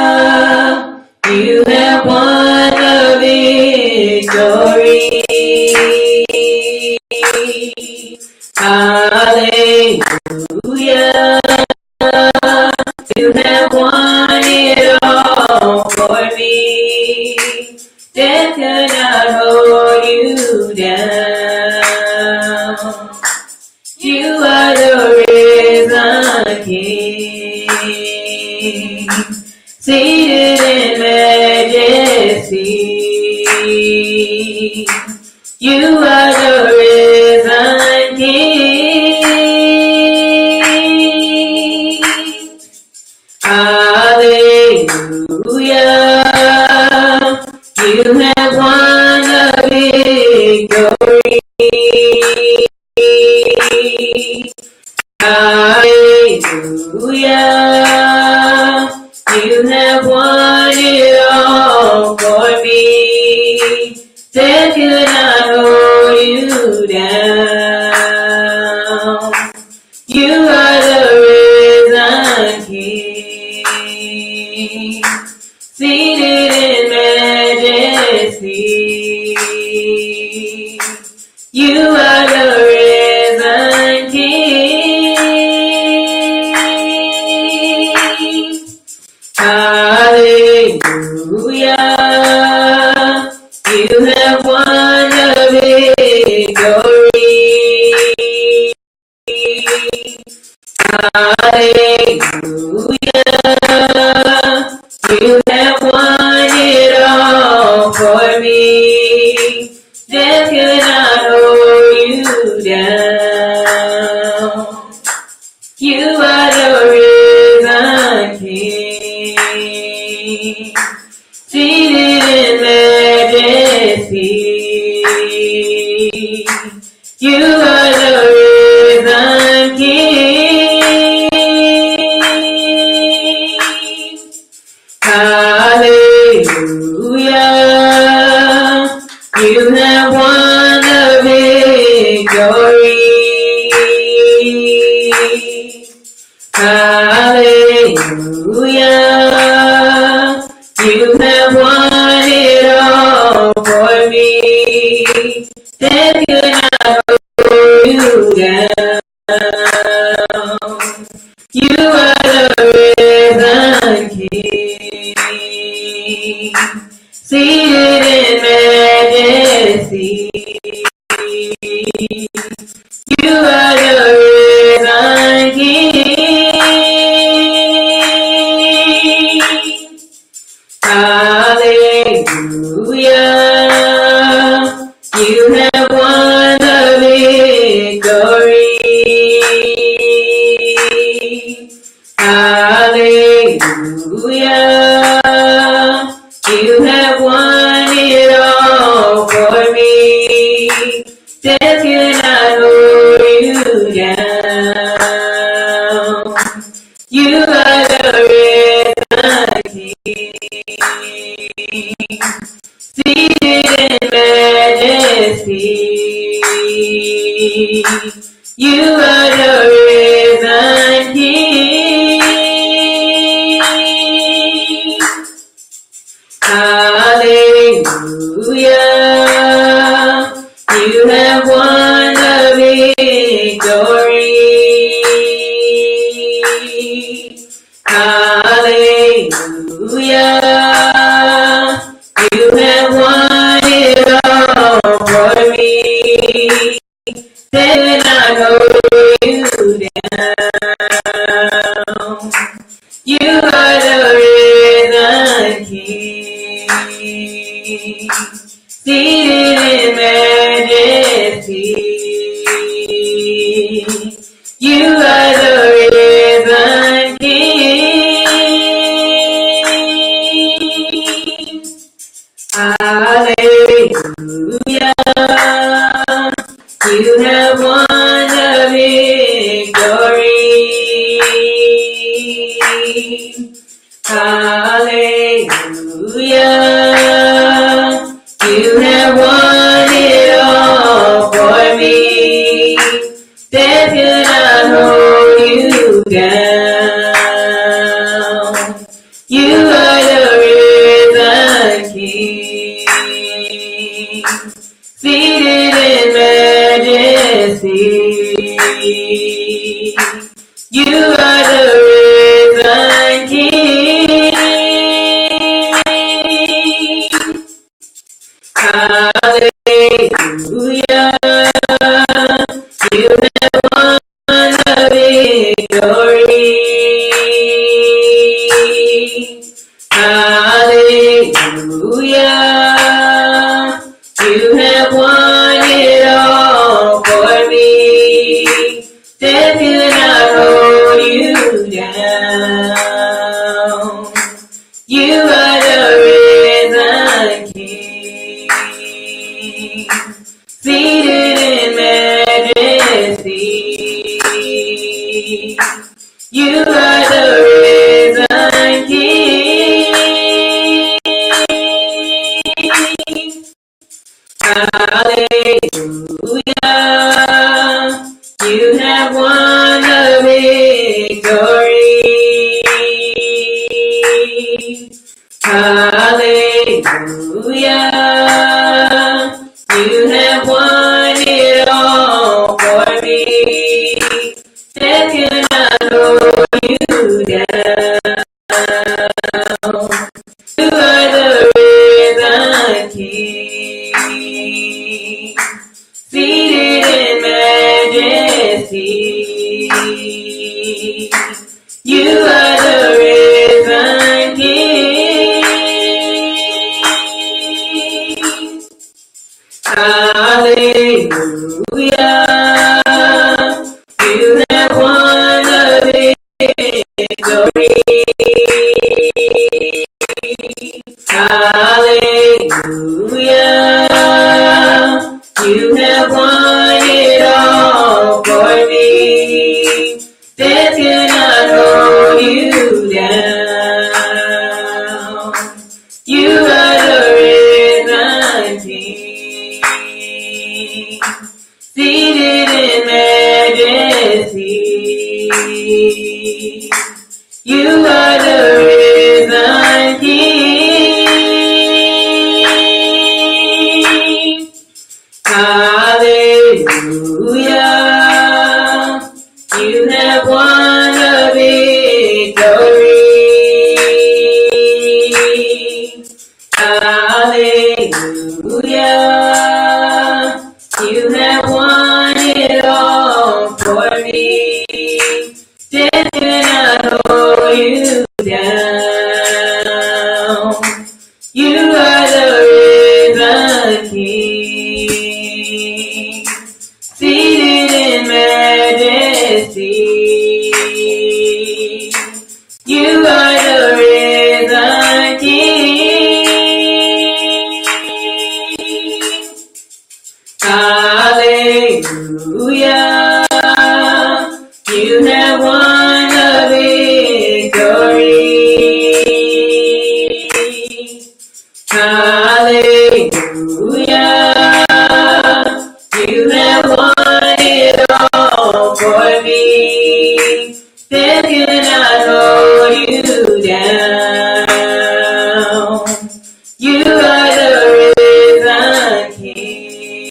Hallelujah. You have won the victory. Hallelujah. You have won it all for me. Death cannot hold you down. You are the risen King, seated in majesty. You are the risen King. Hallelujah. You have won the victory. Hallelujah. You have won it all for me. Death could not hold you down. You are the risen King, seated in majesty. You are the risen King. Hallelujah. You have won the victory. Hallelujah. You have won it all for me. Death could not hold you down. You are the risen King, seated in majesty. You are the risen King. Hallelujah. You have won the victory. Hallelujah. You have won it all for me. Death could not hold you down. You are the risen King, seated in majesty. You are the risen King. Hallelujah. You have won the victory. Hallelujah. You have won it all for me. Death cannot hold you down. You are the risen King, seated in majesty. You are the risen King. Hallelujah. You have won the victory. Hallelujah. You have won it all for me. Death could not hold you down. You are the risen King, seated in majesty. You are the risen King. Hallelujah. You have won the victory. Hallelujah. You have won it all for me. Death could not hold You are the risen King. Hallelujah. You have won the victory. Hallelujah. You have won it all for me. Death cannot hold you down. You are the risen King, seated in majesty. You are the risen King. Hallelujah. You have won the victory. Hallelujah. You have won it all for me. Death cannot hold you down. You are the risen King, seated in majesty. You are the risen King. Hallelujah. You have won the victory. Hallelujah. You have won it all for me. Death cannot hold you down. You are the risen King, seated in majesty. You are the risen King. Hallelujah. You have won the victory. Hallelujah. You have won it all for me. Death cannot hold you down. You are the risen King, seated in majesty. You are the risen King. Hallelujah. You have won the victory. Hallelujah. You have won it all for me. Death cannot hold you down. You are the risen King,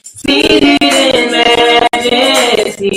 seated in majesty.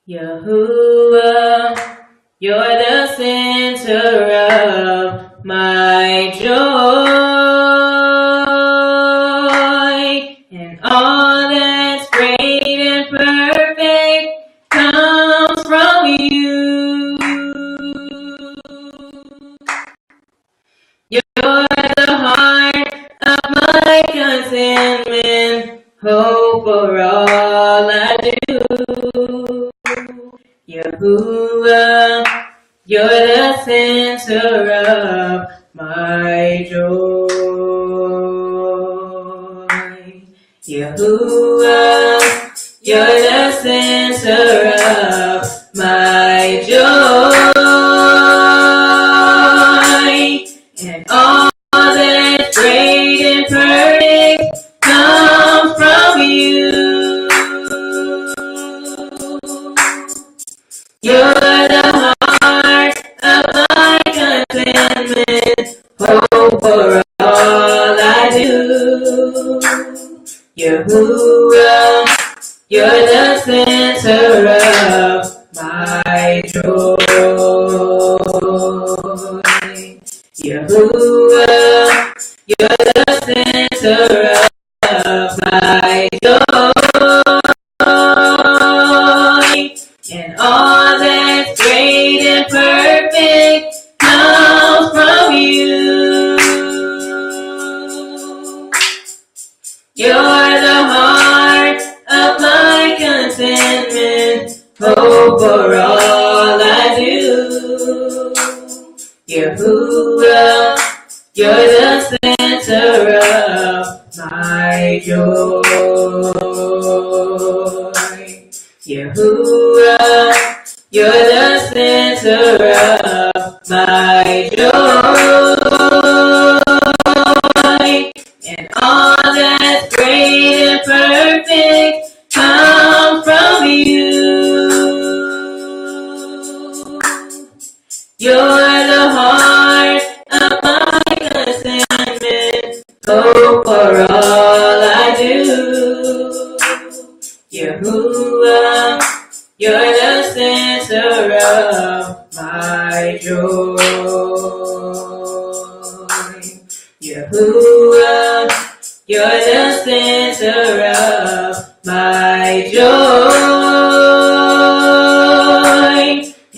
Yahuwah, you're the center of my joy, and all that's great and perfect comes from you. You're the heart of my contentment, hope for all I do. Yahuwah, you're the center of my joy. Yahuwah, you're the center of my joy. And all that's great and perfect comes from you. You're the heart of my contentment, hope for all I do. Yahuwah, you're the center of my joy. Yahuwah, you're the center of my joy, and all that's great and perfect comes from you. You're the heart of my contentment, hope for all I do. Yahuwah, you're the center of my joy. Yahuwah, you're the center of my joy, and all that's great and perfect comes from you. You're the heart of my contentment, hope for all I do. Yahuwah, you're the center of my joy. Yahuwah, you're the center of my joy,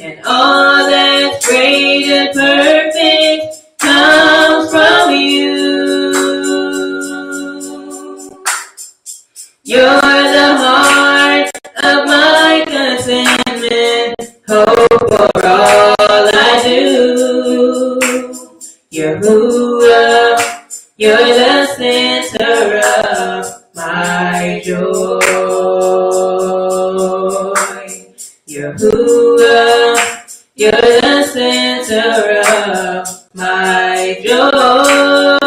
and all that's great and perfect comes from you. You're the heart of my contentment, hope for all I do. Yahuwah, you're the center of my joy. Yahuwah, you're the center of my joy,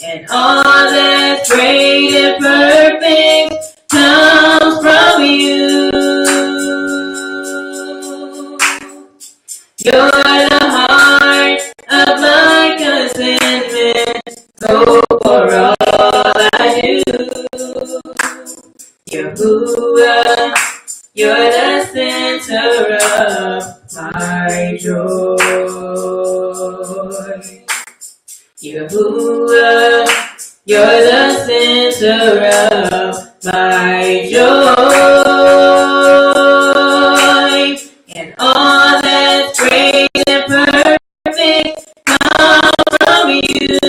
and all that's great and perfect comes from you. You're the heart of my contentment, hope for all I do. Yahuwah, you're the center of my joy. Yahuwah, you're the center of my joy, and all that's great and perfect comes from you.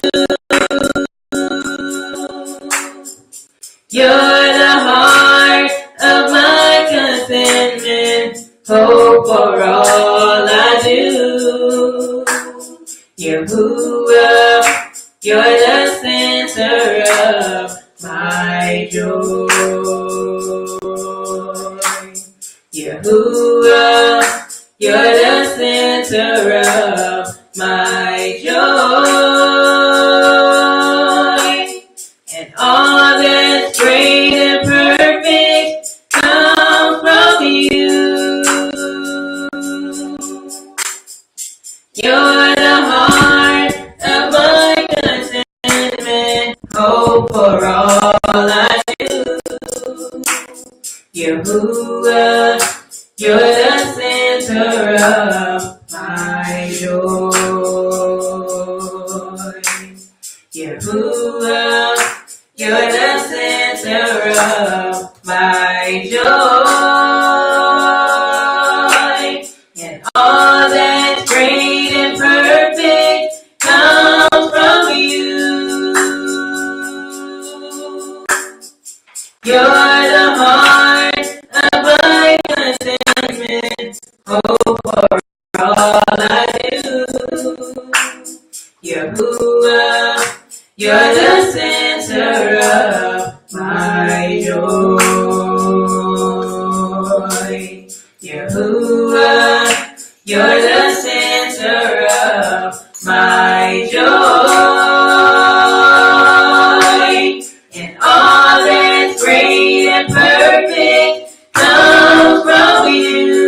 You're the heart of my contentment, hope for all I do. Yahuwah, You're the center of my joy. Yahuwah, you're the center of my joy. And all that's great and perfect comes from you. You're the heart of my contentment, hope for all I do. Yahuwah, you're the center of my joy. Yahuwah, you're the center of my joy. And all that's great and perfect comes from you. You're the heart of my contentment, hope for all I do. Yahuwah, you're the center of my joy. Yahuwah, you're the center of my joy. And all that's great and perfect comes from you.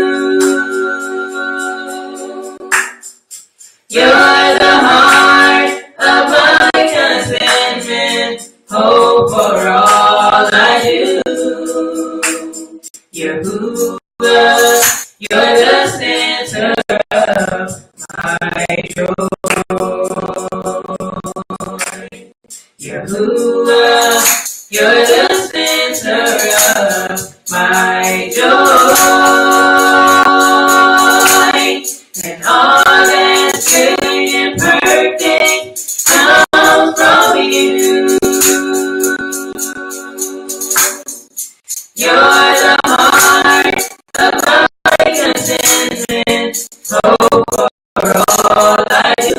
You're the heart of my contentment, hope for all I do. Yahuwah, you're the center of my joy. Yahuwah, you're the center of my joy. And all that's good and perfect comes from you. You're the heart of my contentment, hope for all I do.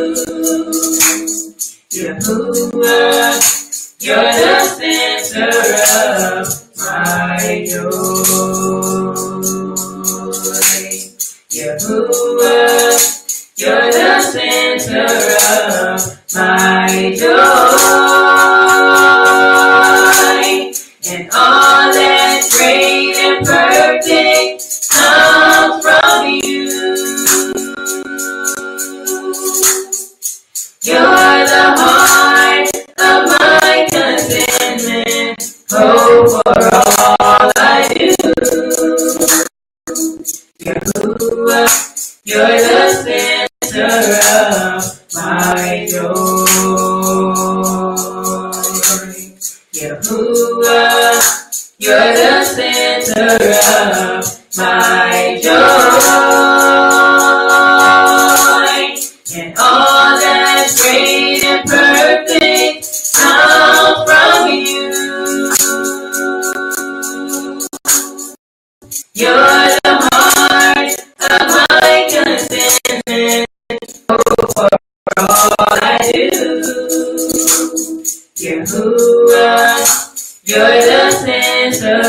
Yahuwah, you're the center of my joy. Yahuwah, you're the center of my joy. And all that's great and perfect comes from you. You're the heart of my contentment, hope for all I do. Yahuwah, you're the center of my joy. Yahuwah, you're the center of my joy. And all that's great and perfect comes from you. You're the heart of my contentment, hope for all I do. Yahuwah, you're the center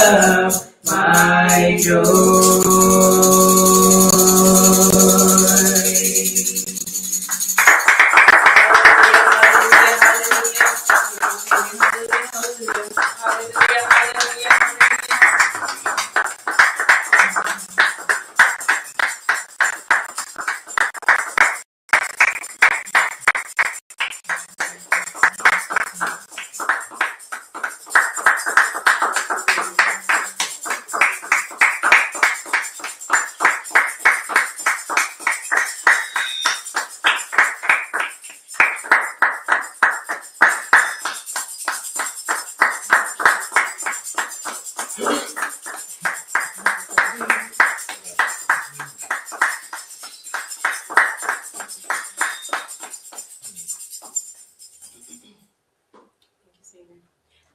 of my joy.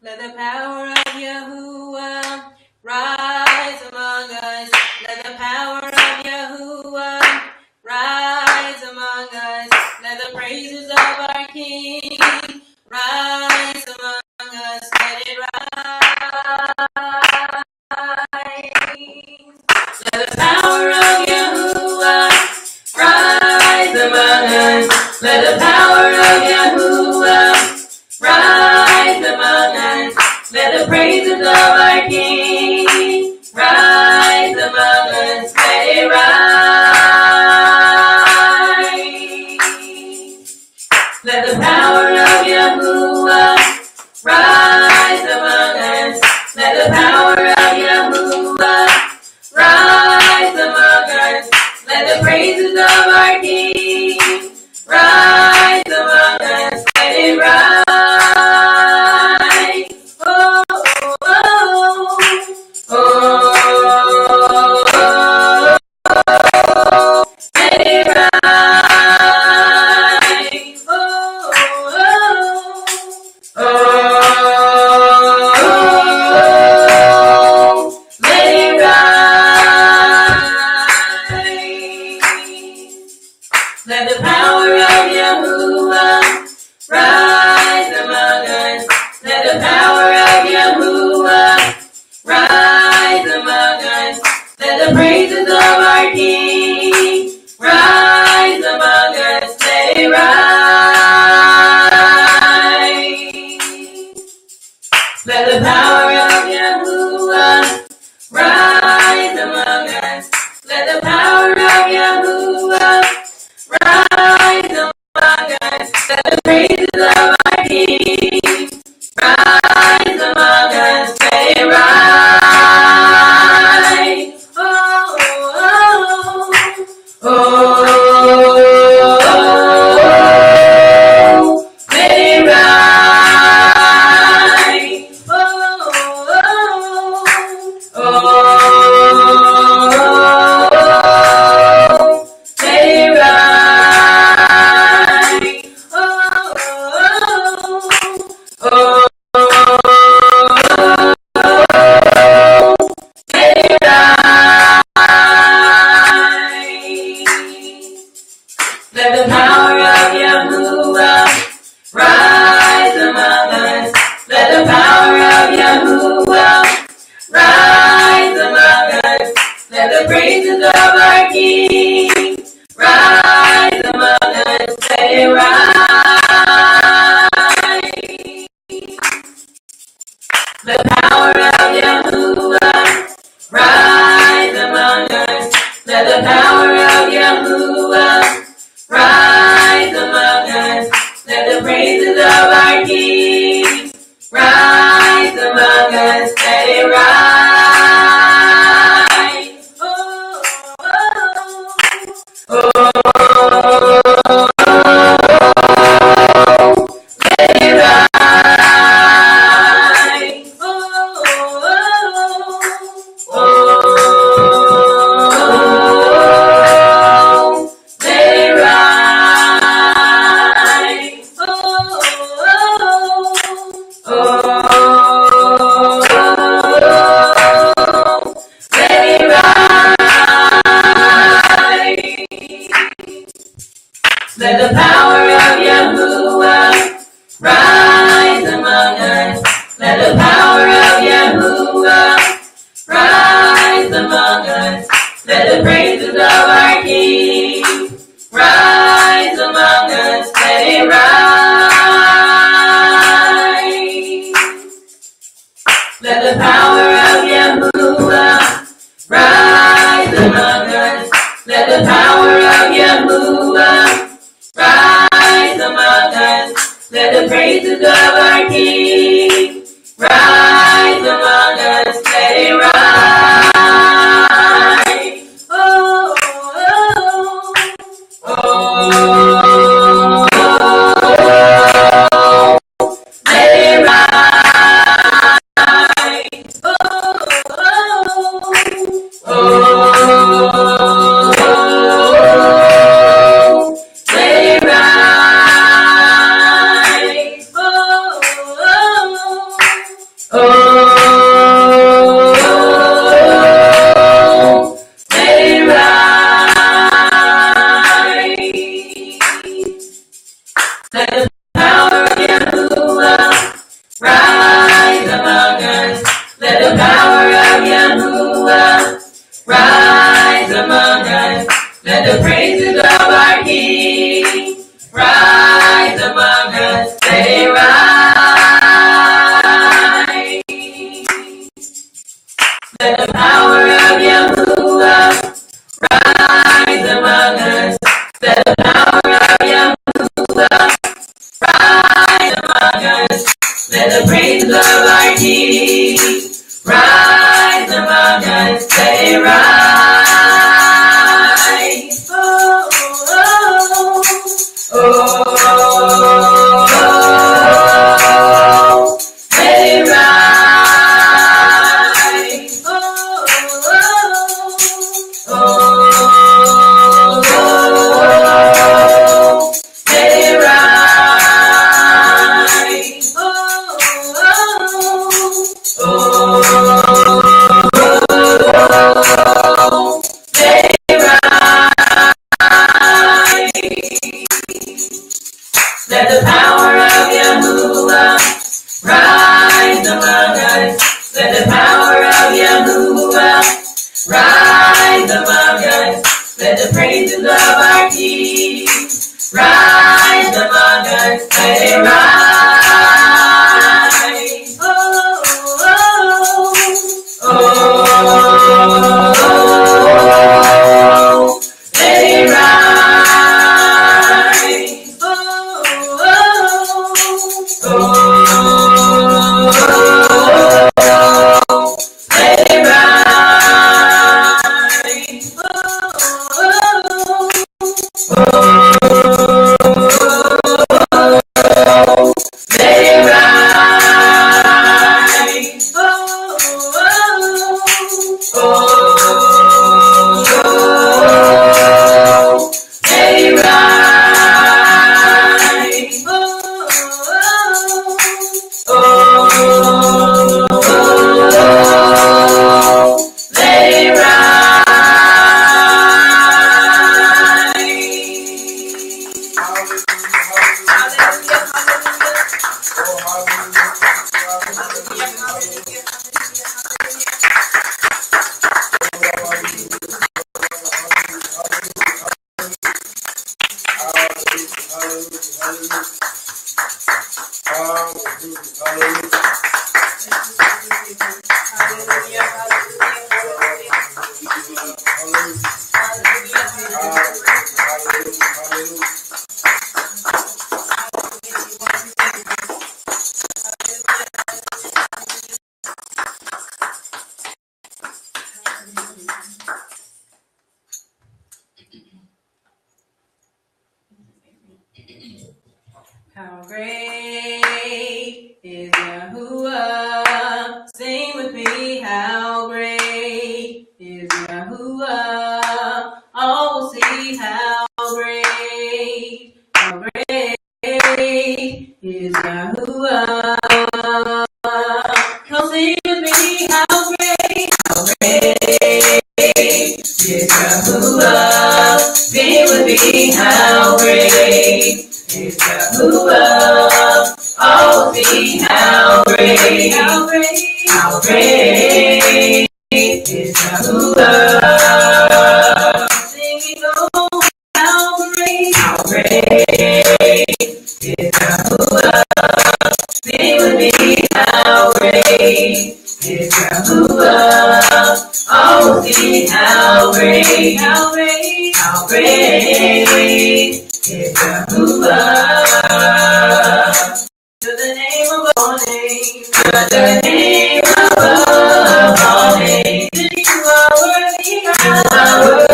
Let the power of Yahuwah rise among us. Let the power of Yahuwah rise among us. Let the praises of our King The power of Yahuwah rise among us. Let the power of Yahuwah rise among us. Let the praises of our King rise among us. Let it rise. Oh, oh, oh, oh. Let it rise. Let the power of Yahuwah rise among us. Let the power of Yahuwah rise among us. Let the praises of our King rise among us. Let it rise. Let the power of Yahuwah rise among us. Let the power of Yahuwah rise among us. Let the praises of our King rise among us. Let it rise. Oh, oh, oh, oh. Let it rise. Oh, oh, oh, oh. Let it rise. Oh, oh, oh, oh. Let it rise. Let the power of Yahuwah rise among us. Let the power of Yahuwah rise among us. Let the praises of our King rise among us. Let it rise. Let the power of Yahuwah rise among us. Let the power of Yahuwah rise among us. Let the praises of our King rise among us. Let it rise. Oh, oh, oh, oh. Let it rise. Oh, oh, oh, oh. Let it rise. Oh, oh, oh, oh. Let it rise. Let the power of Yahuwah rise among us. Let the power of Yahuwah rise among us. Let the praises of our King rise among us. Let it rise. Oh, oh, oh, oh. Let it rise. Oh, oh, oh. Let it rise. Oh, let it rise. Oh, oh, let it rise. Oh, let it Hallelujah. How great is Yahuwah? Sing with me, how great is Yahuwah? All will see how great is Yahuwah. Come sing with me, how great is Yahuwah? Sing with me, how great is Yahuwah. Oh, see how great is Yahuwah. Singing, oh, how great is Yahuwah. Sing with me, how great is Yahuwah. Oh, see how great is Yahuwah. To the name of all names, to the name above all names. You are worthy of our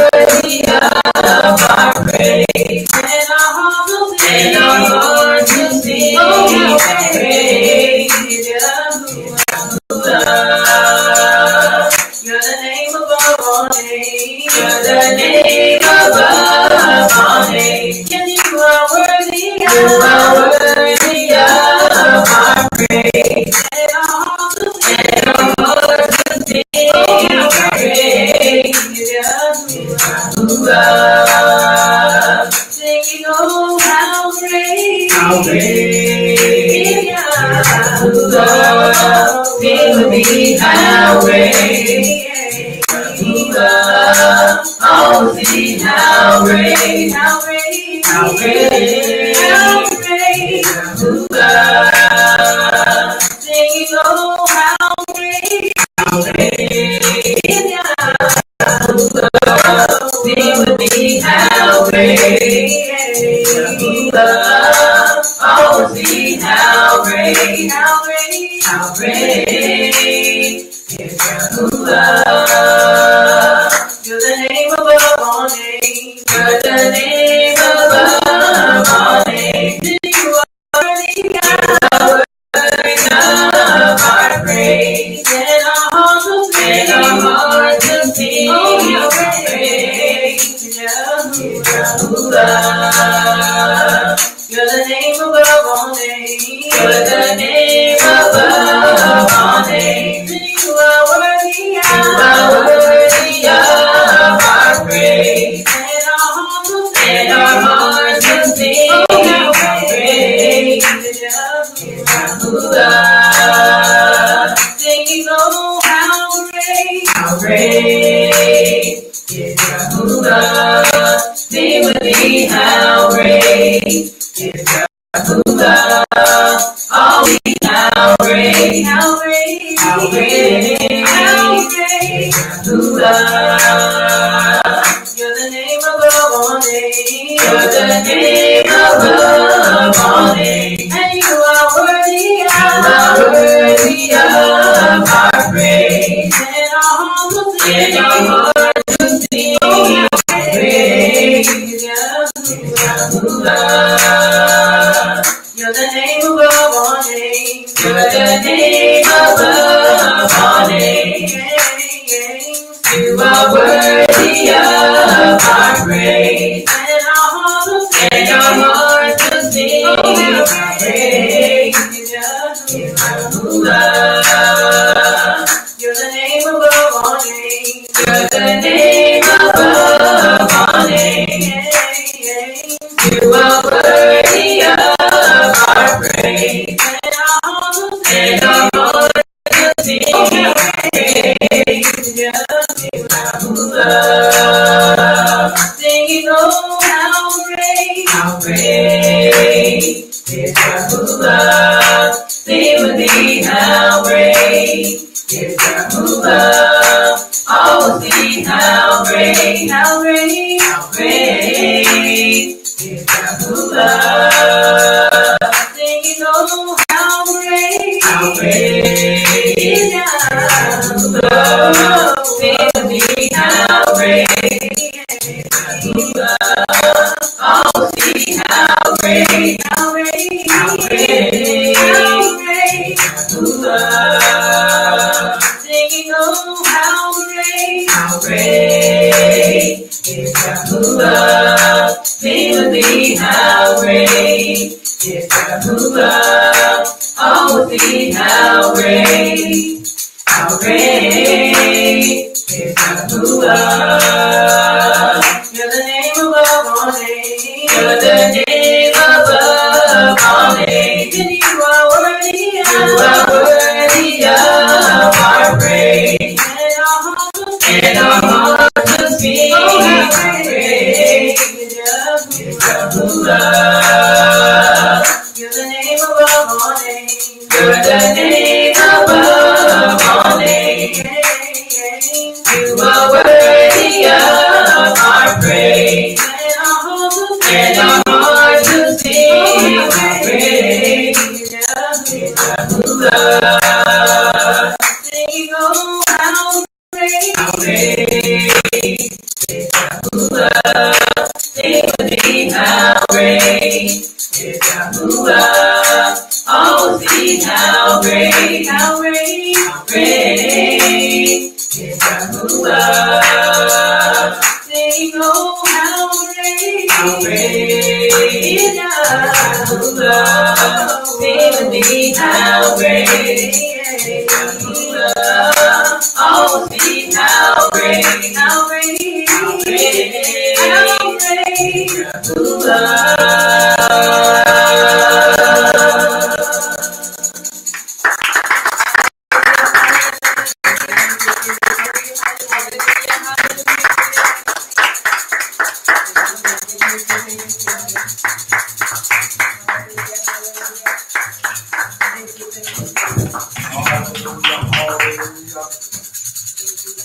praise. And our hearts will sing, oh, how great is Yahuwah. You're the name above all names. You're the name above all names. And you are worthy of our praise. And our hearts will sing, oh, how great is Yahuwah. Singing, oh, how great is Yahuwah. Sing with me, how great Yahuwah. Oh, see how great Yahuwah. Singing, oh, how great is Yahuwah. Sing with me, how great Yahuwah. Oh, see how great is Yahuwah. You're the name above all names. You're the name above all names. You are worthy of our praise. And our hearts will sing, oh, how great is Yahuwah. You're the name above all names. You're the name above all names. You are worthy of our praise. And our hearts will sing, oh, how great is Yahuwah. Singing, oh, how great is Yahuwah. Sing with me, how great is Yahuwah. Oh, how great is Yahuwah. You're the name above all names. You're the name above all names. And you are worthy of our praise. And our hearts will sing, oh, how great is Yahuwah. You're the name above all names. You're the name above all names. You are worthy of our praise. And our hearts will sing, oh, how great is Yahuwah. You're the name above all names. You're the name above all names. You are worthy of our praise. And our hearts will sing, oh, how great is Yahuwah. Singing, oh, how great is Yahuwah. Sing with me, how great oh, how great is Yahweh's love. Sing with me, how great is Yahweh's love. Oh, see how great, how great, how great, how great Yahweh's love. Singing, oh, how great is Yahweh's love. Sing with me, how great is Yahweh's love. Oh, see how great is Yahweh's love. You're the name above all names. You're the name above all names. And you are worthy of our praise. And our hearts will sing, oh, how great is Yahweh's love. You're the name above all names. You're the name above all names. You are worthy of our praise. And our hearts will sing, how great is Yahweh's love. Sing, oh, how great is Yahweh's love. Sing with me, how great is Yahweh's love. Oh, see how great is Yahweh's love. Sing, oh, how great is Yahweh's love. Sing with me, how great is Yahweh's love. Oh, see how great is Yahweh's love.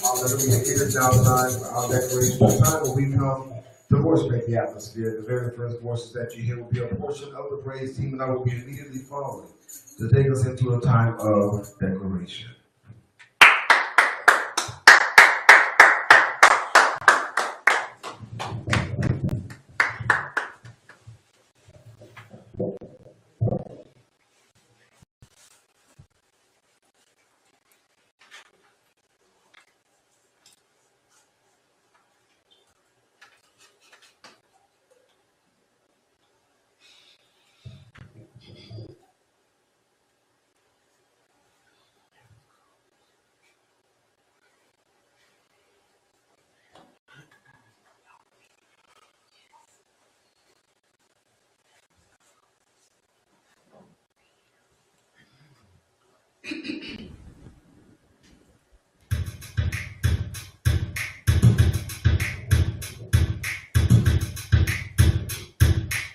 Hallelujah. It is now time for our declaration. The time where we come to worship the atmosphere. The very first voices that you hear will be a portion of the praise team, and I will be immediately following to take us into a time of declaration.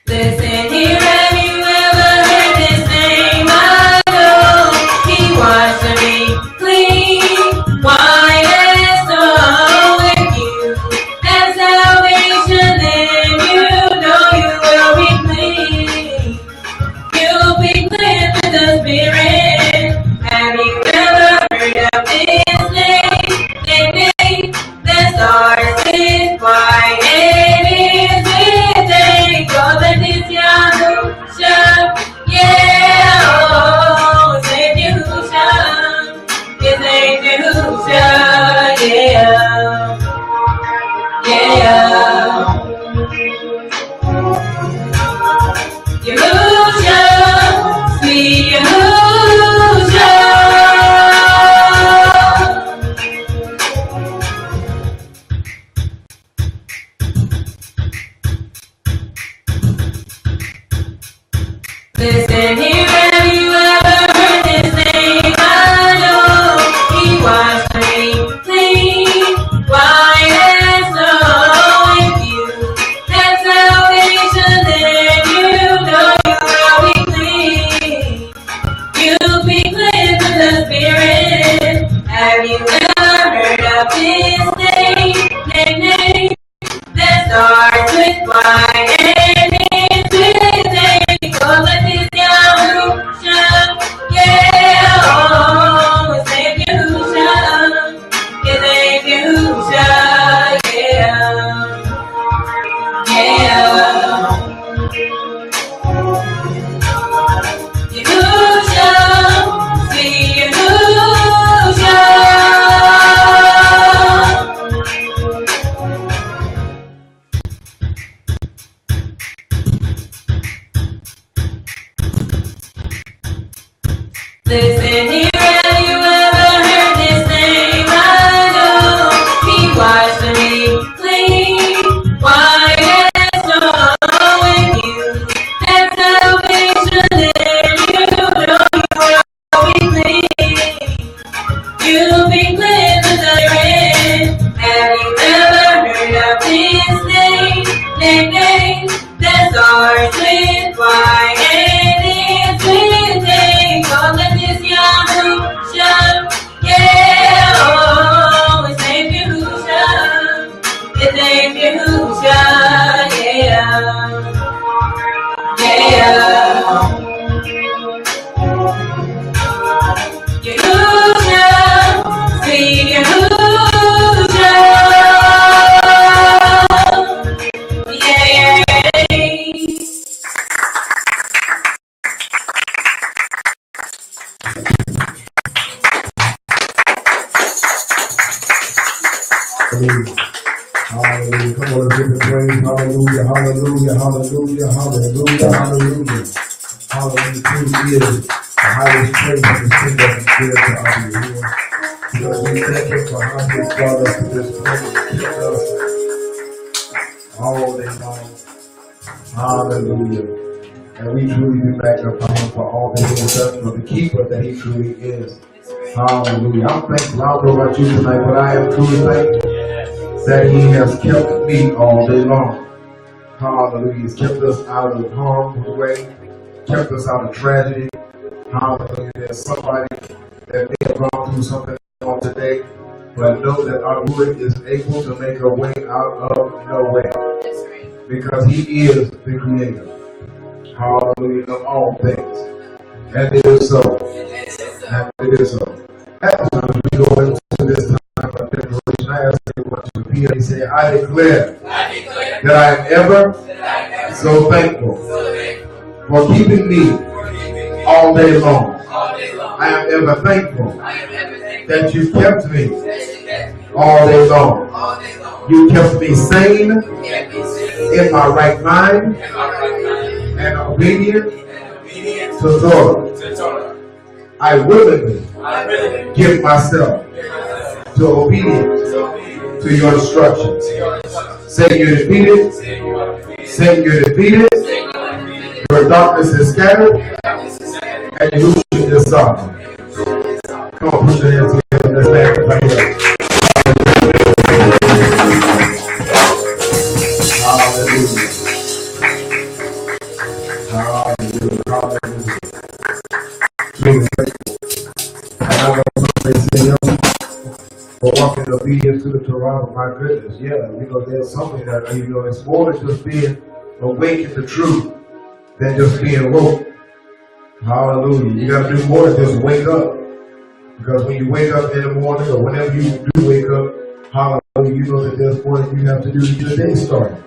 Listen here, have you ever heard this name? I know He washed me clean, white as snow. If you have salvation, then you know you will be clean. You'll be cleansed with the Spirit. Have Listen here, have you ever heard this name? I know He washed me clean, white as snow. When you have salvation, then you know you will be clean. You'll be cleansed of your sin. Have you ever heard of this name? Name that starts with Y and ends with A. Call it this Yahusha. Yeah, oh, his name Yahusha. His name Yahusha. Yeah, yeah. Yahushua, sweet Yahushua. Yeah, Hallelujah. Come on, let's give the praise. Hallelujah, hallelujah, hallelujah, hallelujah, hallelujah. Hallelujah. Truly is the highest praise of the sin that is good to our Lord. Because we thank Him for how He brought us to this place and kept us all day long. Hallelujah. And we truly do magnify Him for all that He has done, for the keeper that He truly is. Hallelujah. I'm thankful. I don't know about you tonight, but I am truly thankful that He has kept me all day long. Hallelujah. He's kept us out of harm's way, kept us out of tragedy. Hallelujah. There's somebody that may have gone through something on today, but know that our Lord is able to make a way out of no way. Because He is the Creator. Hallelujah. Of all things. And it is so. And it is so. As we go into this time of declaration, I ask everyone to repeat and say, I declare that I am ever so thankful for keeping me all day long. I am ever thankful that you kept me all day long. You kept me sane, in my right mind, and obedient to Torah. I willingly give myself to obedience to your instructions. Say you're defeated. Say you're defeated. Your darkness is scattered. And illusion is sovereign. Come on, put your hands together. Let's magnify Him. Hallelujah. Hallelujah. Hallelujah. Truly thankful. And I know somebody say, for walking in obedience to the Torah. My goodness, yeah. There's something that, it's more than just being awake in the truth than just being woke. Hallelujah. You got to do more than just wake up. Because when you wake up in the morning, or whenever you do wake up, hallelujah, you know that there's more that you have to do to get the day started.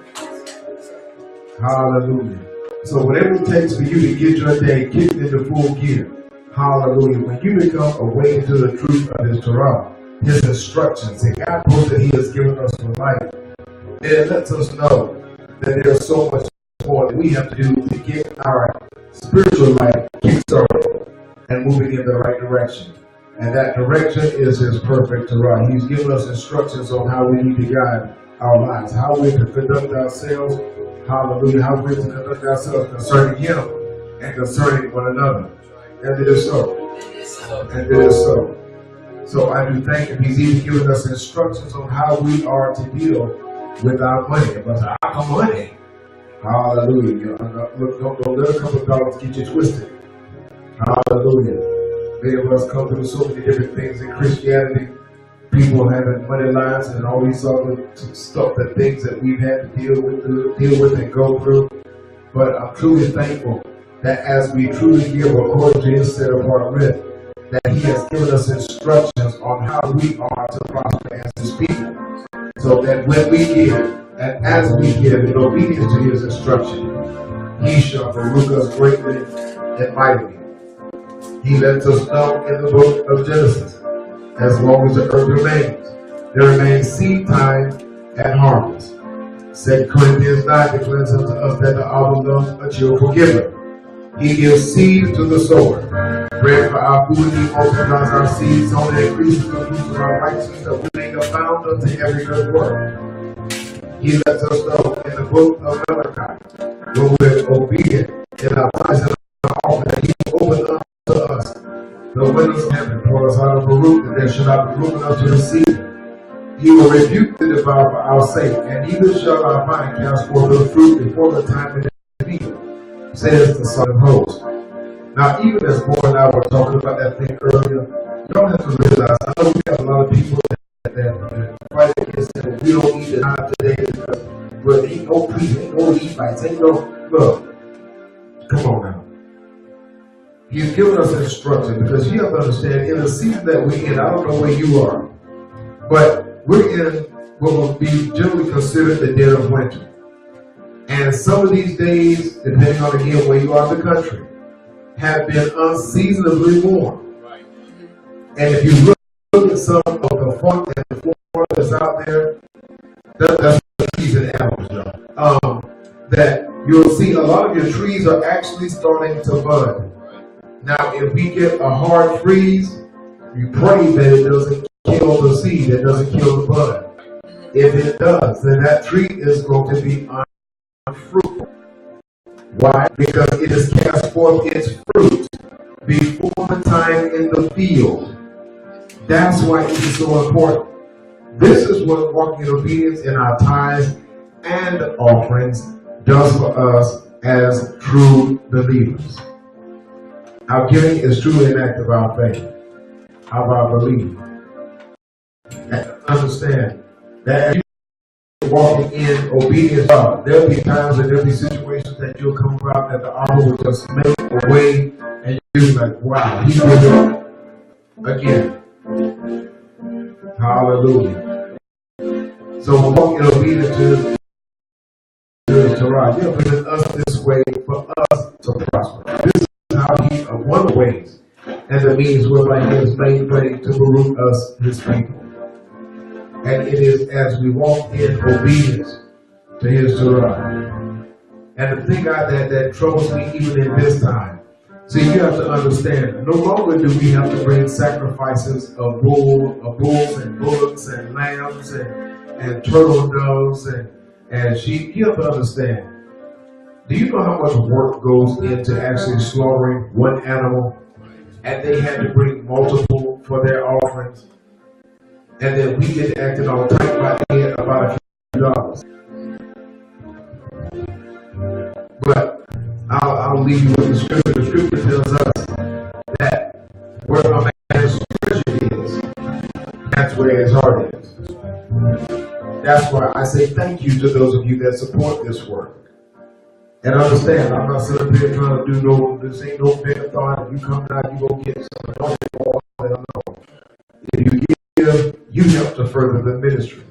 Hallelujah. So whatever it takes for you to get your day kicked into full gear, hallelujah, when you become awakened to the truth of His Torah, His instructions, the guideposts that He has given us for life, it lets us know that there's so much more that we have to do to get our spiritual life kick-started and moving in the right direction. And that direction is His perfect Torah. He's given us instructions on how we need to guide our lives, how we're to conduct ourselves, hallelujah, how we're to conduct ourselves concerning Him and concerning one another. And it is so. And it is so. So I do thank Him. He's even given us instructions on how we are to deal with our money. But our money, hallelujah. Don't let a couple of dollars get you twisted. Hallelujah. Many of us come through so many different things in Christianity. People having money lines and all these other stuff, the things that we've had to deal with and go through. But I'm truly thankful that as we truly give according to His set apart writ, that He has given us instructions on how we are to prosper as His people. So that when we give, and as we give in obedience to His instruction, He shall baruch us greatly and mightily. He lets us know in the book of Genesis, as long as the earth remains, there remains seed time and harvest. 2 Corinthians 9 declares unto us that the Abba loves a cheerful giver. He gives seed to the sower Bread for our food, He multiplies our seeds, so that increases the fruits of our righteousness, that we may abound unto every good work. He lets us know in the book of Malachi, when we're obedient in our tithes and our offering, that He will open up to us the windows of heaven, pour us out of a roof, and there shall not be room enough to receive. He will rebuke the devourer for our sake, and neither shall our vine cast forth the fruit before the time it is needed, says the Son of Hosts. Now, even as Boy and I were talking about that thing earlier, y'all have to realize, I know we have a lot of people that fight against that. We don't eat the time today because well, ain't no peace, ain't no eat bites, ain't no look. Come on now. He's given us instruction because you have to understand in the season that we're in, I don't know where you are, but we're in what will be generally considered the dead of winter. And some of these days, depending on again where you are in the country, have been unseasonably warm. Right. And if you look at some of the funk and the flora that's out there, that's the trees and animals, y'all. That you'll see a lot of your trees are actually starting to bud. Now, if we get a hard freeze, you pray that it doesn't kill the seed, it doesn't kill the bud. If it does, then that tree is going to be unfruitful. Why? Because it has cast forth its fruit before the time in the field. That's why it is so important. This is what walking in obedience in our tithes and offerings does for us as true believers. Our giving is truly an act of our faith, of our belief. And understand that as you're walking in obedience, there'll be times and there'll be situations that you'll come about that the Abba will just make a way, and you'll be like, wow, He did it again. Hallelujah. So walk in obedience to the Torah. You're putting us this way for us to prosper. This is how He, one of the ways, and the means whereby He has made ready to beroot us, His people. And it is as we walk in obedience to His Torah. And the thing that troubles me even in this time, see, you have to understand, no longer do we have to bring sacrifices of bulls and bullocks and lambs and turtle doves and sheep. You have to understand. Do you know how much work goes into actually slaughtering one animal? And they had to bring multiple for their offerings. And then we get acted all tight by the head about a few dollars. But I'll leave you with the scripture. The scripture tells us that where a man's treasure is, that's where his heart is. That's why I say thank you to those of you that support this work. And understand, I'm not sitting here trying to do this ain't no big thought. If you come out, you go get some. Don't get all that. No. If you give, you help to further the ministry.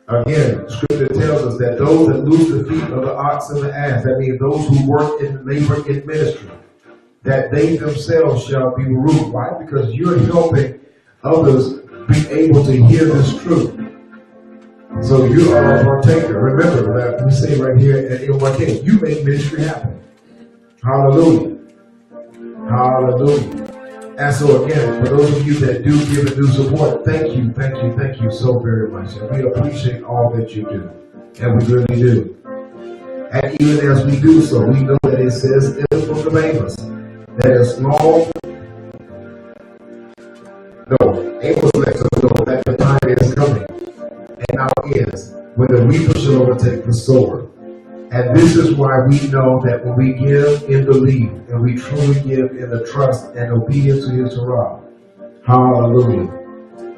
Again, Scripture tells us that those that lose the feet of the ox and the ass, that means those who work and labor in ministry, that they themselves shall be ruled. Why? Because you're helping others be able to hear this truth. So you are a partaker. Remember that we say right here at NYK, you make ministry happen. Hallelujah. Hallelujah. And so again, for those of you that do give and do support, thank you so very much. And we appreciate all that you do. And we really do. And even as we do so, we know that it says in the book of Amos, that as long, Amos lets us know that the time is coming. And now is when the reaper shall overtake the sower. And this is why we know that when we give in belief and we truly give in the trust and obedience to His Torah, hallelujah,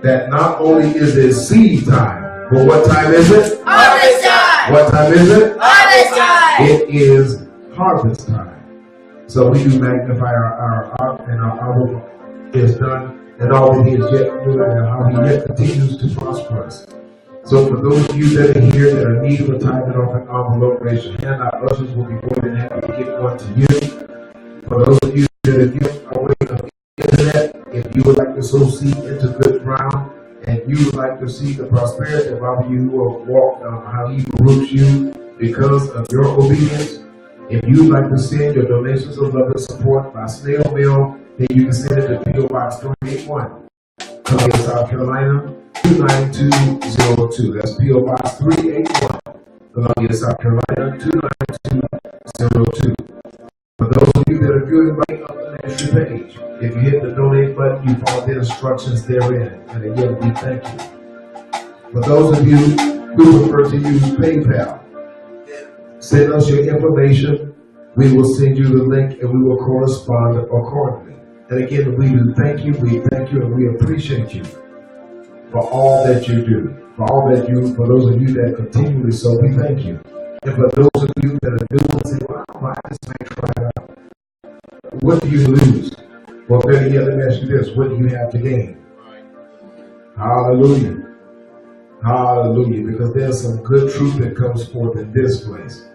that not only is it seed time, but what time is it? Harvest time! What time is it? Harvest time! It is harvest time. So we do magnify our and our Abba is done and all that He is yet doing and how He yet continues to prosper us. So for those of you that are here that are in need of a tithing offering envelope, raise your hand. Our ushers will be more than happy to get one to you. For those of you that are giving away of the internet, if you would like to sow seed into good ground and you would like to see the prosperity of how you will walk, how He roots you because of your obedience, if you would like to send your donations of love and support by snail mail, then you can send it to P.O. Box 381, Columbia, South Carolina, 29202. That's P.O. Box 381, Columbia, South Carolina, 29202. For those of you that are good about up the ministry page, if you hit the donate button, you follow the instructions therein. And again, we thank you. For those of you who prefer to use PayPal, send us your information. We will send you the link and we will correspond accordingly. And again, we do thank you, and we appreciate you for all that you do. For those of you that continually so, we thank you. And for those of you that are new and say, well, I just may try it out. What do you lose? Well, better yet, let me ask you this. What do you have to gain? Hallelujah. Hallelujah. Because there's some good truth that comes forth in this place.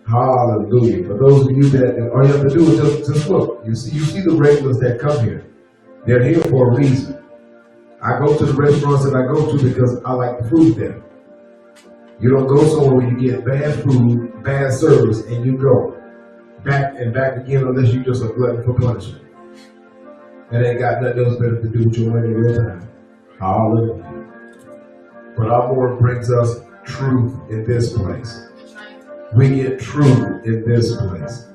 Hallelujah. For those of you that all you have to do is just look. You see the regulars that come here. They're here for a reason. I go to the restaurants that I go to because I like the food there. You don't go somewhere where you get bad food, bad service, and you go back and back again unless you just a glutton for punishment. And ain't got nothing else better to do with your money and your time. Hallelujah. But our Lord brings us truth in this place. We get truth in this place.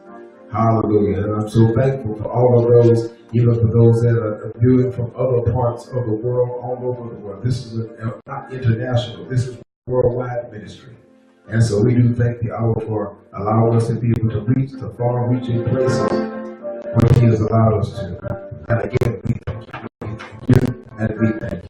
Hallelujah. And I'm so thankful for all of those, even for those that are viewing from other parts of the world, all over the world. This is not international. This is worldwide ministry. And so we do thank the hour for allowing us to be able to reach the far-reaching places where He has allowed us to. And again, we thank you, and we thank you.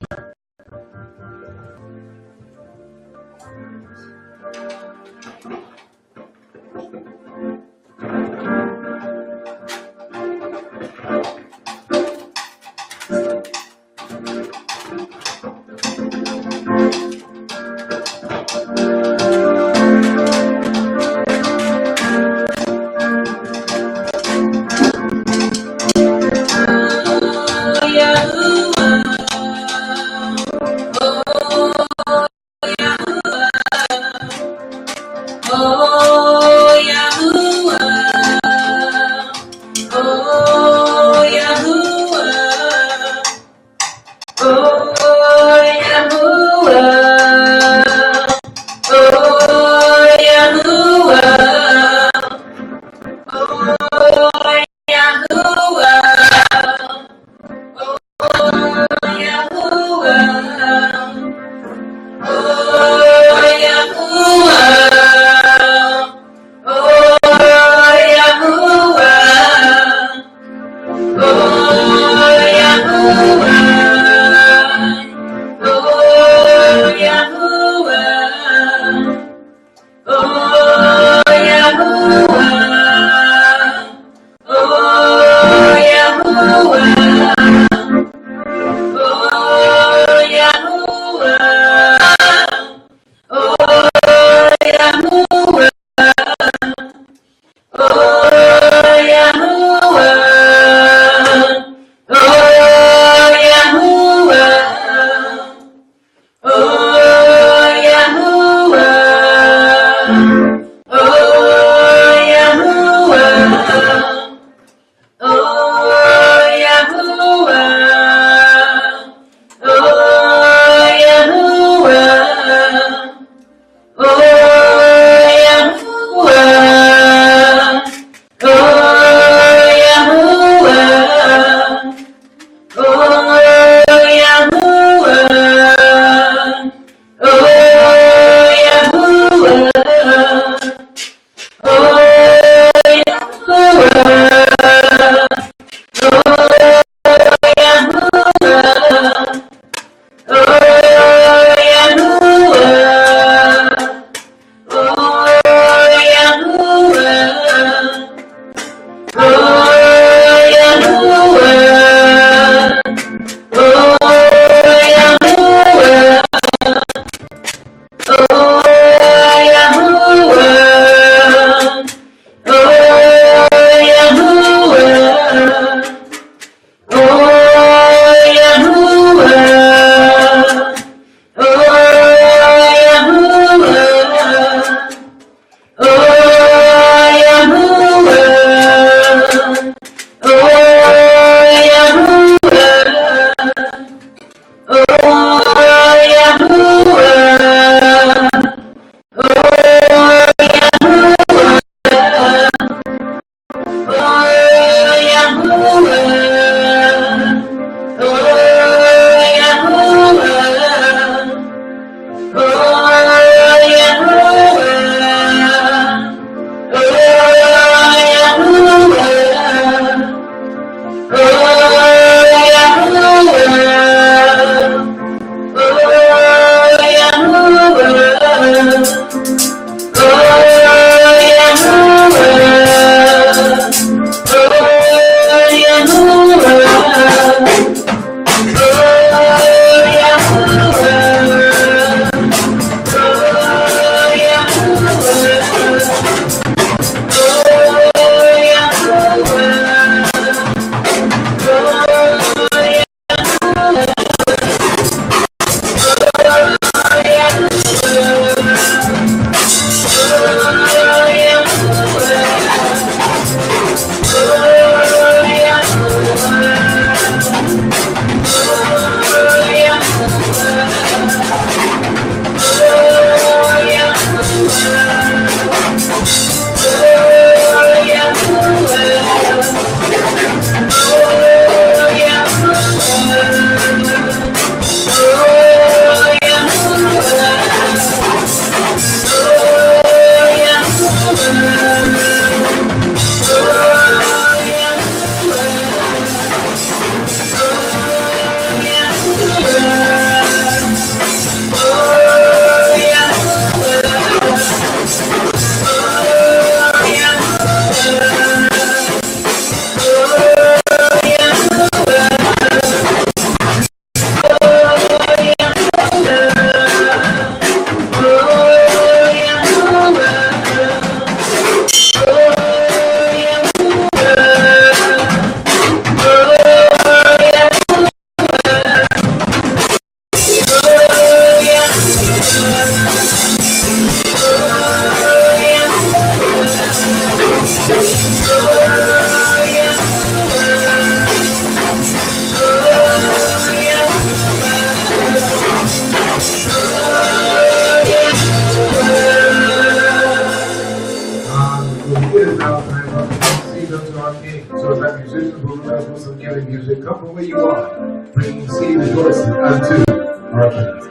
hallelujah, come from where you are, bringing seed rejoicing unto our King.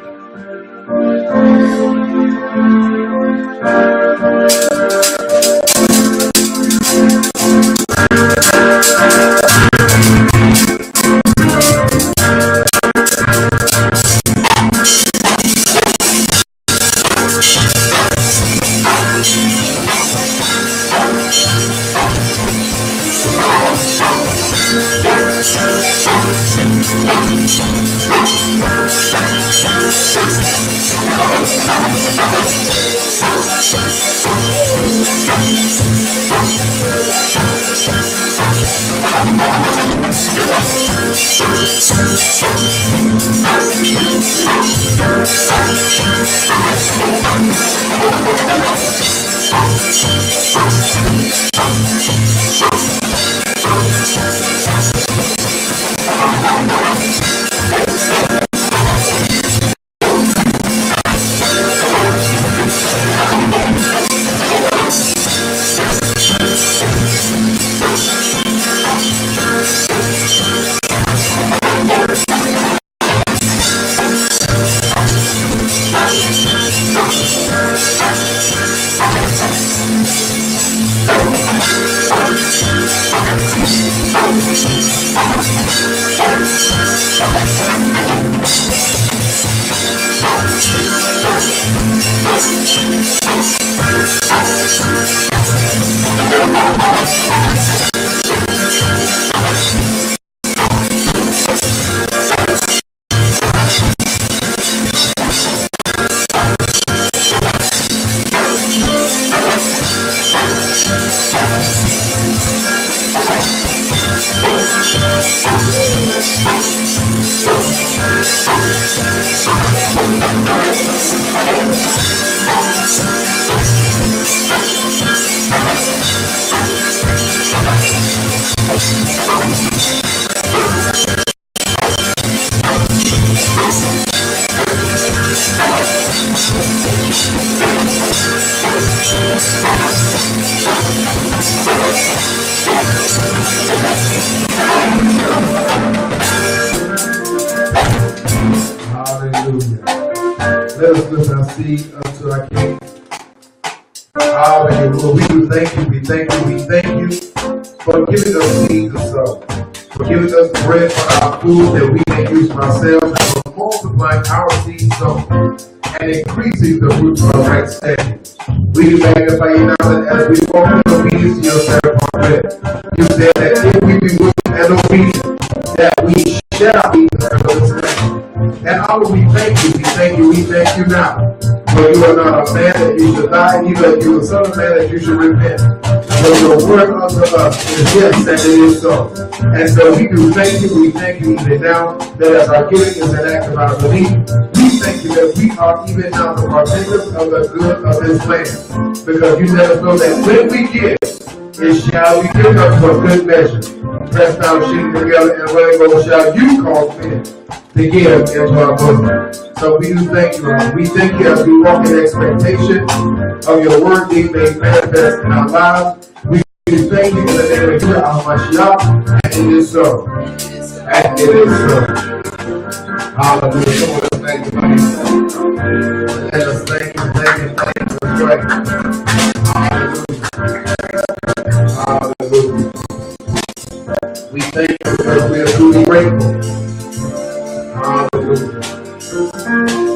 Hallelujah. Let us lift our seed unto our King. Hallelujah. Lord, we do thank you, we thank you, we thank you for giving us seed to sow, for giving us bread for our food that we may use for ourselves, and for multiplying our seed sown and increasing the fruits of our right standing. We magnify you now that as we walk in obedience to your servant bread, you said that if we be willing and obedient, that we shall eat the herb of this land. And Father, we thank you, we thank you now. For you are not a man that you should lie, neither are you a son of man that you should repent. For your word unto us is yes, and it is so. And so we do thank you even now, that as our giving is an act of our belief, we thank you that we are even now the partakers of the good of this land. Because you let us know that when we give, it shall be given us for good measure. Pressed down, shaken together, and running over shall you cause men to give into our bosom. So we do thank you, Lord. We thank you as we walk in expectation of your word being made manifest in our lives. We do thank you in the name of Yeshua HaMashiach, and it is so. And it is so. Hallelujah. Come on, let's thank you, buddy. Let us thank you. That's right. Hallelujah. We thank you because we are truly grateful. Hallelujah.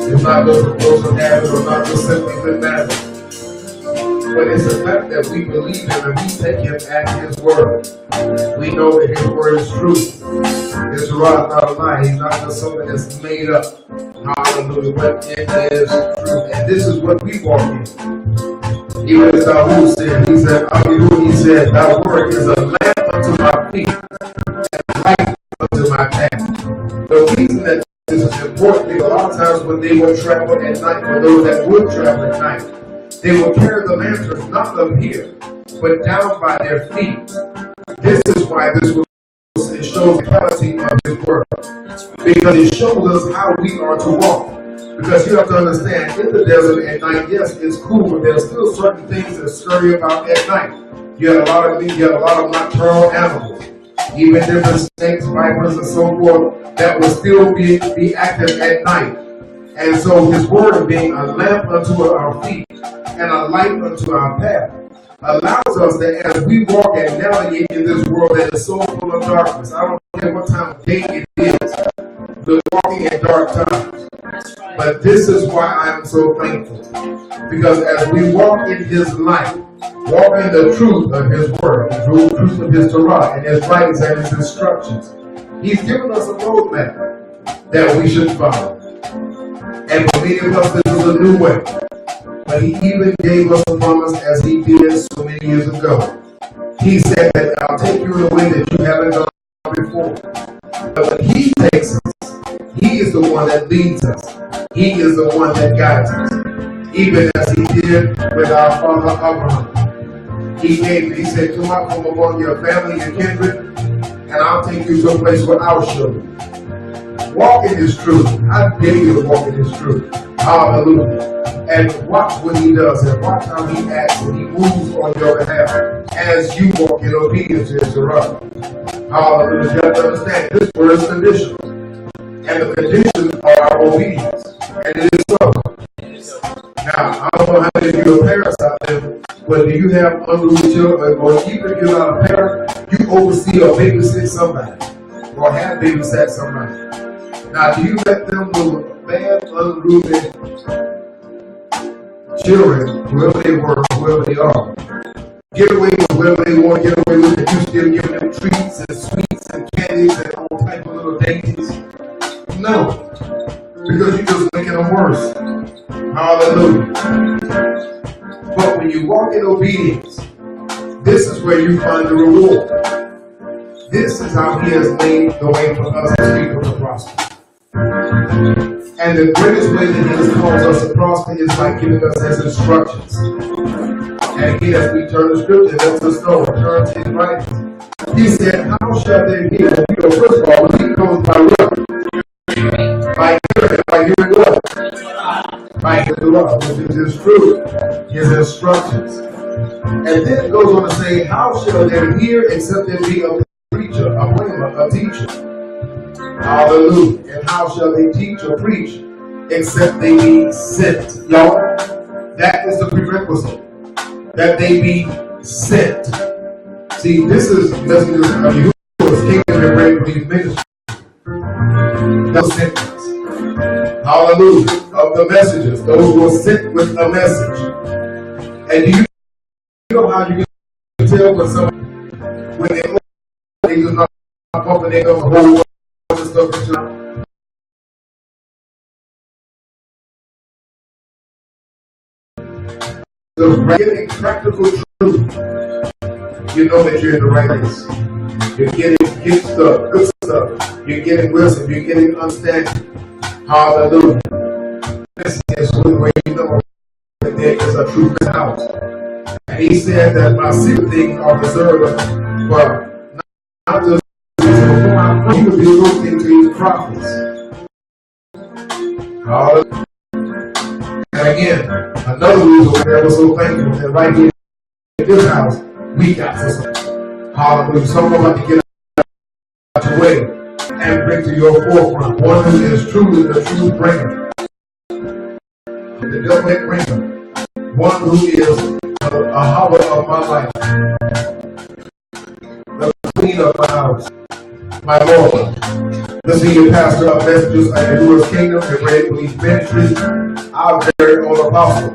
It's not just a force of habit or not just simply good manners, but it's the fact that we believe him and we take him at his word. We know that his word is true. His word is not a lie. He's not just something that's made up. Hallelujah. But it is true. And this is what we walk in. Even as our said, he said, hallelujah, he said, thy word is a lamp unto my feet and light unto my path. The reason that this is important because a lot of times when they would travel at night, for those that would travel at night, they would carry the lanterns not up here, but down by their feet. This is why this was, it shows the quality of his word. Because it shows us how we are to walk. Because you have to understand, in the desert at night, yes, it's cool, but there's still certain things that scurry about at night. You have a lot of nocturnal animals. even different snakes, vipers, and so forth, that will still be active at night. And so his word being a lamp unto our feet and a light unto our path allows us that as we walk and navigate in this world that is so full of darkness, I don't care what time of day it is, we're walking in dark times. But this is why I am so thankful. Because as we walk in his light, walk in the truth of his word, the truth of his Torah, and his writings and his instructions, he's given us a roadmap that we should follow. And for many of us, this is a new way. But he even gave us a promise as he did so many years ago. He said that I'll take you in a way that you haven't gone before. But when he takes us, he is the one that leads us. He is the one that guides us. Even as he did with our father Abraham. He said, come out from among your family and kindred, and I'll take you to a place where I'll show you. Walk in his truth. I dare you to walk in his truth. Hallelujah. And watch what he does and watch how he acts and he moves on your behalf as you walk in obedience to his Torah. Hallelujah. You have to understand this word is conditional. And the conditions are our obedience. And it is so. Now, I don't know how many of you are parents out there, but do you have unruly children? Or even if you're not a parent, you oversee or babysit somebody. Or have babysat somebody. Now, do you let them with bad, unruly children, whoever they were, whoever they are, get away with whoever they want to get away with, and you still giving them treats and sweets and candies and all types of little dainties? No, because you're just making them worse. Hallelujah. But when you walk in obedience, this is where you find the reward. This is how he has made the way for us as people to prosper. And the greatest way that he has caused us to prosper is by giving us his instructions. And again, as we turn the scripture, let us know, turn to his writings. He said, how shall they hear? First of all, he goes by what? By hearing what? By hearing the law, which is his truth, his instructions. And then it goes on to say, how shall they hear except there be a preacher, a preacher, a teacher? Hallelujah. And how shall they teach or preach except they be sent? Y'all, that is the prerequisite. That they be sent. See, this is messages of Yahuwah's kingdom and reign for these ministries. Those sent. Hallelujah. Of the messages. Those who are sent with a message. And do you know how you can tell when somebody, when they do not pumping their whole world of stuff into the getting practical truth, you know that you're in the right place. You're getting good stuff, good stuff. You're getting wisdom. You're getting understanding. Hallelujah. This is the way you know that there is a truth in the house. And he said that my secret things are reserved for not just before I he would be looking to his prophets. Hallelujah. And again, another reason why I was so thankful that right here in this house, we got to hallelujah. Someone about to get out your way and bring to your forefront one who is truly the true bringer, the definite bringer, one who is a harbor of my life, the queen of my house, my Lord, the senior pastor of messages of Yahuwah's kingdom and ready for these ministries, our very own apostle,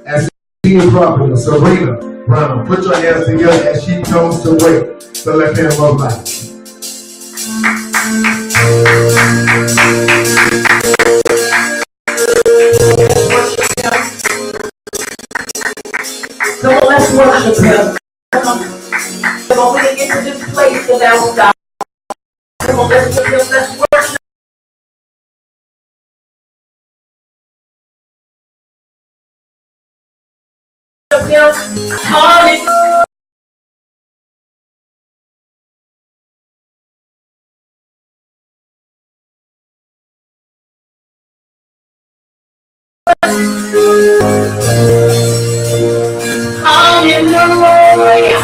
and senior prophet Serena Brown. Put your hands together as she comes to wait the left hand of life. Come on, let's worship him. Come on, we didn't get to this place without God. Come on, let's worship him. Let's worship him. Hallelujah. Hallelujah.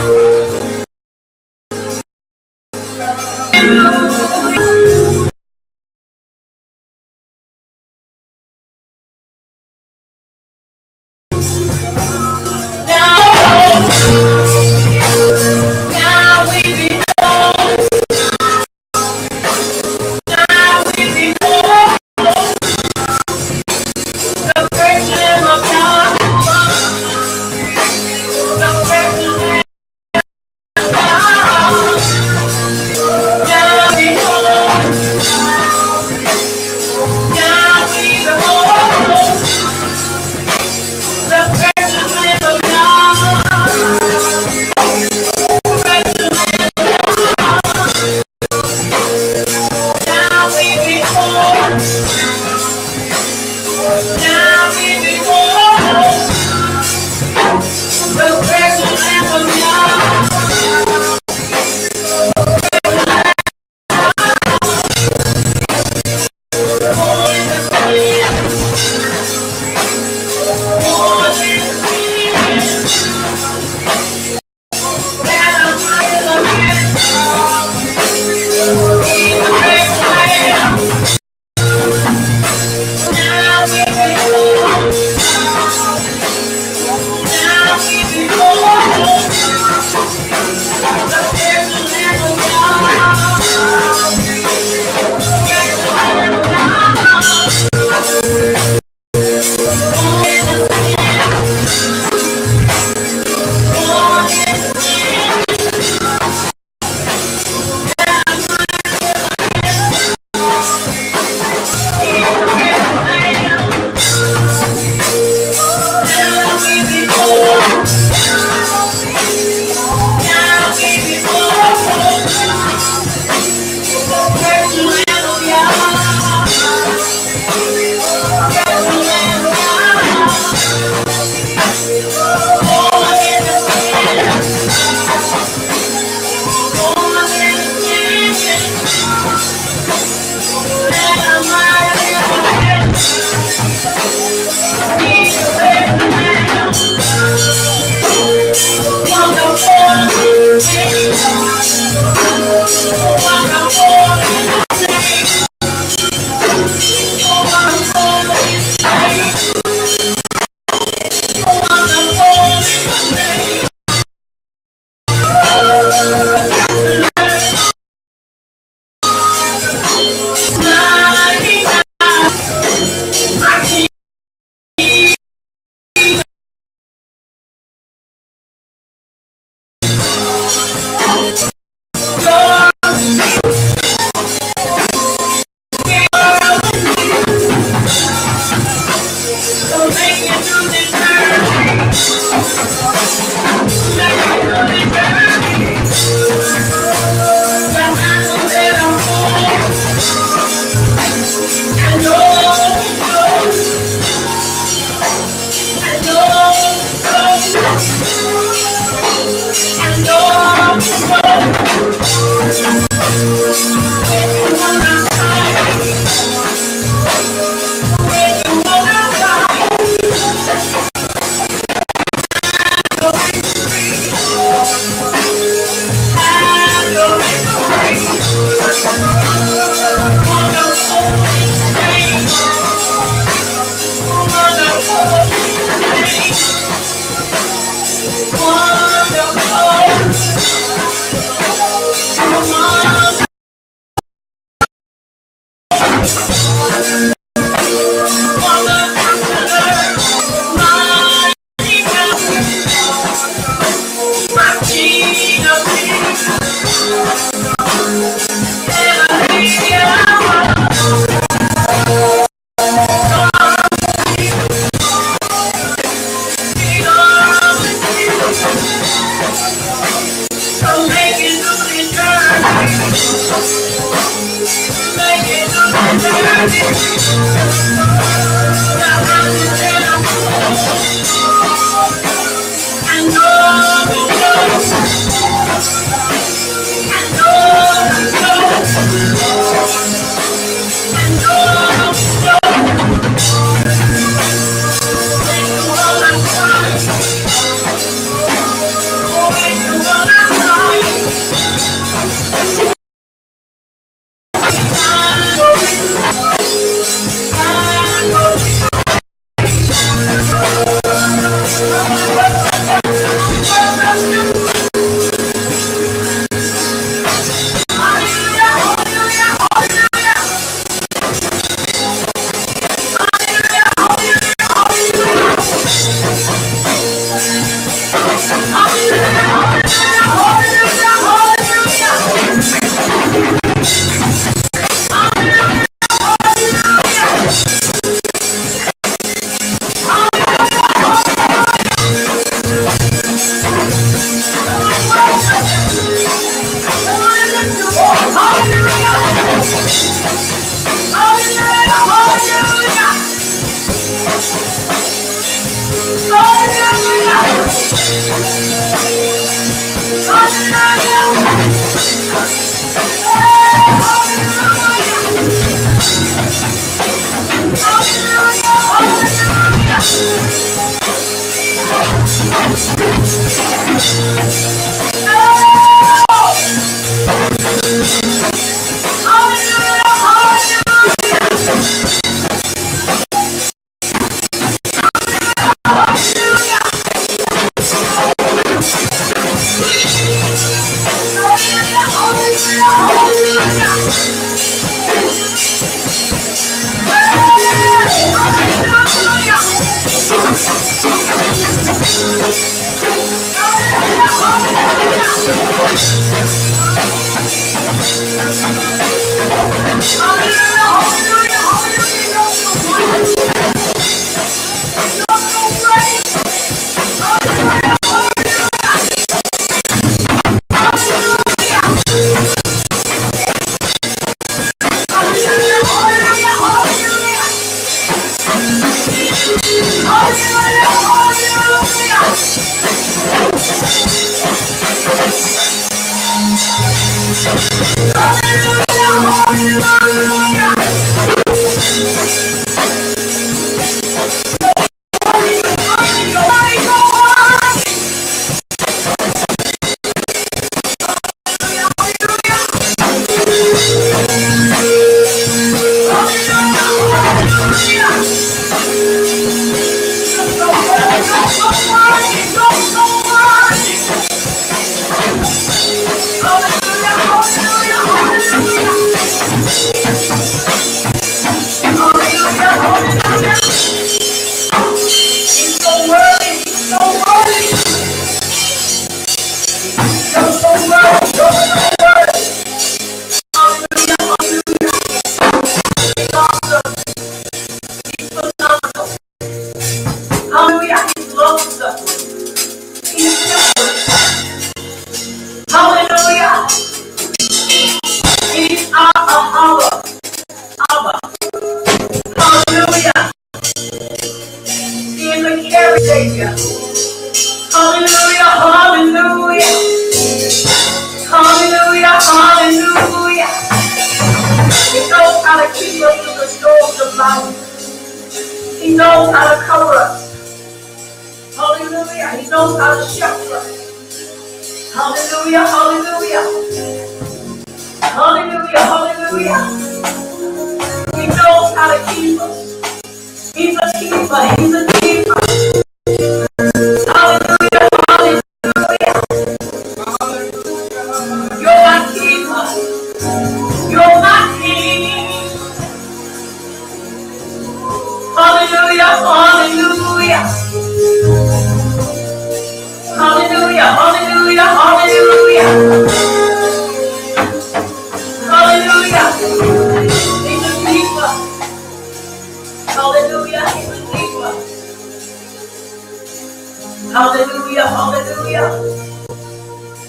Hallelujah, hallelujah.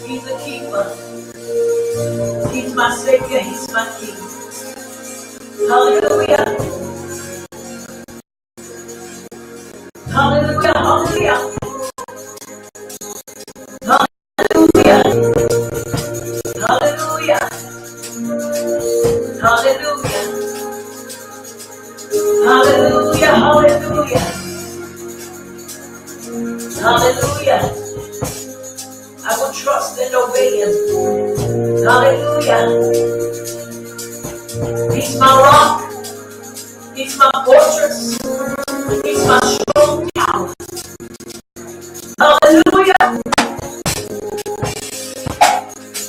He's a keeper. He's my Savior. He's my King. Hallelujah. Hallelujah, hallelujah. Hallelujah. Hallelujah. Hallelujah. Hallelujah, hallelujah. Hallelujah. I will trust and obey him. Hallelujah. He's my rock. He's my fortress. He's my strong tower. Hallelujah.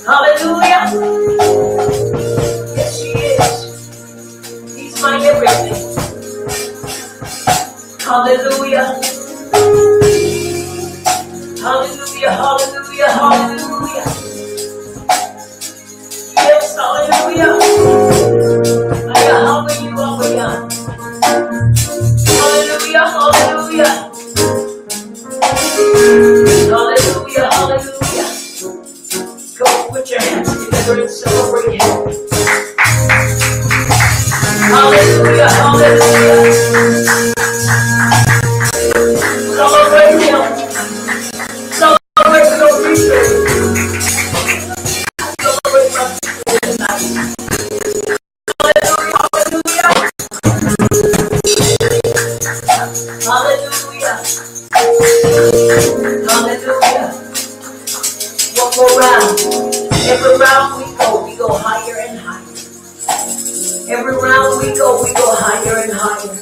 Hallelujah. Yes, he is. He's my everything. Hallelujah. Hallelujah, hallelujah, hallelujah. Yes, hallelujah. How are you, hallelujah. Hallelujah, hallelujah. Hallelujah, hallelujah. Go put your hands together and celebrate him. Hallelujah, hallelujah. Celebrate him. Celebrate with your people. Celebrate my people tonight. Hallelujah, hallelujah. Hallelujah. Hallelujah. One more round. Every round we go higher and higher. Every round we go higher and higher.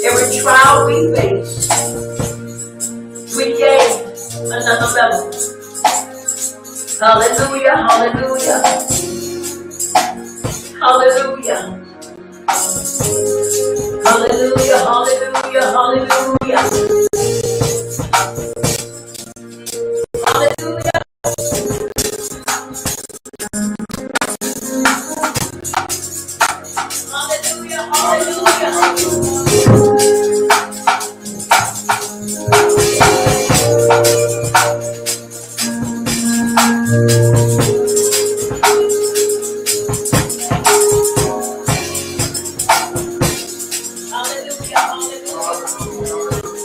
Every trial we face, we gain another level. Hallelujah, hallelujah. Hallelujah. Hallelujah, hallelujah, hallelujah. Hallelujah. Hallelujah, hallelujah. Hallelujah, hallelujah.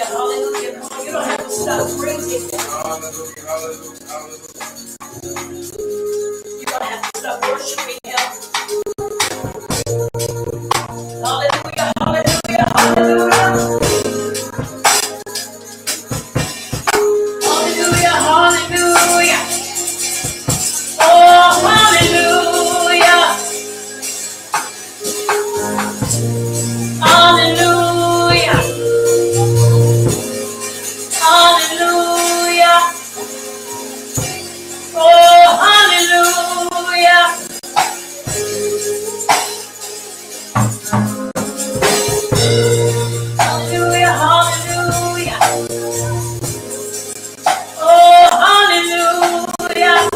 Come on, you don't have to stop praising. Hallelujah, hallelujah, hallelujah. You don't have to stop worshiping him. Hallelujah, hallelujah, hallelujah. Hallelujah, hallelujah. Oh, hallelujah. Hallelujah. Hallelujah. Oh, hallelujah. Hallelujah, hallelujah. Oh, hallelujah.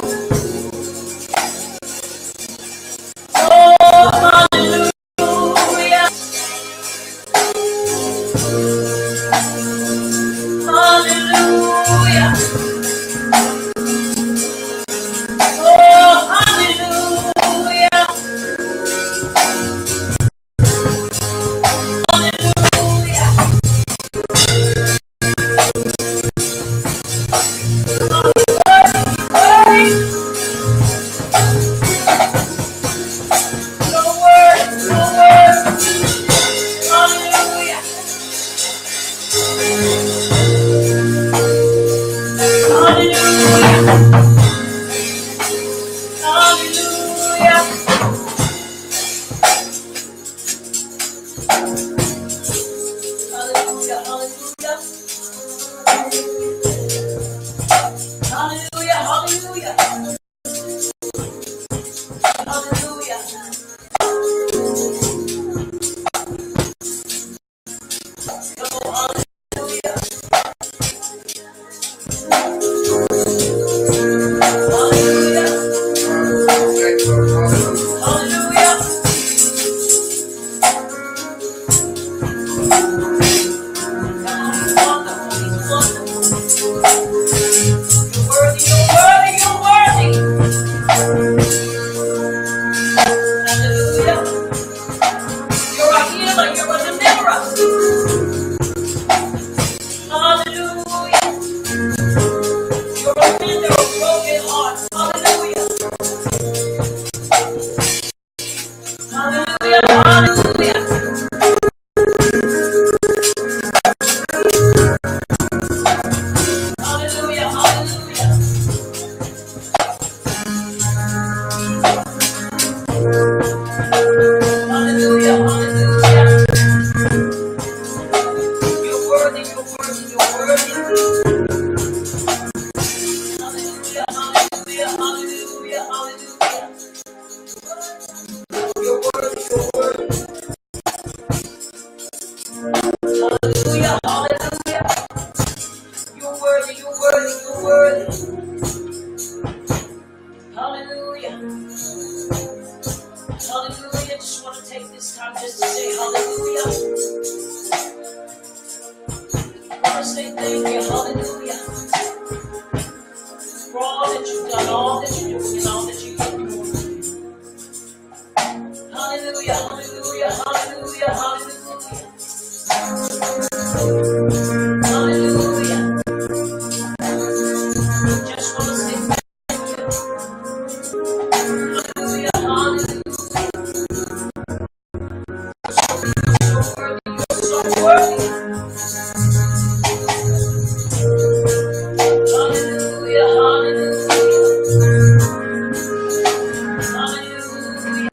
Oh, hallelujah. Hallelujah. Oh, hallelujah. Hallelujah. No word, no word. Hallelujah. Hallelujah. Hallelujah. Hallelujah. Hallelujah. Hallelujah. Hallelujah. Hallelujah. Come on, hallelujah. worthy, you're worthy. Hallelujah, hallelujah, hallelujah, hallelujah. You're worthy, you're worthy. Hallelujah, hallelujah. You're worthy, you're worthy, you're worthy. Hallelujah. Hallelujah. Just want to take this time just to say hallelujah. I want to say thank you, hallelujah, for all that you've done, all that you're doing, and all that you're doing. Hallelujah, hallelujah, hallelujah, hallelujah. Hallelujah. Just want to say thank you. Hallelujah, hallelujah. You're so worthy. Hallelujah, hallelujah. Hallelujah.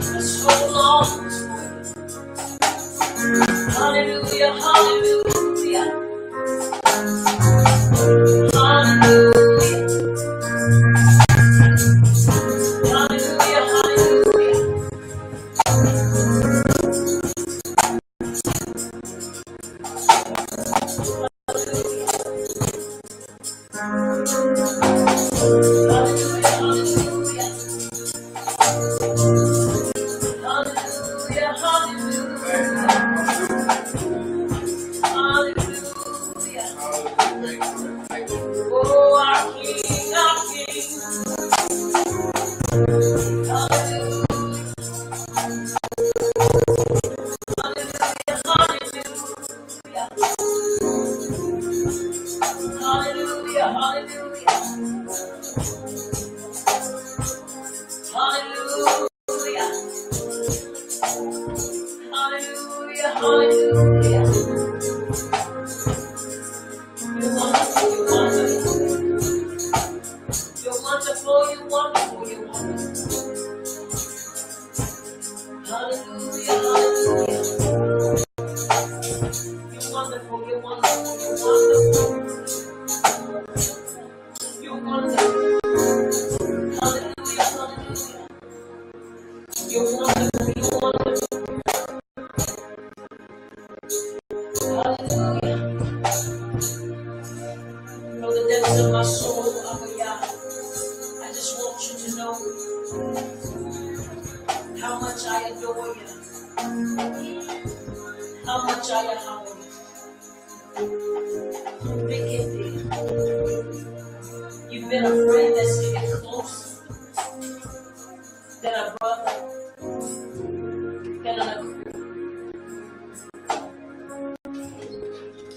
The soul longs for you. Hallelujah, hallelujah. Hallelujah.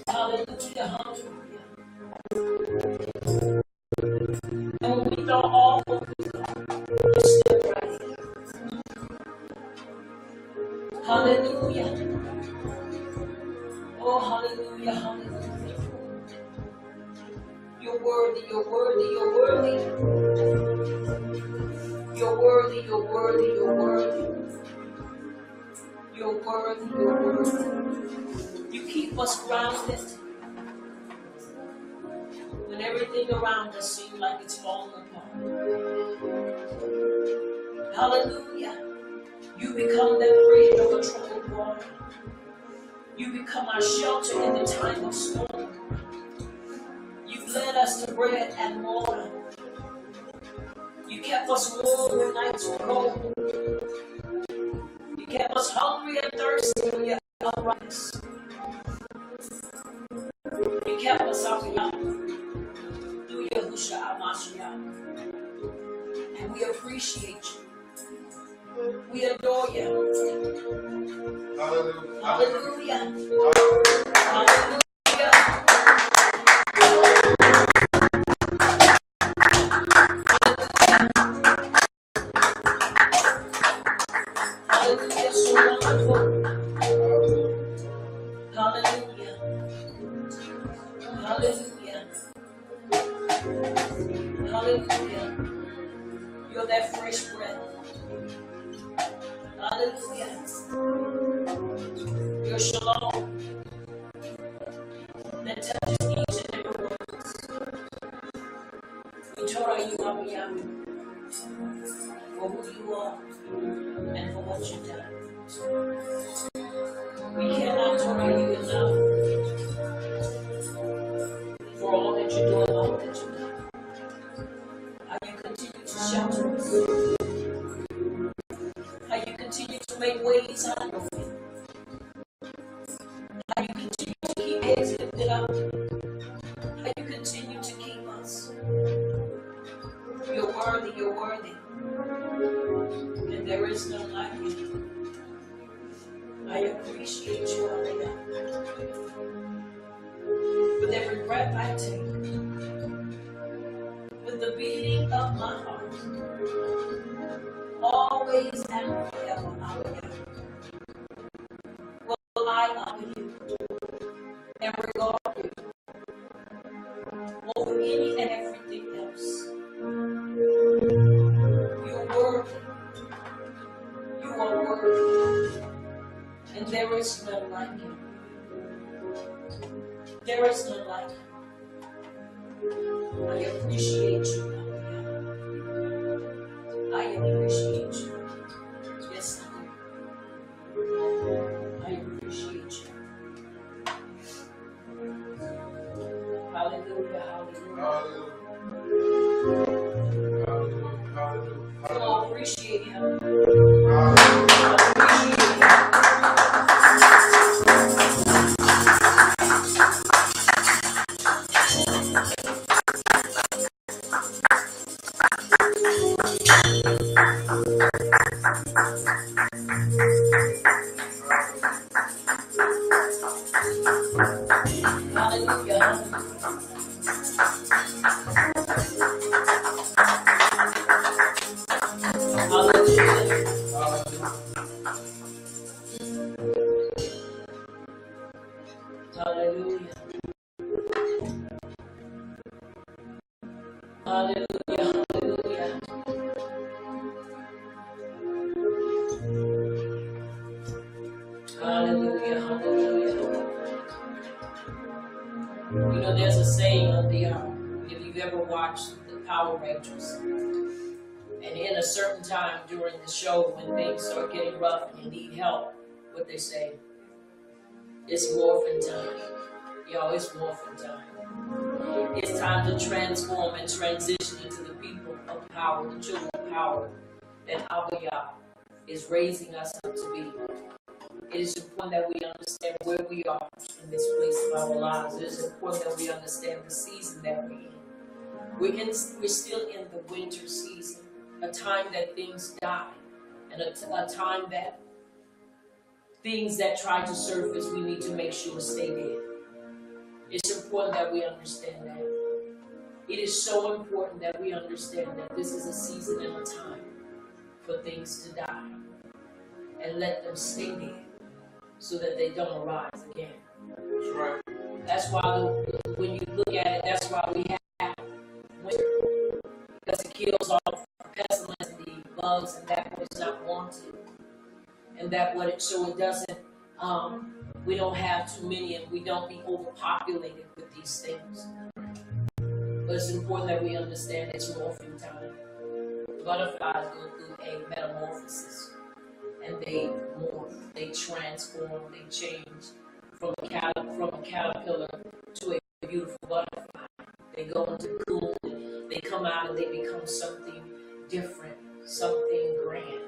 Hallelujah, hallelujah. that touches each and every one of us. We Torah you, Abba Yahweh, for who you are and for what you've done. We cannot Torah you enough for all that you're doing, all that you've done. How you continue to shelter us. How you continue to make ways out of no way. How you continue to keep heads lifted up. How you continue to keep us. You're worthy, you're worthy. And there is none like you. I appreciate you, Almighty. With every breath I take, with the beating of my heart, always and forever, Almighty, will I honor you and regard you over any and everything else. You're worthy. You are worthy. And there is none like you. There is none like you. I appreciate you, Almighty. I appreciate you. Yes, I do. I appreciate you. Hallelujah, hallelujah. Come on, appreciate him. Appreciate him. Hallelujah. Hallelujah. Hallelujah. Hallelujah. Hallelujah. Hallelujah. You know, there's a saying on the if you've ever watched the Power Rangers, and in a certain time during the show when things start getting rough and you need help, what they say, it's morphin' time. Yo, it's morphin' time. It's time to transform and transition into the people of power, the children of power that Abba Yah is raising us up to be. It is important that we understand where we are in this place of our lives. It is important that we understand the season that we're in. We're still in the winter season, a time that things die, and a time that things that try to surface, we need to make sure stay dead. It's important that we understand that. It is so important that we understand that this is a season and a time for things to die, and let them stay dead so that they don't arise again. That's right. That's why when you look at it, that's why we have winter, because it kills all the pestilence and the bugs and that was not wanted, and that so it doesn't. We don't have too many, and we don't be overpopulated with these things. But it's important that we understand it's morphing time. Butterflies go through a metamorphosis, and they morph, they transform, they change from a caterpillar to a beautiful butterfly. They go into cocoon, they come out and they become something different, something grand.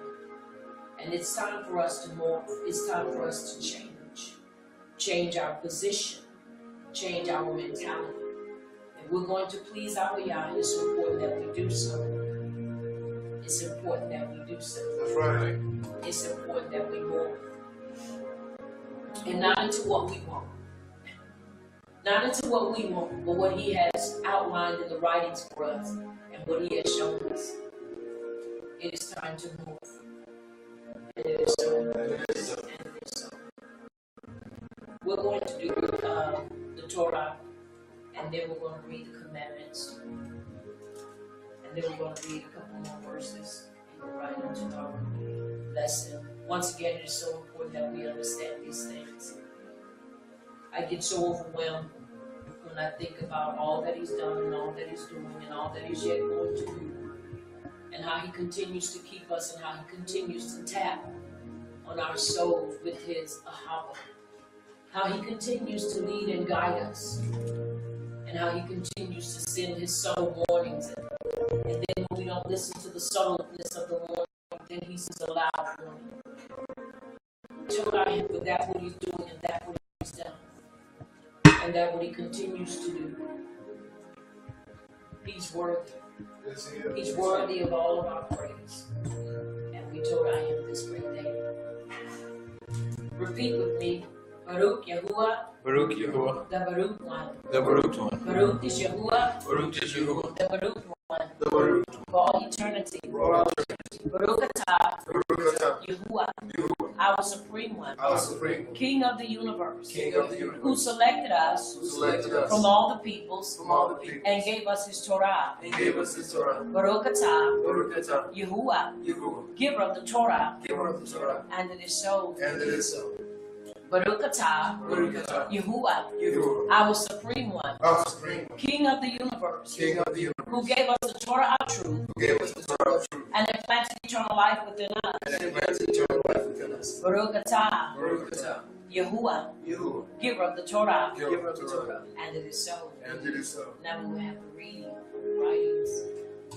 And it's time for us to morph. It's time for us to change our position, change our mentality. If we're going to please our Yah, it's important that we do so. It's important that we do so. That's right. It's important that we morph. And not into what we want. Not into what we want, but what He has outlined in the writings for us and what He has shown us. It is time to morph. And it is so. And it is so. And it is so. We're going to do the Torah, and then we're going to read the commandments. And then we're going to read a couple more verses and go right into our lesson. Once again, it is so important that we understand these things. I get so overwhelmed when I think about all that he's done and all that he's doing and all that he's yet going to do, and how he continues to keep us and how he continues to tap on our souls with his ahava, how he continues to lead and guide us, and how he continues to send his subtle warnings. And then when we don't listen to the subtleness of the warning, then he says a loud warning. Tell him for that what he's doing and that what he's done. And that what he continues to do. He's worthy. Yes, he is. He's worthy of all of our praise. And we told him this great day. Repeat with me. Baruch Yahuwah. Baruch Yahuwah, The Baruch one. the Baruch one. Baruch is Yahuwah. Baruch is Yahuwah, The Baruch one. the Baruch For all eternity. one. Baruch atah. Baruch atah, Yahuwah. Yahuwah, Our supreme one. our supreme, King of the universe. King of the Who universe, selected us who selected us from all the peoples from all the people and gave us his Torah. and gave us his Torah. Baruch atah. Baruch atah, Yahuwah. Yahuwah, Giver of the Torah. giver of the Torah, And it is so. and it is so. Baruch atah. Baruch atah, Yahuwah. Yahuwah, Our supreme one. our supreme, King of the universe. King of the Who universe, gave us the Torah of truth. who gave us the Torah of truth, And implanted eternal life within us. and implanted eternal life within us. Baruch atah. Baruch atah, Yahuwah. Yahuwah, Giver of the Torah. giver of the Torah, And it is so. and it is so. Now we will have the reading, writings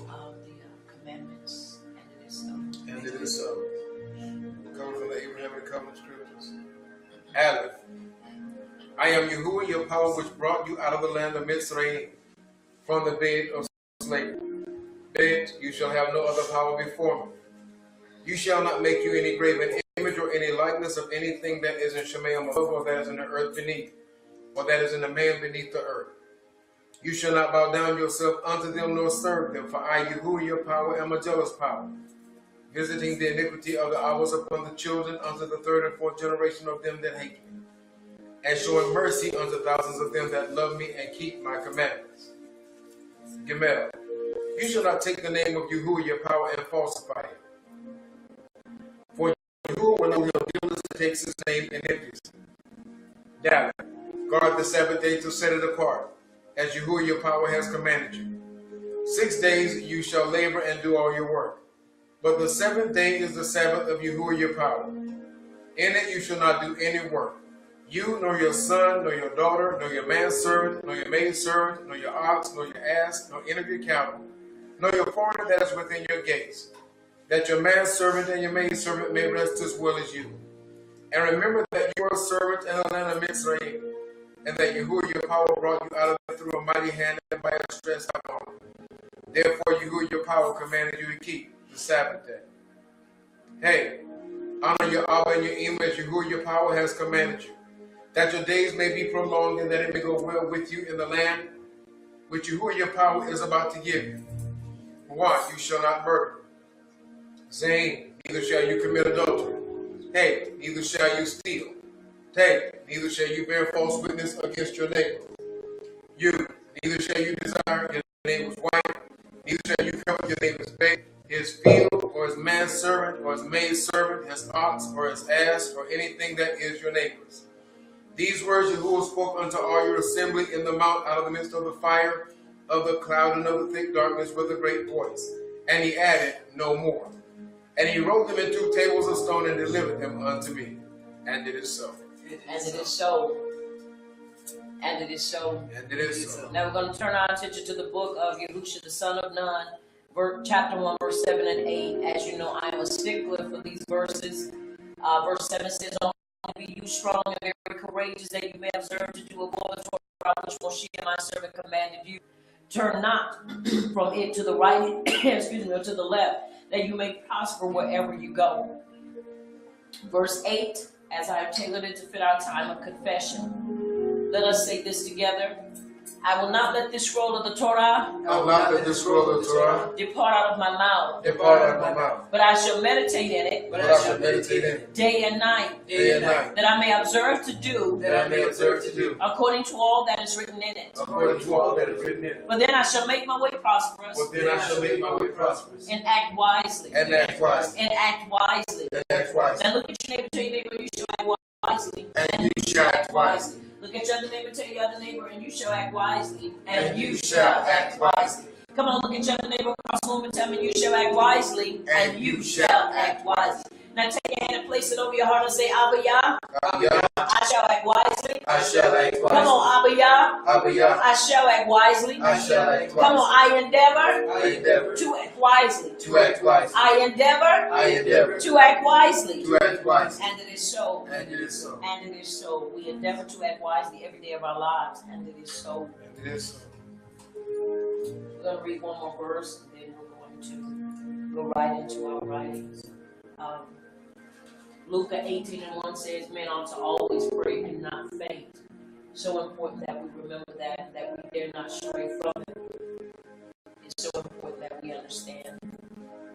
of the commandments. And it is so. And it is so. Coming from the Abrahamic covenant scriptures. Aleph. I am Yahuwah, your power, which brought you out of the land of Mitzrayim, from the bed of slavery. Bet, you shall have no other power before me. You shall not make you any graven image or any likeness of anything that is in Shemayim above, or that is in the earth beneath, or that is in the man beneath the earth. You shall not bow down yourself unto them, nor serve them, for I, Yahuwah, your power, am a jealous power, visiting the iniquity of the hours upon the children unto the third and fourth generation of them that hate me, and showing mercy unto thousands of them that love me and keep my commandments. Gimel. You shall not take the name of Yahuwah, your power, and falsify it. For Yahuwah, when he dealeth, takes his name in empties. Dalet. Guard the Sabbath day to set it apart, as Yahuwah, your power, has commanded you. 6 days you shall labor and do all your work. But the seventh day is the Sabbath of Yahuwah, your power. In it you shall not do any work. You, nor your son, nor your daughter, nor your manservant, nor your maidservant, nor your ox, nor your ass, nor any of your cattle, nor your foreigner that is within your gates, that your manservant and your maidservant may rest as well as you. And remember that you are a servant in the land of Mitzrayim, and that Yahuwah, your power, brought you out of it through a mighty hand and by a stretched out arm. Therefore Yahuwah, your power, commanded you to keep the Sabbath day. Hey, honor your Abba and your Ima as Yahuwah, your power, has commanded you, that your days may be prolonged and that it may go well with you in the land which Yahuwah, your power, is about to give you. 1. You shall not murder. Zain, neither shall you commit adultery. Hey, neither shall you steal. Take, neither shall you bear false witness against your neighbor. You, neither shall you desire your neighbor's wife, neither shall you covet your neighbor's bed, his field, or his manservant, or his maidservant, his ox, or his ass, or anything that is your neighbor's. These words Yahuwah spoke unto all your assembly in the mount out of the midst of the fire, of the cloud, and of the thick darkness with a great voice. And he added no more. And he wrote them in 2 tables of stone and delivered them unto me. And it is so. And it is so. And it is so. And it is so. Now we're going to turn our attention to the book of Yahusha, the son of Nun, chapter 1, verse 7 and 8. As you know, I am a stickler for these verses. Verse 7 says, "Only be you strong and very courageous, that you may observe to do of all the Torah which Moshe my servant commanded you. Turn not from it to the right, excuse me, or to the left, that you may prosper wherever you go." Verse 8, as I have tailored it to fit our time of confession. Let us say this together. I will not let this scroll of the Torah I will not let this scroll of the Torah depart out of my mouth, depart out of my mouth, but I shall meditate in it but I shall meditate in it day and night, day and night, that I may observe to do that I may observe to do according to all that is written in it. according to all that is written in it. But then I shall make my way prosperous, But then I shall make my way prosperous, and act wisely. and act wisely, And act wisely. and act wisely, Now look at your neighbor, tell your neighbor, you shall act wisely. and you shall act wisely. Look at your other neighbor, tell your other neighbor, and you shall act wisely. And you shall act wisely. Come on, look at your other neighbor across the room and tell me, you shall act wisely. And you shall act wisely. Now take your hand and place it over your heart and say, Abba Yah, I shall act wisely. I shall act wisely. Come on, Abba Yah, Abba Yah, I shall act wisely. I shall act wisely. Come on, I endeavor to act wisely. act wisely. I endeavor to act wisely. To act wisely. And it is so. And it is so. And it is so. We endeavor to act wisely every day of our lives. And it is so. And it is so. We're going to read one more verse, and then we're going to go right into our writings. Luke 18:1 says, men ought to always pray and not faint. So important that we remember that we dare not stray from it. It's so important that we understand.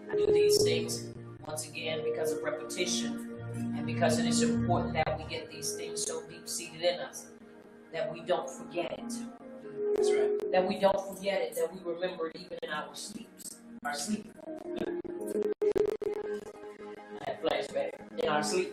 I do these things, once again, because of repetition, and because it is important that we get these things so deep-seated in us, that we don't forget it. That's right. That we don't forget it, that we remember it even in our sleeps. Our sleep. I had flashback. In our sleep.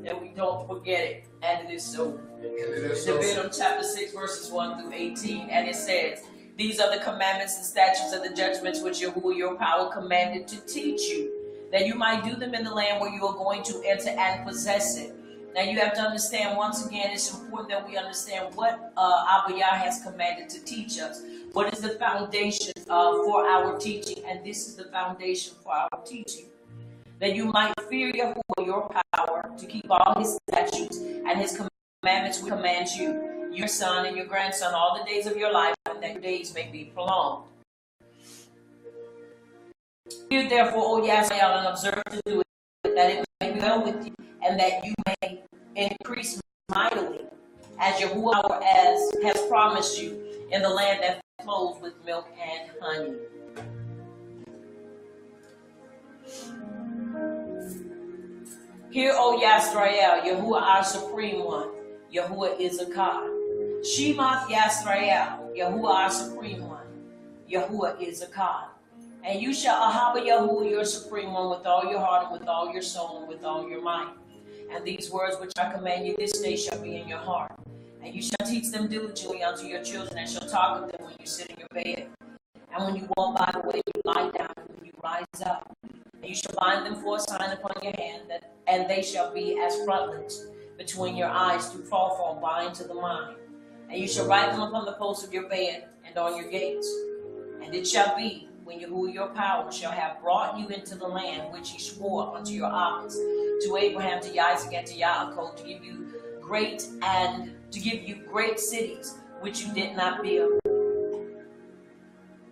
That we don't forget it. And it is so. Leviticus chapter 6, verses 1 through 18. And it says, these are the commandments and statutes and the judgments which Yahuwah your power commanded to teach you, that you might do them in the land where you are going to enter and possess it. Now you have to understand, once again, it's important that we understand what Abba Yah has commanded to teach us. What is the foundation for our teaching? And this is the foundation for our teaching. That you might fear Yahuwah your power to keep all his statutes and his commandments which commands you, your son and your grandson, all the days of your life, and that your days may be prolonged. Hear therefore, O Yasrael, and observe to do it, that it may be well with you, and that you may increase mightily, as Yahuwah has promised you, in the land that flows with milk and honey. Hear, O Yasrael, Yahuwah our Supreme One. Yahuwah is a God. Shemath Yasrael, Yahuwah our Supreme One. Yahuwah is a God. And you shall ahaba Yahuwah your Supreme One with all your heart and with all your soul and with all your might. And these words which I command you this day shall be in your heart. And you shall teach them diligently unto your children, and shall talk of them when you sit in your bed, and when you walk by the way, you lie down, and when you rise up. And you shall bind them for a sign upon your hand, and they shall be as frontlets between your eyes to fall from bind to the mind. And you shall write them upon the posts of your bed and on your gates. And it shall be, when Yahuwah your power shall have brought you into the land which he swore unto your fathers, to Abraham, to Isaac, and to Yaakov, to give you great cities which you did not build,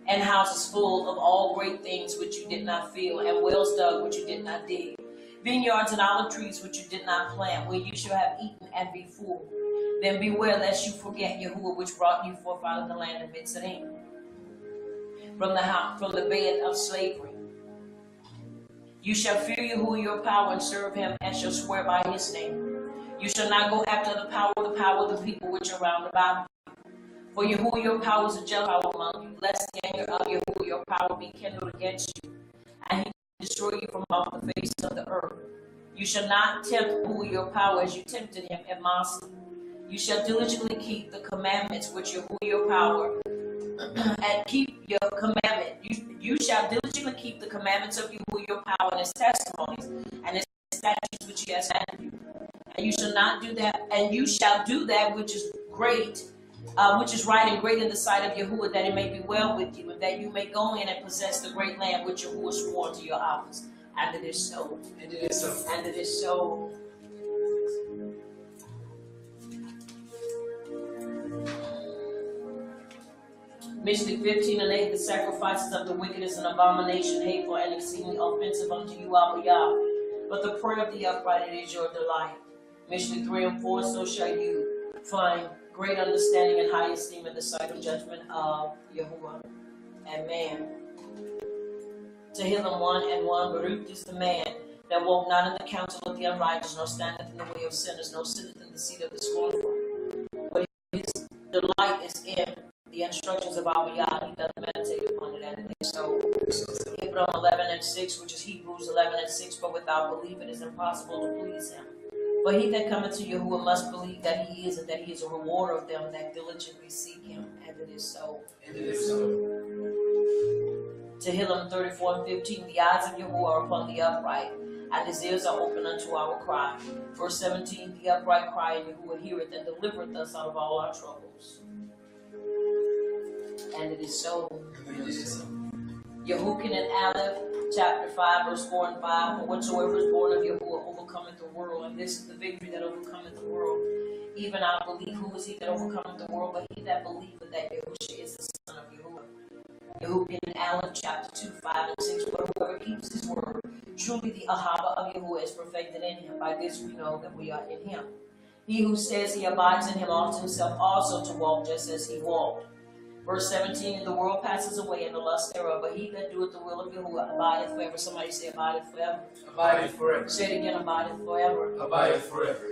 and houses full of all great things which you did not fill, and wells dug which you did not dig, vineyards and olive trees which you did not plant, where you shall have eaten and be full. Then beware lest you forget Yahuwah which brought you forth out of the land of Mitzrayim, from the bed of slavery. You shall fear Yahuwah your power and serve him, and shall swear by his name. You shall not go after the power of the people which are round about you. For Yahuwah your power is a jealous power among you, lest the anger of Yahuwah your power be kindled against you, and he destroy you from off the face of the earth. You shall not tempt Yahuwah your power as you tempted him at Massah. You shall diligently keep the commandments which Yahuwah your power, and keep your commandment. You shall diligently keep the commandments of Yahuwah your power and his testimonies and his statutes which he has handed you. And you shall not do that, and you shall do that which is great, which is right and great in the sight of Yahuwah, that it may be well with you, and that you may go in and possess the great land which Yahuwah swore to your fathers. And it is so. And it is so. And it is so. Mishnah 15:8, the sacrifices of the wicked is an abomination, hateful, and exceedingly offensive unto you, Abba Yah. But the prayer of the upright, it is your delight. Mishnah 3:4, so shall you find great understanding and high esteem in the sight of judgment of Yahuwah and man. Tehillim 1:1, Baruch is the man that walk not in the counsel of the unrighteous, nor standeth in the way of sinners, nor sitteth in the seat of the scornful. But his delight is in the instructions of Abba Yah, he does meditate upon it, and it is so. Hebrews 11:6, which is Hebrews 11:6, but without belief it is impossible to please him. But he that cometh to Yahuwah must believe that he is, and that he is a rewarder of them that diligently seek him. And it is so. And it is so. Tehillim 34 and 15, the eyes of Yahuwah are upon the upright, and his ears are open unto our cry. Verse 17, the upright cry, and Yahuwah heareth and delivereth us out of all our troubles. And it is so. And it is so. Yehukin and Aleph, chapter 5, verse 4 and 5, for whatsoever is born of Yahuwah overcometh the world, and this is the victory that overcometh the world. Even I believe, who is he that overcometh the world, but he that believeth that Yahushua is the son of Yahuwah. Yehukin and Aleph, chapter 2, 5 and 6, but whoever keeps his word, truly the Ahava of Yahuwah is perfected in him. By this we know that we are in him. He who says he abides in him ought himself also to walk just as he walked. Verse 17, and the world passes away and the lust thereof, but he that doeth the will of Yahuwah abideth forever. Somebody say abideth forever. Abideth forever. Say it again, abideth forever. Abideth forever.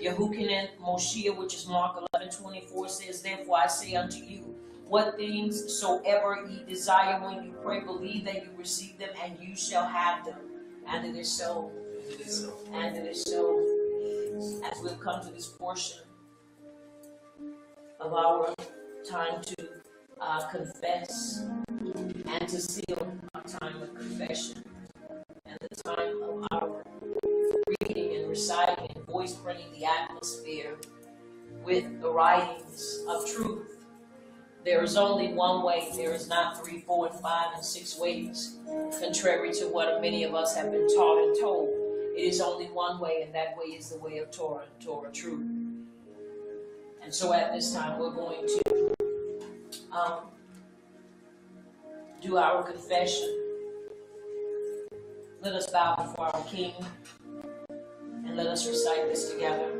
Yehukin and Moshiach, which is Mark 11:24, says, therefore I say unto you, what things soever ye desire when you pray, believe that you receive them, and you shall have them. And it is so. It is so. And it is so. As we've come to this portion of our time to confess and to seal our time of confession and the time of our reading and reciting and voice printing the atmosphere with the writings of truth. There is only one way. There is not 3, 4, and 5, and 6 ways, contrary to what many of us have been taught and told. It is only one way, and that way is the way of Torah, Torah truth. And so at this time, we're going to do our confession. Let us bow before our King, and let us recite this together.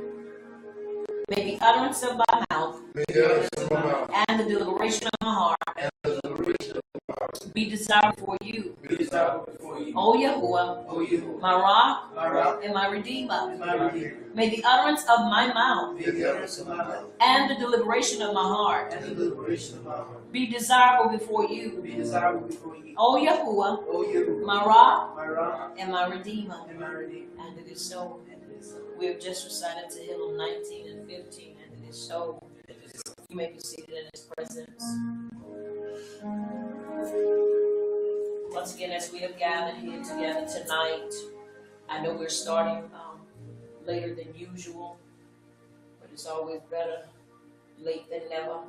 May the utterance of my mouth and the deliberation of my heart be desired for you. O Yahuwah, my rock and my redeemer. May the utterance of my mouth and the deliberation of my heart be desirable before you. O Yahuwah, my rock and my redeemer. And it is so. We have just recited Tehillim 19 and 15, and it is so. You may be seated in his presence. Once again, as we have gathered here together tonight, I know we're starting later than usual, but it's always better late than never.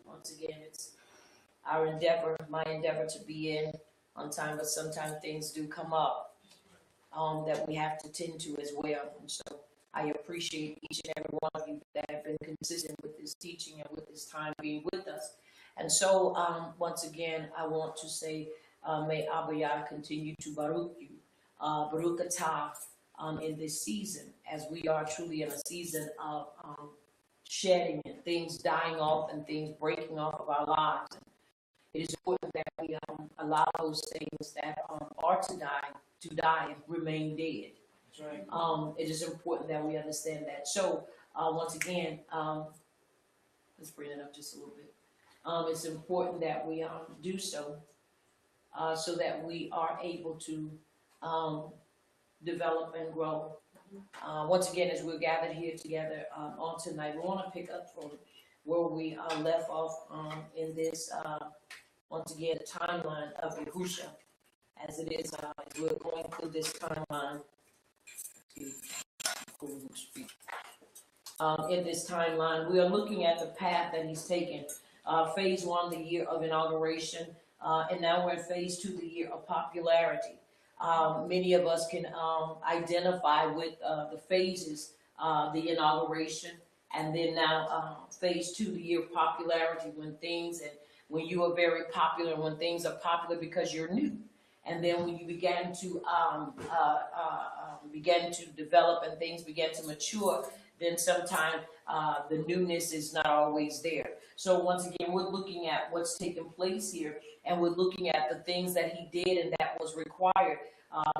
Once again, it's our endeavor, my endeavor, to be in on time, but sometimes things do come up that we have to tend to as well. And so I appreciate each and every one of you that have been consistent with this teaching and with this time being with us. And so once again, I want to say, may Abba Yah continue to baruch you, baruch atah, in this season, as we are truly in a season of shedding and things dying off and things breaking off of our lives. And it is important that we allow those things that are to die and remain dead. That's right. It is important that we understand that. So once again, let's bring it up just a little bit. It's important that we do so that we are able to develop and grow. Once again, as we're gathered here together on tonight, we want to pick up from where we left off in this, once again, timeline of Yahushua, as it is, as we're going through this timeline. In this timeline, we are looking at the path that he's taken. Phase 1, the year of inauguration, and now we're in phase 2, the year of popularity. Many of us can identify with the phases, the inauguration, and then now phase 2, the year of popularity, when you are very popular, when things are popular because you're new. And then when you begin to develop and things begin to mature, then sometimes the newness is not always there. So once again, we're looking at what's taking place here, and we're looking at the things that he did and that was required.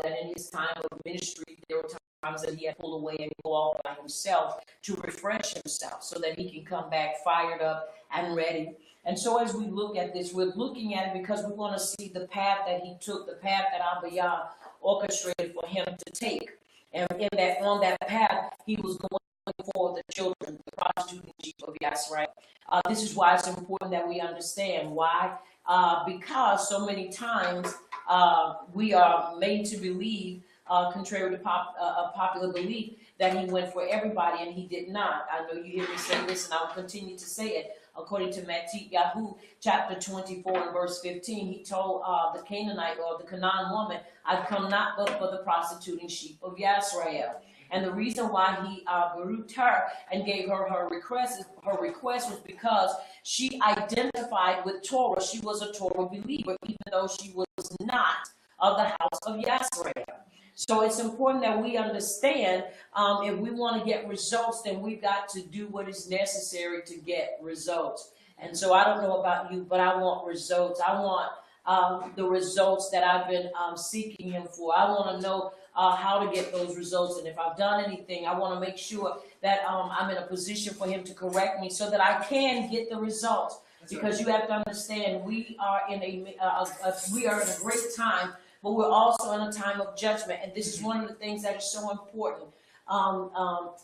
That in his time of ministry, there were times that he had to pull away and go off by himself to refresh himself so that he can come back fired up and ready. And so as we look at this, we're looking at it because we want to see the path that he took, the path that Abba Yah orchestrated for him to take. And on that path, he was going for the children, the prostituting sheep of Yisrael. This is why it's important that we understand why. Because so many times we are made to believe, contrary to popular belief, that he went for everybody, and he did not. I know you hear me say this, and I will continue to say it. According to Matthew chapter 24 and verse 15, he told the Canaanite or the Canaan woman, I've come not but for the prostituting sheep of Yisrael. And the reason why he bereft her and gave her her request was because she identified with Torah. She was a Torah believer, even though she was not of the house of Yisrael. So it's important that we understand if we want to get results, then we've got to do what is necessary to get results. And so I don't know about you, but I want results. I want the results that I've been seeking him for. I want to know how to get those results. And if I've done anything, I want to make sure that I'm in a position for him to correct me so that I can get the results. Because you have to understand, we are in a great time, but we're also in a time of judgment. And this is one of the things that is so important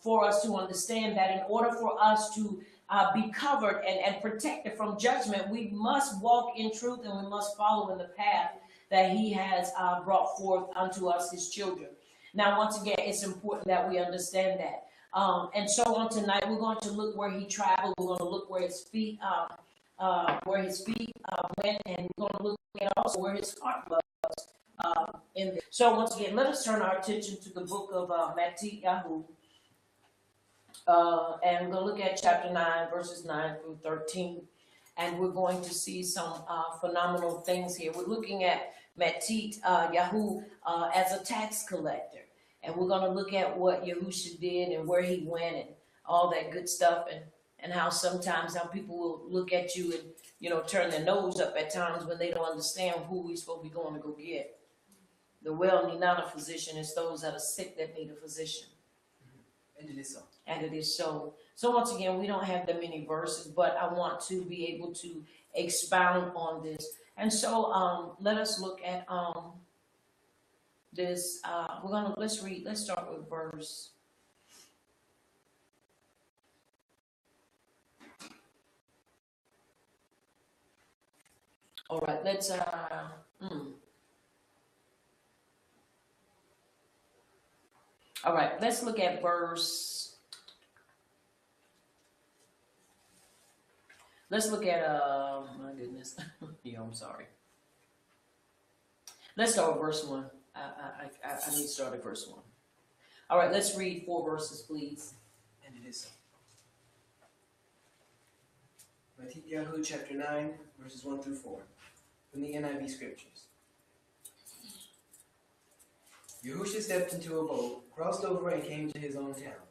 for us to understand, that in order for us to be covered and protected from judgment, we must walk in truth, and we must follow in the path that he has brought forth unto us, his children. Now, once again, it's important that we understand that. And so on tonight, we're going to look where he traveled. We're going to look where his feet went, and we're going to look at also where his heart was. So once again, let us turn our attention to the book of Matthew, and we're going to look at chapter 9, verses 9 through 13. And we're going to see some phenomenal things here. We're looking at Matthew as a tax collector. And we're going to look at what Yahusha did and where he went and all that good stuff. And how sometimes how people will look at you and, turn their nose up at times when they don't understand who we're supposed to be going to go get. The well need not a physician. It's those that are sick that need a physician. And it is so. And it is so. So once again, we don't have that many verses, but I want to be able to expound on this. And so let us look at this. Let's start with verse. All right, let's All right, let's look at verse. Let's look at my goodness. I'm sorry. Let's start with verse 1. I need to start at verse 1. All right, let's read 4 verses, please. And it is so. Matthew chapter 9, verses 1 through 4, from the NIV scriptures. Yahusha stepped into a boat, crossed over, and came to his own town.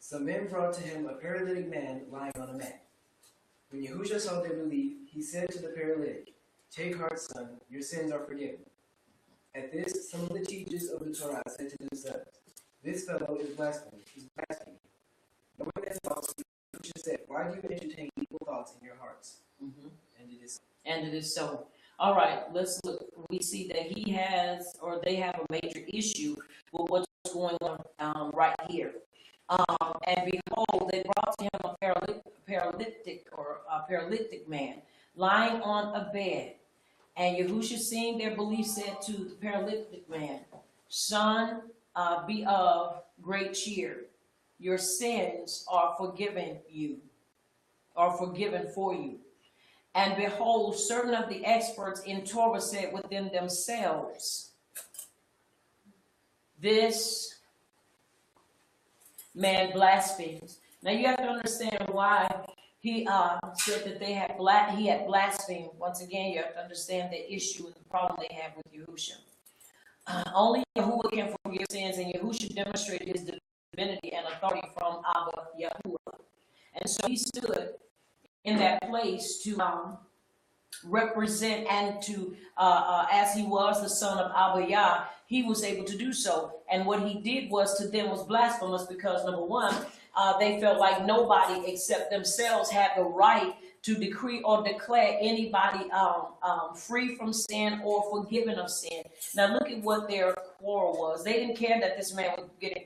Some men brought to him a paralytic man lying on a mat. When Yahusha saw their belief, he said to the paralytic, "Take heart, son, your sins are forgiven." At this, some of the teachers of the Torah said to themselves, "This fellow is blaspheming." Knowing their thoughts, Yahusha said, "Why do you entertain evil thoughts in your hearts?" Mm-hmm. And it is so. And it is so. All right, let's look. We see that they have a major issue with what's going on right here. And behold, they brought to him a paralytic man lying on a bed. And Yahusha, seeing their belief, said to the paralytic man, "Son, be of great cheer. Your sins are forgiven for you." And behold, certain of the experts in Torah said within themselves, "This man blasphemes." Now you have to understand why he said that he had blasphemed. Once again, you have to understand the issue and the problem they have with Yahusha. Only Yahuwah can forgive sins, and Yahusha demonstrated his divinity and authority from Abba Yahuwah. And so he stood in that place to represent and to, as he was the son of Abba Yah, he was able to do so. And what he did was to them was blasphemous because, number one, they felt like nobody except themselves had the right to decree or declare anybody free from sin or forgiven of sin. Now look at what their quarrel was. They didn't care that this man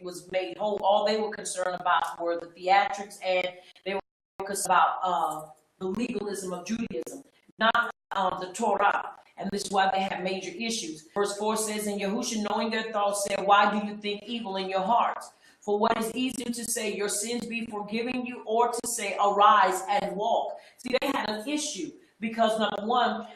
was made whole. All they were concerned about were the theatrics, and they were focused about the legalism of Judaism, not the Torah. And this is why they have major issues. Verse 4 says, and Yahushua, knowing their thoughts, said, why do you think evil in your hearts? For what is easier to say, your sins be forgiven you, or to say, arise and walk? See, they had an issue because, number one,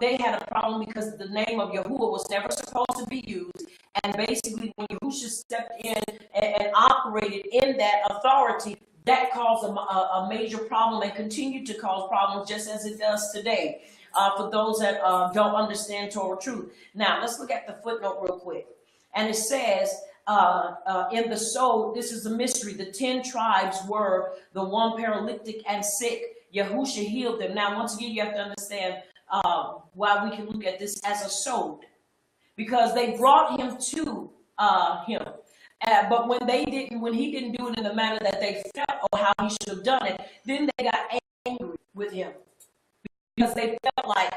they had a problem because the name of Yahuwah was never supposed to be used. And basically, when Yahushua stepped in and operated in that authority, that caused a major problem and continued to cause problems just as it does today for those that don't understand Torah truth. Now, let's look at the footnote real quick. And it says, in the soul, this is a mystery. The 10 tribes were the one paralytic and sick. Yahushua healed them. Now, once again, you have to understand why we can look at this as a soul. Because they brought him to him. But when he didn't do it in the manner that they felt or how he should have done it, then they got angry with him. Because they felt like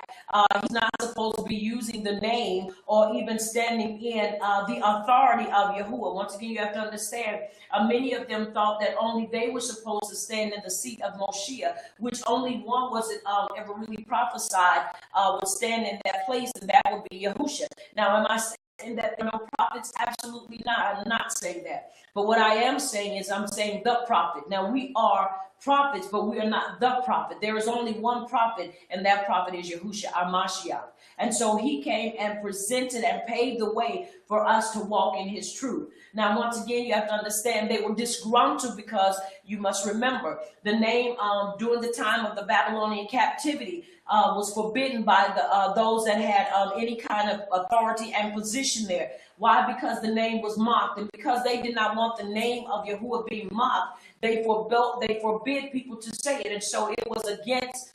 he's not supposed to be using the name or even standing in the authority of Yahuwah. Once again, you have to understand, many of them thought that only they were supposed to stand in the seat of Moshiach, which only one wasn't ever really prophesied would stand in that place, and that would be Yahushua. Now, am I saying that there are no prophets? Absolutely not. I'm not saying that. But what I am saying is I'm saying the prophet. Now, we are prophets, but we are not the prophet. There is only one prophet, and that prophet is Yahushua, our Mashiach. And so he came and presented and paved the way for us to walk in his truth. Now, once again, you have to understand they were disgruntled because you must remember the name during the time of the Babylonian captivity was forbidden by those that had any kind of authority and position there. Why? Because the name was mocked, and because they did not want the name of Yahuwah being mocked, they forbid people to say it, and so it was against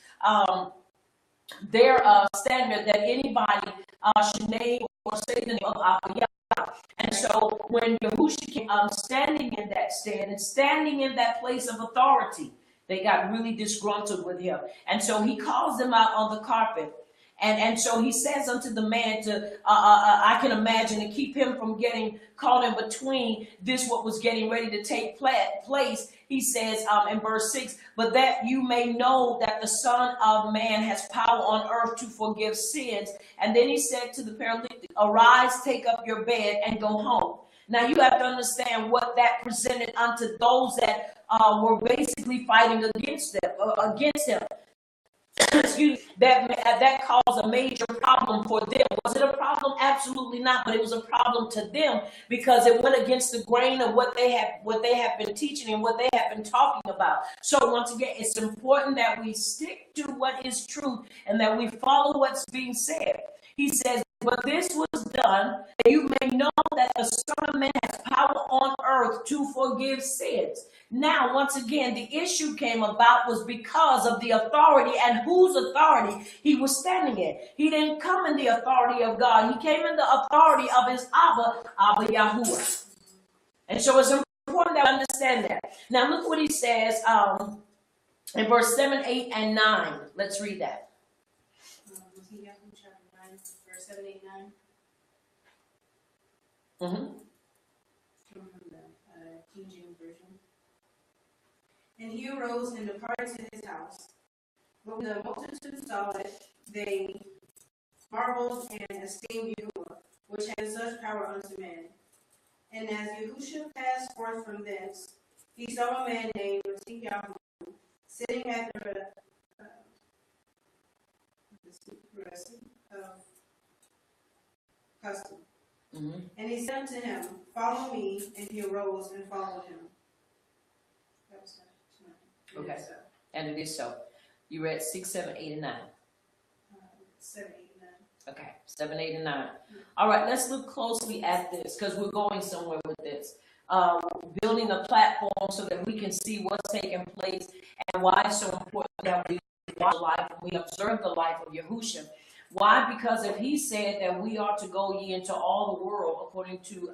their standard that anybody should name or say the name of Yahweh. And so when Yahushua came standing in that stand and standing in that place of authority, they got really disgruntled with him. And so he calls them out on the carpet. And so he says unto the man to, I can imagine, to keep him from getting caught in between this, what was getting ready to take place. He says in verse 6, but that you may know that the Son of Man has power on earth to forgive sins. And then he said to the paralytic, arise, take up your bed and go home. Now you have to understand what that presented unto those that were basically fighting against him. Excuse me, that caused a major problem for them. Was it a problem? Absolutely not, but it was a problem to them because it went against the grain of what they have been teaching and what they have been talking about. So once again, it's important that we stick to what is truth and that we follow what's being said. He says, but this was done that you may know that the Son of Man has power on earth to forgive sins. Now, once again, the issue came about was because of the authority and whose authority he was standing in. He didn't come in the authority of God. He came in the authority of his Abba Yahuwah. And so it's important that we understand that. Now, look what he says in verse 7, 8, and 9. Let's read that. 7, 8, 9. Mm-hmm. From the King James Version. And he arose and departed to his house. But when the multitude saw it, they marveled and esteemed Yahuwah, which had such power unto men. And as Yahushua passed forth from thence, he saw a man named Yahu sitting at the custom. Mm-hmm. And he said unto him, follow me, and he arose and followed him. That was 9. Okay. And it is so. You read 6, 7, 8, and 9. 7, 8, 9. Okay, 7, 8, and 9. All right, let's look closely at this because we're going somewhere with this. Building a platform so that we can see what's taking place and why it's so important that we watch the life and we observe the life of Yahushua. Why? Because if he said that we are to go ye into all the world, according to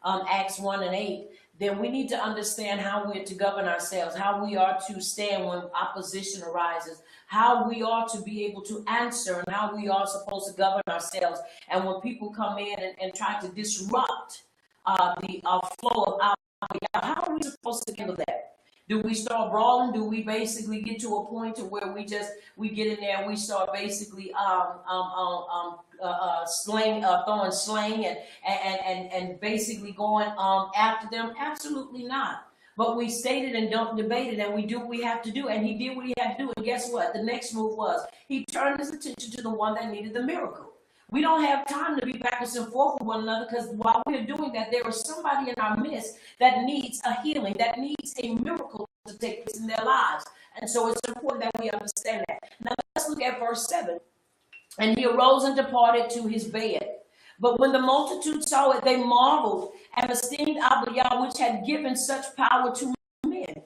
Acts 1 and 8, then we need to understand how we're to govern ourselves, how we are to stand when opposition arises, how we are to be able to answer, and how we are supposed to govern ourselves. And when people come in and try to disrupt the flow of our, how are we supposed to handle that? Do we start brawling? Do we basically get to a point to where we get in there and we start basically throwing slang and basically going after them? Absolutely not. But we stated and don't debate it, and we do what we have to do. And he did what he had to do. And guess what? The next move was he turned his attention to the one that needed the miracle. We don't have time to be backwards and forth with one another, because while we're doing that, there is somebody in our midst that needs a healing, that needs a miracle to take place in their lives. And so it's important that we understand that. Now let's look at verse 7. And he arose and departed to his bed. But when the multitude saw it, they marveled and esteemed Abiyah, which had given such power to men.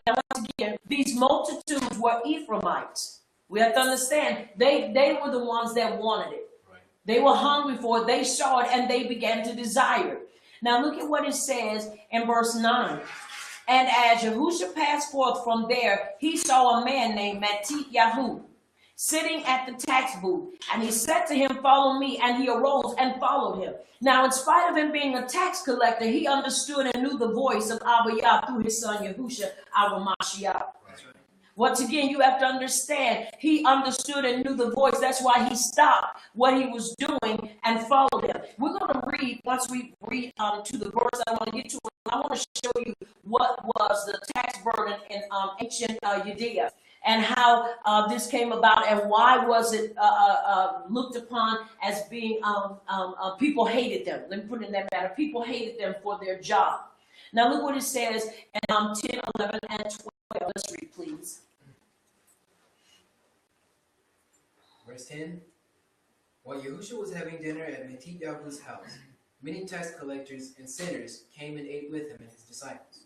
Now once again, these multitudes were Ephraimites. We have to understand, they were the ones that wanted it. They were hungry for it, they saw it, and they began to desire it. Now look at what it says in verse 9. And as Yahusha passed forth from there, he saw a man named Matthew sitting at the tax booth. And he said to him, follow me. And he arose and followed him. Now, in spite of him being a tax collector, he understood and knew the voice of Abiyah through his son Yahusha, our Mashiach. Once again, you have to understand, he understood and knew the voice. That's why he stopped what he was doing and followed him. We're going to read, once we read to the verse I want to get to, I want to show you what was the tax burden in ancient Judea, and how this came about, and why was it looked upon as being, people hated them. Let me put it in that manner. People hated them for their job. Now look what it says in 10, 11, and 12. Let's read, please. Verse 10. While Yahusha was having dinner at Matthew-Yahu's house, many tax collectors and sinners came and ate with him and his disciples.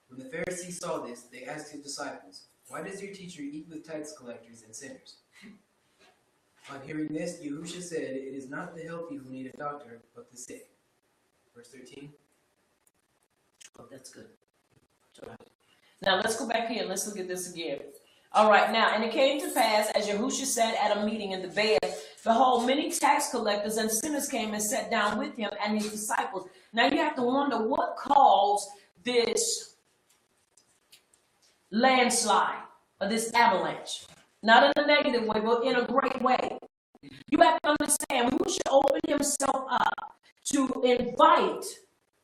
When the Pharisees saw this, they asked his disciples, why does your teacher eat with tax collectors and sinners? On hearing this, Yahusha said, it is not the healthy who need a doctor, but the sick. Verse 13. Oh, that's good. Now let's go back here and let's look at this again. All right, now, and it came to pass, as Yahusha sat at a meeting in the bed, behold, many tax collectors and sinners came and sat down with him and his disciples. Now you have to wonder what caused this landslide or this avalanche. Not in a negative way, but in a great way. You have to understand, Yahusha opened himself up to invite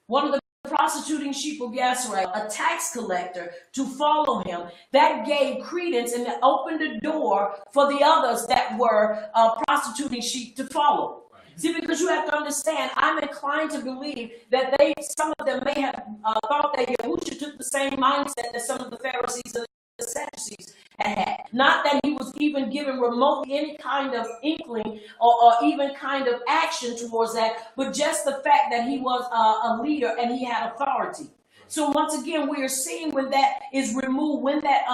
one of the prostituting sheep of Gazarah, a tax collector, to follow him. That gave credence and opened the door for the others that were prostituting sheep to follow. See, because you have to understand, I'm inclined to believe that some of them may have thought that Yahusha took the same mindset that some of the Pharisees and the Sadducees had. Not that he was even given remotely any kind of inkling or even kind of action towards that, but just the fact that he was a leader and he had authority. So once again, we are seeing when that is removed, when that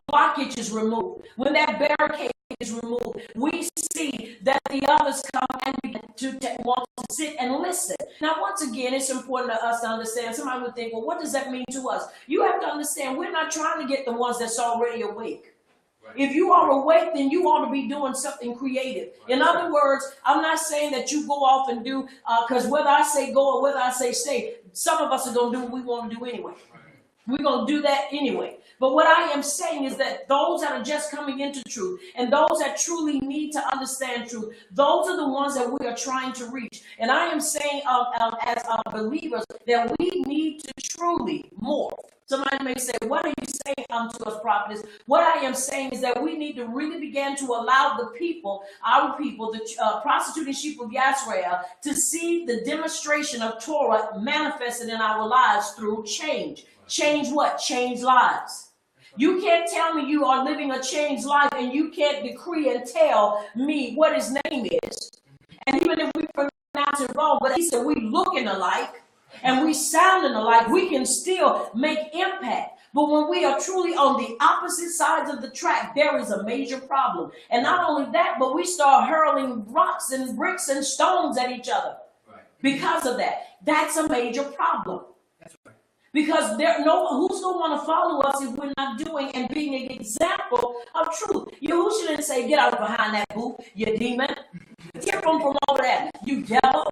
blockage is removed, when that barricade is removed, we see that the others come and begin to want to sit and listen. Now, once again, it's important to us to understand. Somebody would think, well, what does that mean to us? You have to understand, we're not trying to get the ones that's already awake. Right. If you are awake, then you ought to be doing something creative. Right. In other words, I'm not saying that you go off and do, because whether I say go or whether I say stay, some of us are going to do what we want to do anyway. Right. We're going to do that anyway. But what I am saying is that those that are just coming into truth and those that truly need to understand truth, those are the ones that we are trying to reach. And I am saying as believers that we need to truly morph. Somebody may say, what are you saying to us, prophets? What I am saying is that we need to really begin to allow the people, our people, the prostituting sheep of Yisrael, to see the demonstration of Torah manifested in our lives through change. Change what? Change lives. You can't tell me you are living a changed life and you can't decree and tell me what his name is. And even if we pronounce it wrong, but he said we looking alike. and we sounding alike, we can still make impact. But when we are truly on the opposite sides of the track, there is a major problem. And not only that, but we start hurling rocks and bricks and stones at each other. Because of that, that's a major problem. Because who's going to want to follow us if we're not doing and being an example of truth? Yahushua didn't say, get out behind that booth, you demon. Get from over there, you devil.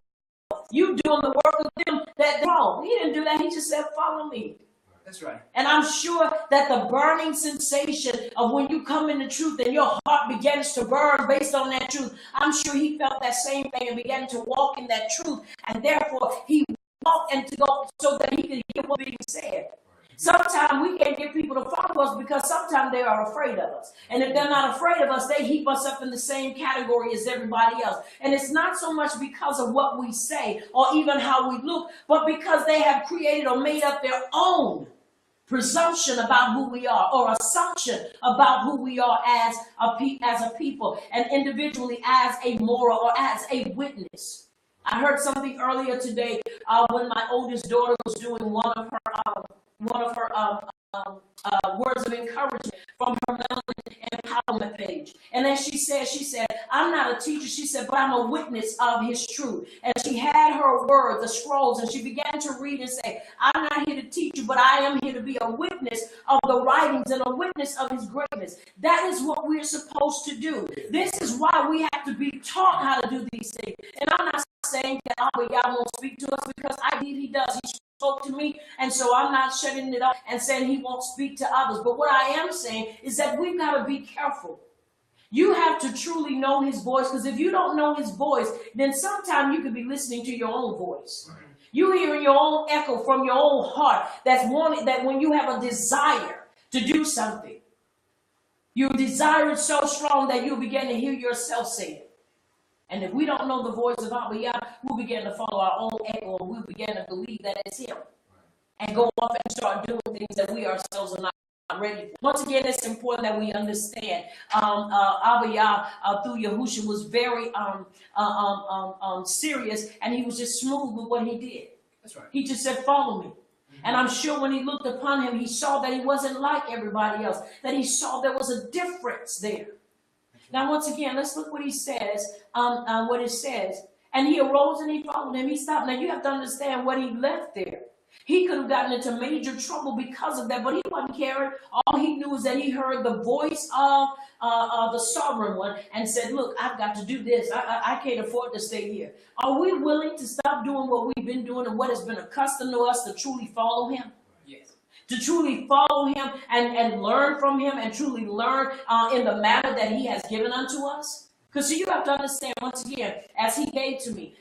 You doing the work of them that wrong. He didn't do that. He just said, follow me. That's right. And I'm sure that the burning sensation of when you come in the truth and your heart begins to burn based on that truth, I'm sure he felt that same thing and began to walk in that truth. And therefore, he walked and to go so that he could hear what being said. Sometimes we can't get people to follow us because sometimes they are afraid of us. And if they're not afraid of us, they heap us up in the same category as everybody else. And it's not so much because of what we say or even how we look, but because they have created or made up their own presumption about who we are, or assumption about who we are as a people, and individually as a moral or as a witness. I heard something earlier today when my oldest daughter was doing one of her words of encouragement from her Melanin Empowerment page. And as she said, I'm not a teacher, she said, but I'm a witness of his truth. And she had her word, the scrolls, and she began to read and say, I'm not here to teach you, but I am here to be a witness of the writings and a witness of his greatness. That is what we're supposed to do. This is why we have to be taught how to do these things. And I'm not saying that Yah won't speak to us, because I believe he does. He spoke to me, and so I'm not shutting it up and saying he won't speak to others. But what I am saying is that we've got to be careful. You have to truly know his voice, because if you don't know his voice, then sometimes you could be listening to your own voice. You hearing your own echo from your own heart that's wanted, that when you have a desire to do something, you desire it so strong that you begin to hear yourself say it. And if we don't know the voice of Abba Yah, we'll begin to follow our own echo, and we'll begin to believe that it's him. And go off and start doing things that we ourselves are not ready for. Once again, it's important that we understand Abba Yah through Yahushua was very serious, and he was just smooth with what he did. That's right. He just said, follow me. And I'm sure when he looked upon him, he saw that he wasn't like everybody else, that he saw there was a difference there. Now, once again, let's look what he says, what it says. And he arose and he followed him. He stopped. Now, you have to understand what he left there. He could have gotten into major trouble because of that, but he wasn't caring. All he knew is that he heard the voice of the sovereign one and said, look, I've got to do this. I can't afford to stay here. Are we willing to stop doing what we've been doing and what has been accustomed to us to truly follow him? Yes. To truly follow him and learn from him and truly learn in the manner that he has given unto us? Because you have to understand, once again, as he gave to me,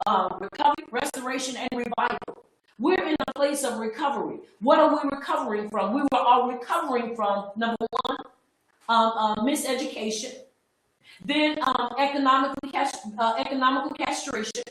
recovery, restoration, and revival. We're in a place of recovery. What are we recovering from? We are recovering from, number one, miseducation, then economical castration,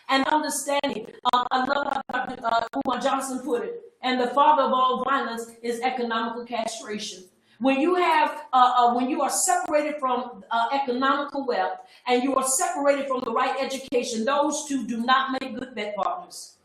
and understanding. I love how Umar Johnson put it. And the father of all violence is economical castration. When you have, when you are separated from economical wealth and you are separated from the right education, those two do not make good bed partners.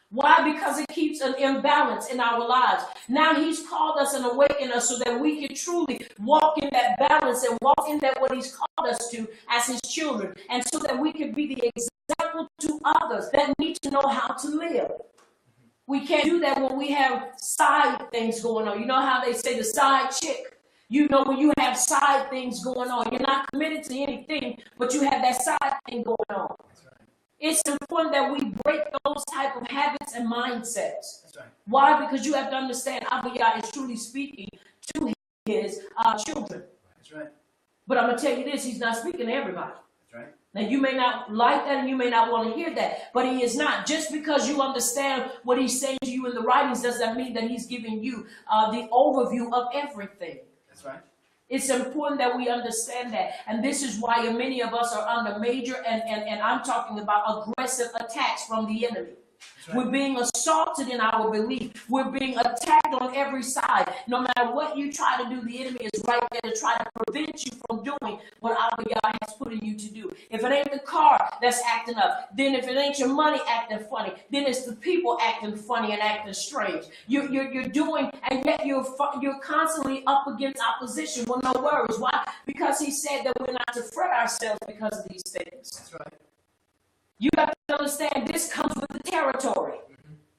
Why? Because it keeps an imbalance in our lives. Now he's called us and awakened us so that we can truly walk in that balance and walk in that what he's called us to as his children. And so that we can be the example to others that need to know how to live. We can't do that when we have side things going on. You know how they say the side chick? You know, when you have side things going on, you're not committed to anything, but you have that side thing going on. It's important that we break those type of habits and mindsets. That's right. Why? Because you have to understand Abba Yah is truly speaking to his children. That's right. But I'm going to tell you this, he's not speaking to everybody. That's right. Now, you may not like that and you may not want to hear that, but he is not. Just because you understand what he's saying to you in the writings does that mean that he's giving you the overview of everything. That's right. It's important that we understand that. And this is why many of us are under major, and I'm talking about aggressive attacks from the enemy. Right. We're being assaulted in our belief. We're being attacked on every side. No matter what you try to do, the enemy is right there to try to prevent you from doing what our God has put in you to do. If it ain't the car that's acting up, then if it ain't your money acting funny, then it's the people acting funny and acting strange. You're doing, and yet you're constantly up against opposition. Well, no worries. Why? Because he said that we're not to fret ourselves because of these things. That's right. You have to understand this comes with the territory,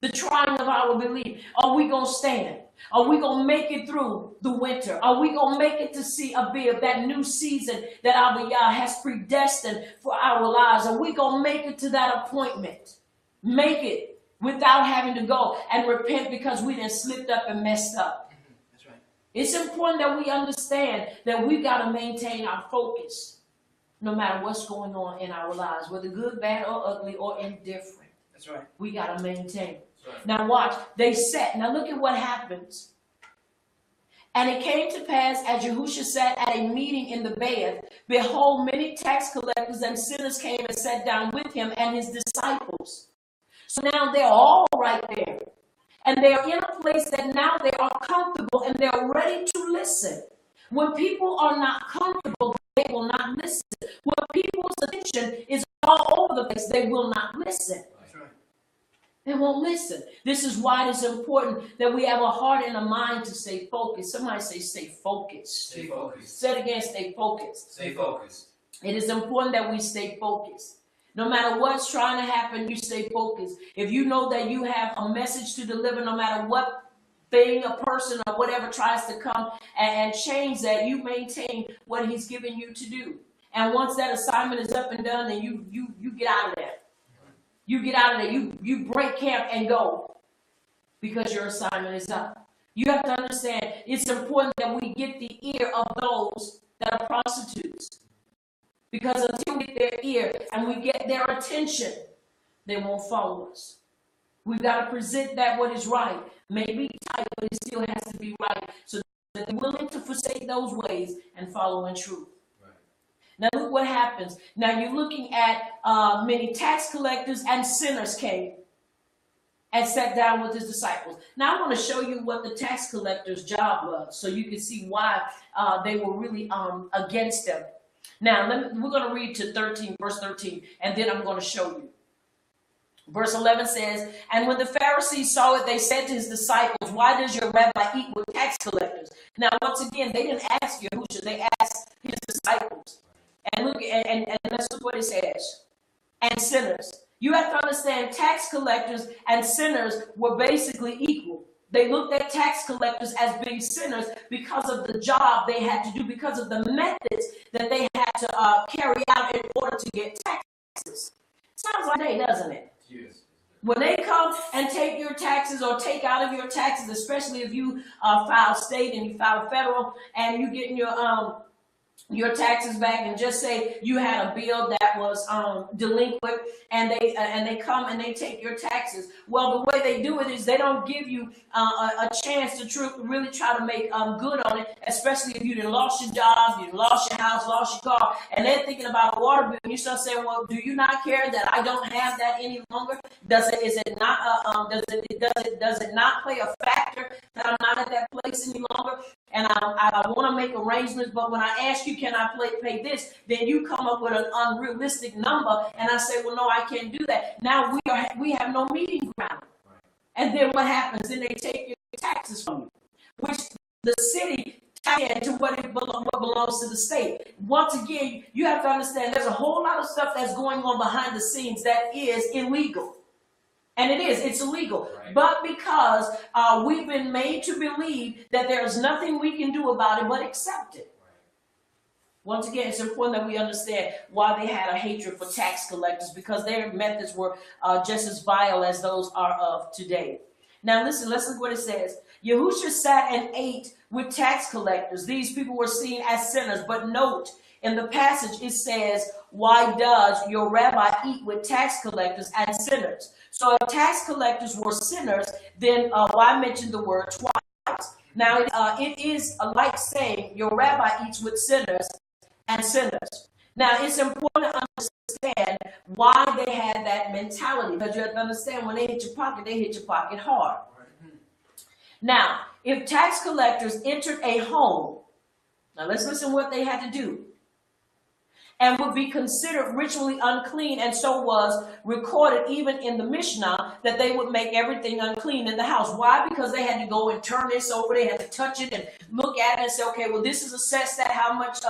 the trying of our belief. Are we going to stand? Are we going to make it through the winter? Are we going to make it to see a bit of that new season that our Yah has predestined for our lives? Are we going to make it to that appointment? Make it without having to go and repent because we done slipped up and messed up. That's right. It's important that we understand that we got to maintain our focus. No matter what's going on in our lives, whether good, bad, or ugly, or indifferent. That's right. We got to maintain. Right. Now watch, they sat. Now look at what happens. And it came to pass, as Yahushua sat at a meeting in the bed, behold, many tax collectors and sinners came and sat down with him and his disciples. So now they're all right there. And they're in a place that now they are comfortable and they're ready to listen. When people are not comfortable, they will not listen. When people's attention is all over the place, they will not listen. That's right. They won't listen. This is why it's important that we have a heart and a mind to stay focused. Somebody say, stay focused. Stay focused. Say it again, stay focused. Stay focused. It is important that we stay focused. No matter what's trying to happen, you stay focused. If you know that you have a message to deliver, no matter what thing, a person, or whatever tries to come and change that, you maintain what he's given you to do. And once that assignment is up and done, then you get out of there. You get out of there. You break camp and go because your assignment is up. You have to understand it's important that we get the ear of those that are prostitutes. Because until we get their ear and we get their attention, they won't follow us. We've got to present that what is right. Maybe tight, but it still has to be right. So that they're willing to forsake those ways and follow in truth. Right. Now look what happens. Now you're looking at many tax collectors and sinners came and sat down with his disciples. Now I want to show you what the tax collector's job was so you can see why they were really against them. Now we're going to read to verse 13, and then I'm going to show you. Verse 11 says, and when the Pharisees saw it, they said to his disciples, why does your rabbi eat with tax collectors? Now, once again, they didn't ask Yahushua, they asked his disciples. And look, and let's look what it says. And sinners. You have to understand, tax collectors and sinners were basically equal. They looked at tax collectors as being sinners because of the job they had to do, because of the methods that they had to carry out in order to get taxes. Sounds like they, doesn't it? Yes. When they come and take your taxes or take out of your taxes, especially if you file state and you file federal and you getting your taxes back, and just say you had a bill that was delinquent, and they come and they take your taxes. Well, the way they do it is they don't give you a chance to really try to make good on it, especially if you done lost your job, you lost your house, lost your car, and they're thinking about a water bill, and you start saying, well, do you not care that I don't have that any longer? Does it not play a factor that I'm not at that place any longer? And I want to make arrangements, but when I ask you, can I pay this? Then you come up with an unrealistic number, and I say, well, no, I can't do that. Now we have no meeting ground. Right. And then what happens? Then they take your taxes from you, which the city tax into what belongs to the state. Once again, you have to understand there's a whole lot of stuff that's going on behind the scenes that is illegal. And it's illegal. Right. But because we've been made to believe that there's nothing we can do about it but accept it. Right. Once again, it's important that we understand why they had a hatred for tax collectors, because their methods were just as vile as those are of today. Now listen, let's look what it says. Yahushua sat and ate with tax collectors. These people were seen as sinners. But note, in the passage it says, why does your rabbi eat with tax collectors and sinners? So if tax collectors were sinners, then why mention the word twice? Now, it is like saying your rabbi eats with sinners and sinners. Now, it's important to understand why they had that mentality. Because you have to understand, when they hit your pocket, they hit your pocket hard. Now, if tax collectors entered a home, now let's listen what they had to do, and would be considered ritually unclean, and so was recorded even in the Mishnah that they would make everything unclean in the house. Why? Because they had to go and turn this over, they had to touch it and look at it and say, okay, well, this is assessed at how much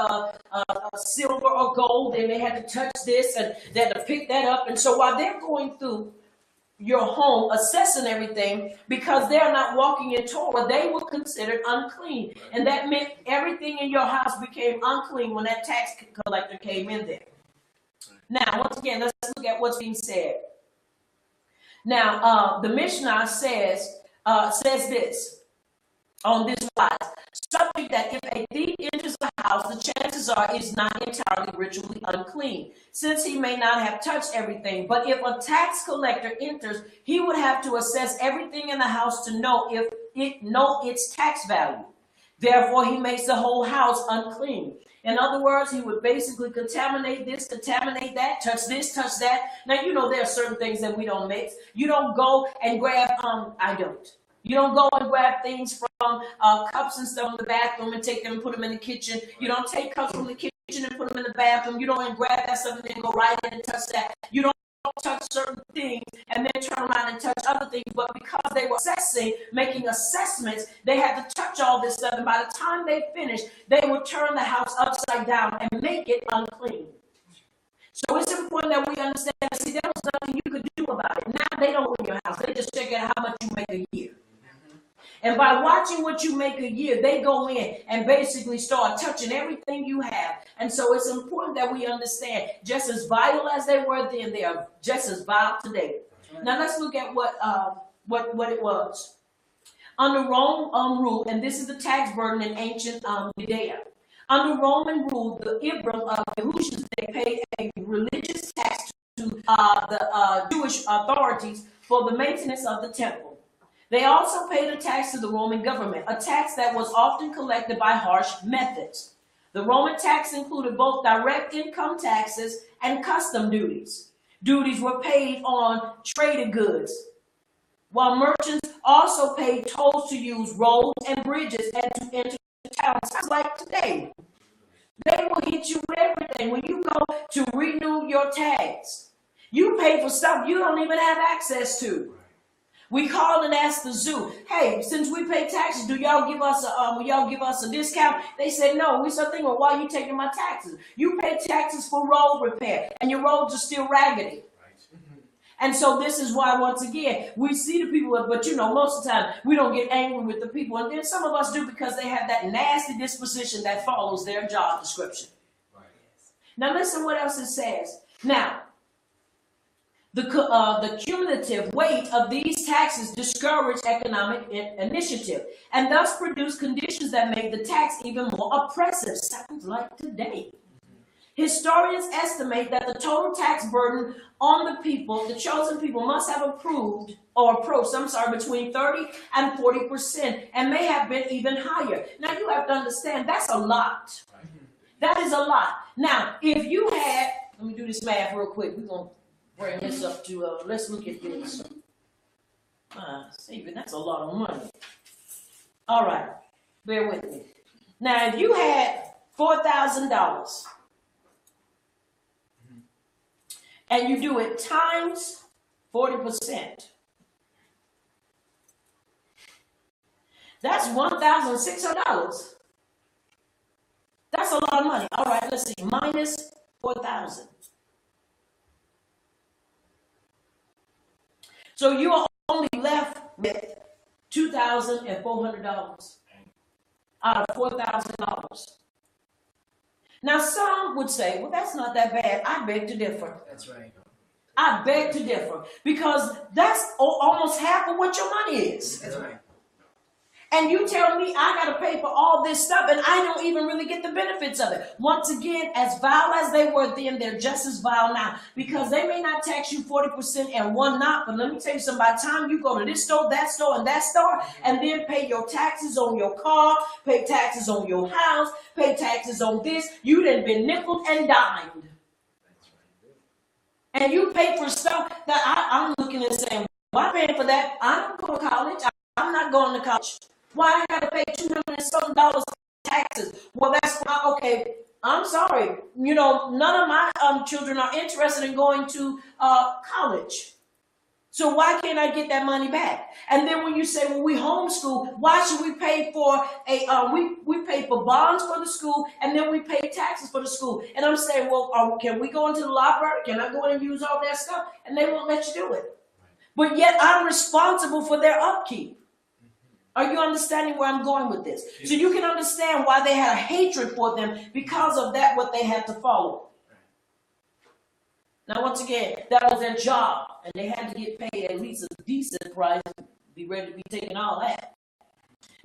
silver or gold, and they had to touch this, and they had to pick that up. And so while they're going through your home, assessing everything, because they're not walking in Torah, they were considered unclean. And that meant everything in your house became unclean when that tax collector came in there. Now, once again, let's look at what's being said. Now, the Mishnah says this on this wise. Subject that if a thief enters a house, the chances are is not entirely ritually unclean, since he may not have touched everything. But if a tax collector enters, he would have to assess everything in the house to know if it its tax value. Therefore, he makes the whole house unclean. In other words, he would basically contaminate this, contaminate that, touch this, touch that. Now, you know, there are certain things that we don't mix. You don't go and grab, You don't go and grab things from cups and stuff in the bathroom and take them and put them in the kitchen. You don't take cups from the kitchen and put them in the bathroom. You don't grab that stuff and then go right in and touch that. You don't touch certain things and then turn around and touch other things. But because they were making assessments, they had to touch all this stuff. And by the time they finished, they would turn the house upside down and make it unclean. So it's important that we understand. See, there was nothing you could do about it. Now they don't in your house. They just check out how much you make a year. And by watching what you make a year, they go in and basically start touching everything you have. And so it's important that we understand, just as vital as they were then, they are just as vital today. Right. Now let's look at what it was. Under Roman rule, and this is the tax burden in ancient Judea. Under Roman rule, the Ibram of Yahushua, they paid a religious tax to the Jewish authorities for the maintenance of the temple. They also paid a tax to the Roman government, a tax that was often collected by harsh methods. The Roman tax included both direct income taxes and custom duties. Duties were paid on traded goods, while merchants also paid tolls to use roads and bridges and to enter towns. Sounds like today. They will hit you with everything. When you go to renew your tags, you pay for stuff you don't even have access to. We called and asked the zoo, hey, since we pay taxes, will y'all give us a discount? They said no. We started thinking, well, why are you taking my taxes? You pay taxes for road repair, and your roads are still raggedy. And so this is why, once again, we see the people, but you know, most of the time, we don't get angry with the people. And then some of us do because they have that nasty disposition that follows their job description. Right. Now listen what else it says. Now, the cumulative weight of these taxes discouraged economic initiative and thus produced conditions that made the tax even more oppressive. Sounds like today. Historians estimate that the total tax burden on the people, the chosen people, must have approached between 30 and 40%, and may have been even higher. Now you have to understand that's a lot. That is a lot. Now, if you had, let me do this math real quick. We're going to bring this up to, let's look at this. Saving, that's a lot of money. All right, bear with me. Now, if you had $4,000 and you do it times 40%, that's $1,600. That's a lot of money. All right, let's see, minus 4,000. So you are only left with $2,400 out of $4,000. Now, some would say, well, that's not that bad. I beg to differ. That's right. I beg to differ, because that's almost half of what your money is. That's right. And you tell me I got to pay for all this stuff and I don't even really get the benefits of it. Once again, as vile as they were then, they're just as vile now, because they may not tax you 40% and one not. But let me tell you something, by the time you go to this store, that store, and that store, and then pay your taxes on your car, pay taxes on your house, pay taxes on this, you done been nickel and dimed. And you pay for stuff that I'm looking and saying, why paying for that? I'm going to college. I'm not going to college. Why I got to pay $200 and something taxes? Well, that's why, okay, I'm sorry. You know, none of my children are interested in going to college. So why can't I get that money back? And then when you say, well, we homeschool, why should we pay for we pay for bonds for the school, and then we pay taxes for the school? And I'm saying, well, can we go into the library? Can I go in and use all that stuff? And they won't let you do it. But yet I'm responsible for their upkeep. Are you understanding where I'm going with this? So you can understand why they had a hatred for them because of that, what they had to follow. Now, once again, that was their job, and they had to get paid at least a decent price to be ready to be taking all that.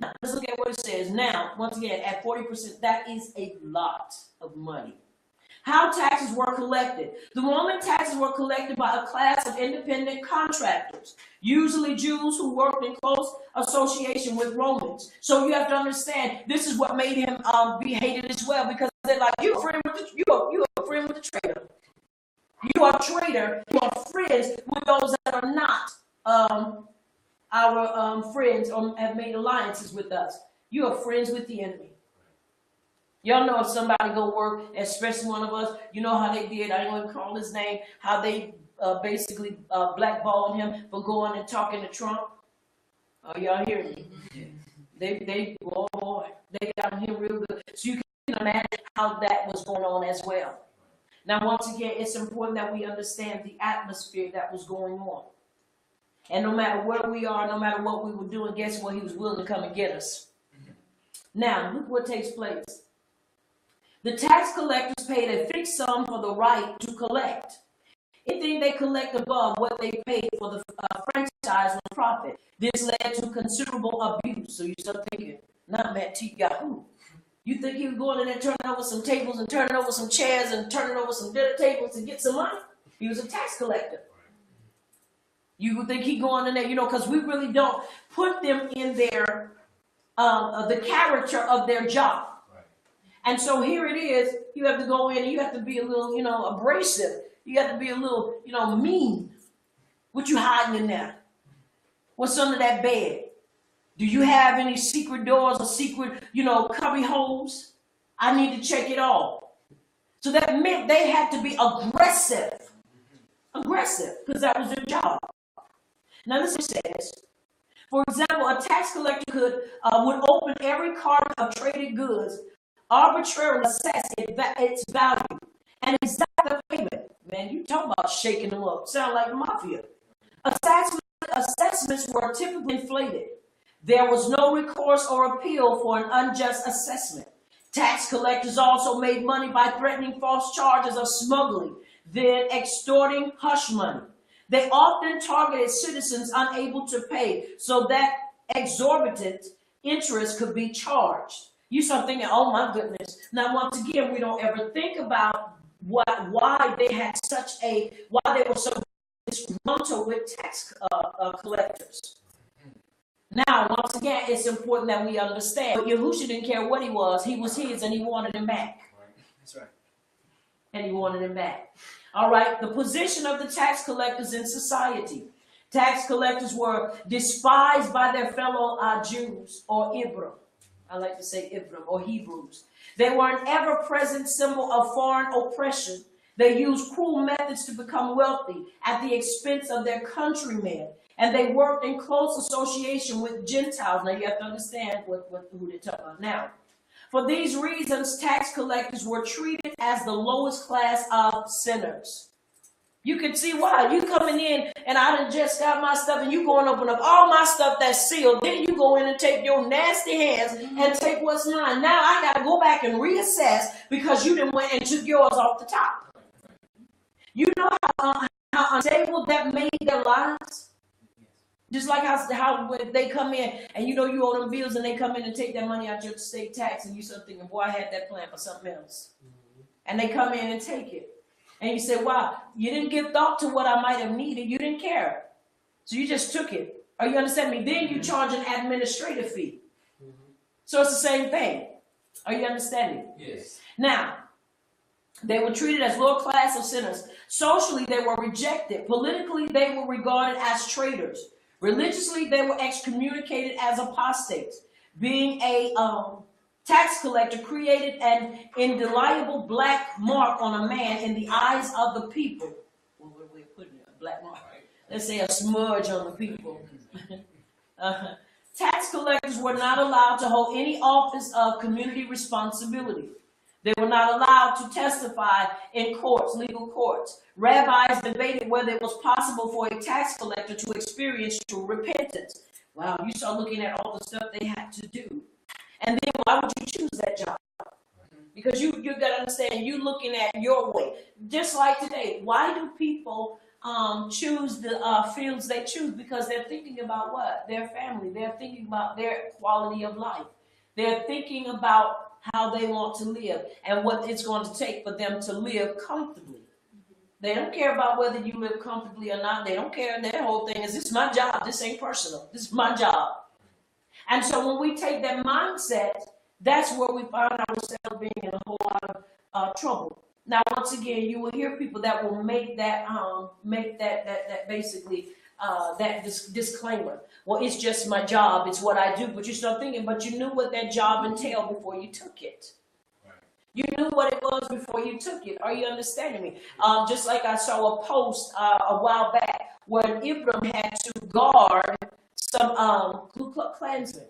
Now, let's look at what it says. Now, once again, at 40%, that is a lot of money. How taxes were collected. The Roman taxes were collected by a class of independent contractors, usually Jews who worked in close association with Romans. So you have to understand, this is what made him be hated as well, because they're like, you're a friend with the traitor. You are a traitor. You are friends with those that are not our friends or have made alliances with us. You are friends with the enemy. Y'all know if somebody go work, especially one of us, you know how they did, I ain't going to call his name, how they basically blackballed him for going and talking to Trump. Oh, y'all hear me? They got him real good. So you can imagine how that was going on as well. Now, once again, it's important that we understand the atmosphere that was going on. And no matter where we are, no matter what we were doing, guess what? He was willing to come and get us. Now, look what takes place. The tax collectors paid a fixed sum for the right to collect. Anything they collect above what they paid for the franchise was profit. This led to considerable abuse. So you start thinking, not Matt T. Yahoo. You think he was going in there turning over some tables and turning over some chairs and turning over some dinner tables to get some money? He was a tax collector. You would think he going in there, you know, because we really don't put them in their, the character of their job. Right. And so here it is, you have to go in and you have to be a little, you know, abrasive. You have to be a little, you know, mean. What you hiding in there? What's under that bed? Do you have any secret doors or secret, you know, cubby holes? I need to check it all. So that meant they had to be aggressive. Aggressive, because that was their job. Now this says, for example, a tax collector would open every cart of traded goods, arbitrarily assess its value, and exact the payment. Man, you talk about shaking them up. Sound like the mafia. Assessments were typically inflated. There was no recourse or appeal for an unjust assessment. Tax collectors also made money by threatening false charges of smuggling, then extorting hush money. They often targeted citizens unable to pay so that exorbitant interest could be charged. You start thinking, oh my goodness. Now, once again, we don't ever think about why they were so disgruntled with tax collectors. Now, once again, it's important that we understand. But Yahusha didn't care what he was his, and he wanted him back. That's right. And he wanted him back. All right, the position of the tax collectors in society. Tax collectors were despised by their fellow Jews or Ibram. I like to say Ibram or Hebrews. They were an ever-present symbol of foreign oppression. They used cruel methods to become wealthy at the expense of their countrymen. And they worked in close association with Gentiles. Now you have to understand who they're talking about now. For these reasons, tax collectors were treated as the lowest class of sinners. You can see why. You coming in and I done just got my stuff and you go and open up all my stuff that's sealed. Then you go in and take your nasty hands and take what's mine. Now I got to go back and reassess because you done went and took yours off the top. You know how unstable that made their lives? Just like how when they come in and you know you owe them bills and they come in and take that money out your state tax and you start thinking, boy, I had that plan for something else. And they come in and take it. And you say, wow, you didn't give thought to what I might have needed. You didn't care. So you just took it. Are you understand me? Then you charge an administrative fee. So it's the same thing. Are you understanding? Yes. Now, They were treated as lower class of sinners. Socially, they were rejected. Politically, they were regarded as traitors. Religiously, they were excommunicated as apostates. Being a tax collector created an indelible black mark on a man in the eyes of the people. Well, what are we putting it? A black mark. Let's say a smudge on the people. Tax collectors were not allowed to hold any office of community responsibility. They were not allowed to testify in courts, legal courts. Rabbis debated whether it was possible for a tax collector to experience true repentance. Wow, you start looking at all the stuff they had to do. And then why would you choose that job? Because you got to understand, you're looking at your way. Just like today, why do people choose the fields they choose? Because they're thinking about what? Their family. They're thinking about their quality of life. They're thinking about how they want to live and what it's going to take for them to live comfortably. They don't care about whether you live comfortably or not. They don't care. Their whole thing is, this is my job. This ain't personal. This is my job. And so when we take that mindset, that's where we find ourselves being in a whole lot of trouble. Now, once again, you will hear people that will make that basically that disclaimer. Well, it's just my job. It's what I do. But you start thinking, but you knew what that job entailed before you took it. Right. You knew what it was before you took it. Are you understanding me? Just like I saw a post a while back where Ibram had to guard some Ku Klux Klansmen.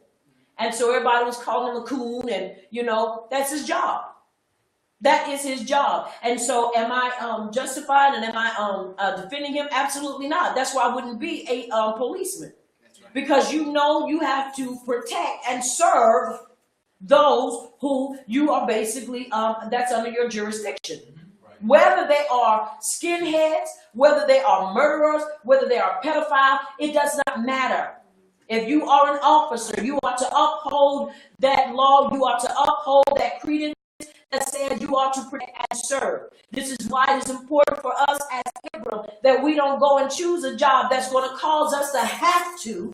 And so everybody was calling him a coon, and, you know, that's his job. That is his job. And so am I justified and am I defending him? Absolutely not. That's why I wouldn't be a policeman. Right. Because you know you have to protect and serve those who you are basically, that's under your jurisdiction. Right. Whether they are skinheads, whether they are murderers, whether they are pedophiles, it does not matter. If you are an officer, you are to uphold that law. You are to uphold that credence that says you are to protect and serve. This is why it is important for us as Hebrew that we don't go and choose a job that's going to cause us to have to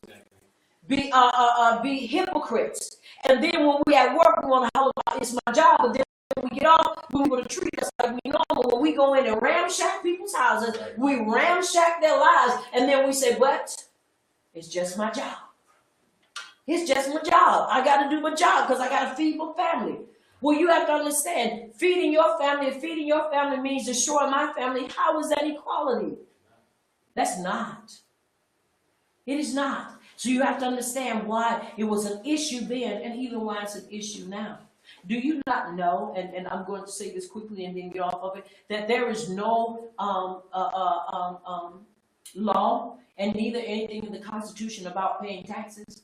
be hypocrites. And then when we at work, we want to holler about it's my job, but then when we get off, we want to treat us like we normal. When we go in and ramshack people's houses, we ramshack their lives, and then we say, but it's just my job. It's just my job. I got to do my job because I got to feed my family. Well, you have to understand, feeding your family means destroying my family. How is that equality? That's not. It is not. So you have to understand why it was an issue then and even why it's an issue now. Do you not know, and I'm going to say this quickly and then get off of it, that there is no law and neither anything in the Constitution about paying taxes?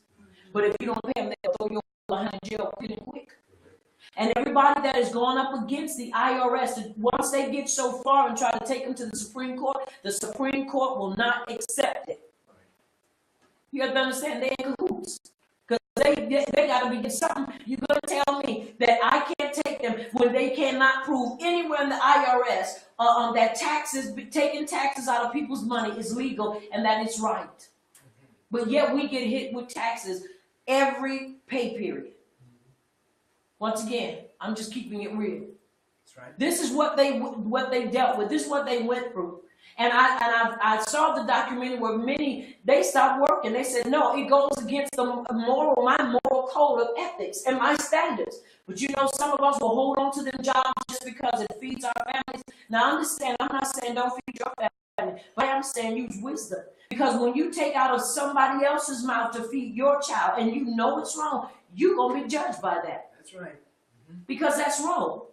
But if you don't pay them, they'll throw you behind jail pretty quick. And everybody that is going up against the IRS, once they get so far and try to take them to the Supreme Court will not accept it. You have to understand, they in cahoots. Because they got to be something. You're going to tell me that I can't take them when they cannot prove anywhere in the IRS that taking taxes out of people's money is legal and that it's right. But yet we get hit with taxes every pay period. Once again, I'm just keeping it real. That's right. This is what they dealt with. This is what they went through. And I saw the documentary where many, they stopped working. They said, no, it goes against my moral code of ethics and my standards. But you know, some of us will hold on to them jobs just because it feeds our families. Now understand, I'm not saying don't feed your family, but I'm saying use wisdom. Because when you take out of somebody else's mouth to feed your child and you know it's wrong, you're going to be judged by that. That's right. Mm-hmm. Because that's wrong.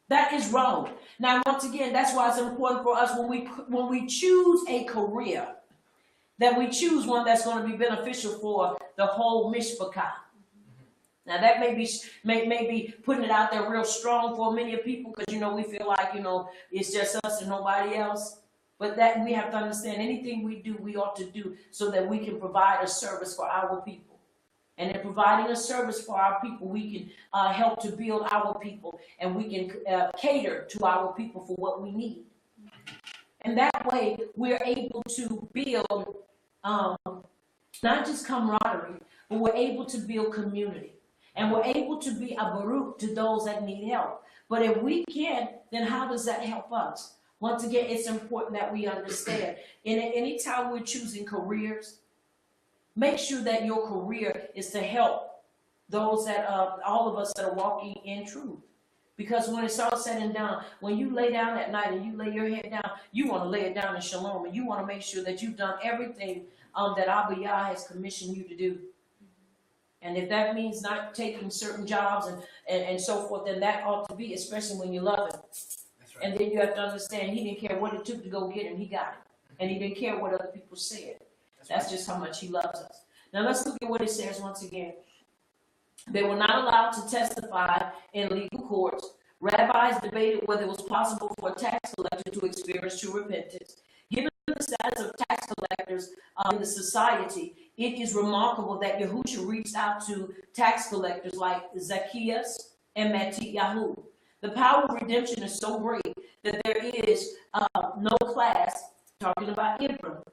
That is wrong. Now, once again, that's why it's important for us when we choose a career, that we choose one that's going to be beneficial for the whole mishpachah. Now, that may be putting it out there real strong for many people because, you know, we feel like, you know, it's just us and nobody else. But that we have to understand anything we do, we ought to do so that we can provide a service for our people. And in providing a service for our people, we can help to build our people and we can cater to our people for what we need. And that way, we're able to build not just camaraderie, but we're able to build community. And we're able to be a baruch to those that need help. But if we can't, then how does that help us? Once again, it's important that we understand. And anytime we're choosing careers, make sure that your career is to help those that, all of us that are walking in truth. Because when it's all said and done, when you lay down at night and you lay your head down, you want to lay it down in shalom, and you want to make sure that you've done everything that Abba Yah has commissioned you to do. And if that means not taking certain jobs and so forth, then that ought to be, especially when you love him. That's right. And then you have to understand he didn't care what it took to go get him, he got it. And he didn't care what other people said. That's just how much he loves us. Now let's look at what it says once again. They were not allowed to testify in legal courts. Rabbis debated whether it was possible for a tax collector to experience true repentance. Given the status of tax collectors in the society, it is remarkable that Yahushua reached out to tax collectors like Zacchaeus and Mattiyahu. The power of redemption is so great that there is no class, talking about Israel,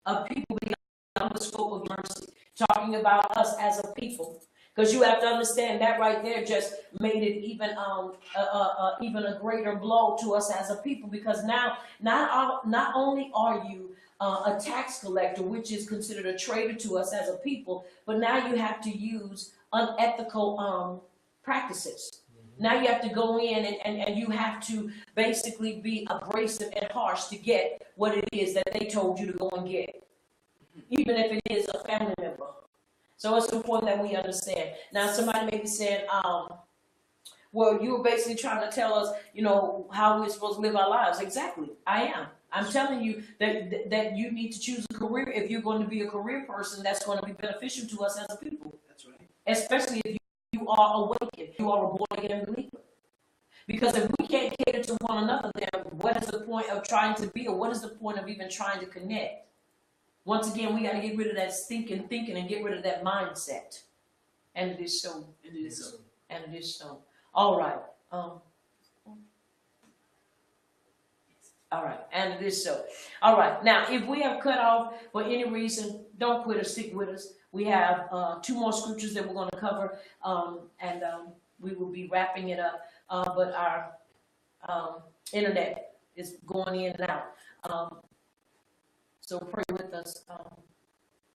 of people beyond the scope of mercy, talking about us as a people. Because you have to understand that right there just made it even a greater blow to us as a people. Because now, not only are you a tax collector, which is considered a traitor to us as a people, but now you have to use unethical practices. Now you have to go in and you have to basically be abrasive and harsh to get what it is that they told you to go and get, even if it is a family member. So it's important that we understand. Now, somebody may be saying, well, you were basically trying to tell us, you know, how we're supposed to live our lives. Exactly. I am. I'm telling you that you need to choose a career if you're going to be a career person that's going to be beneficial to us as a people. That's right. Especially if you are awakened, you are a born-again believer. Because if we can't cater to one another, then what is the point of trying to be, or what is the point of even trying to connect? Once again, we got to get rid of that stinking thinking and get rid of that mindset. And it is so. And it is so. And it is so. All right. All right. And it is so. All right. Now, if we have cut off for any reason, don't quit or stick with us. We have 2 more scriptures that we're going to cover, and we will be wrapping it up. But our internet is going in and out. So pray with us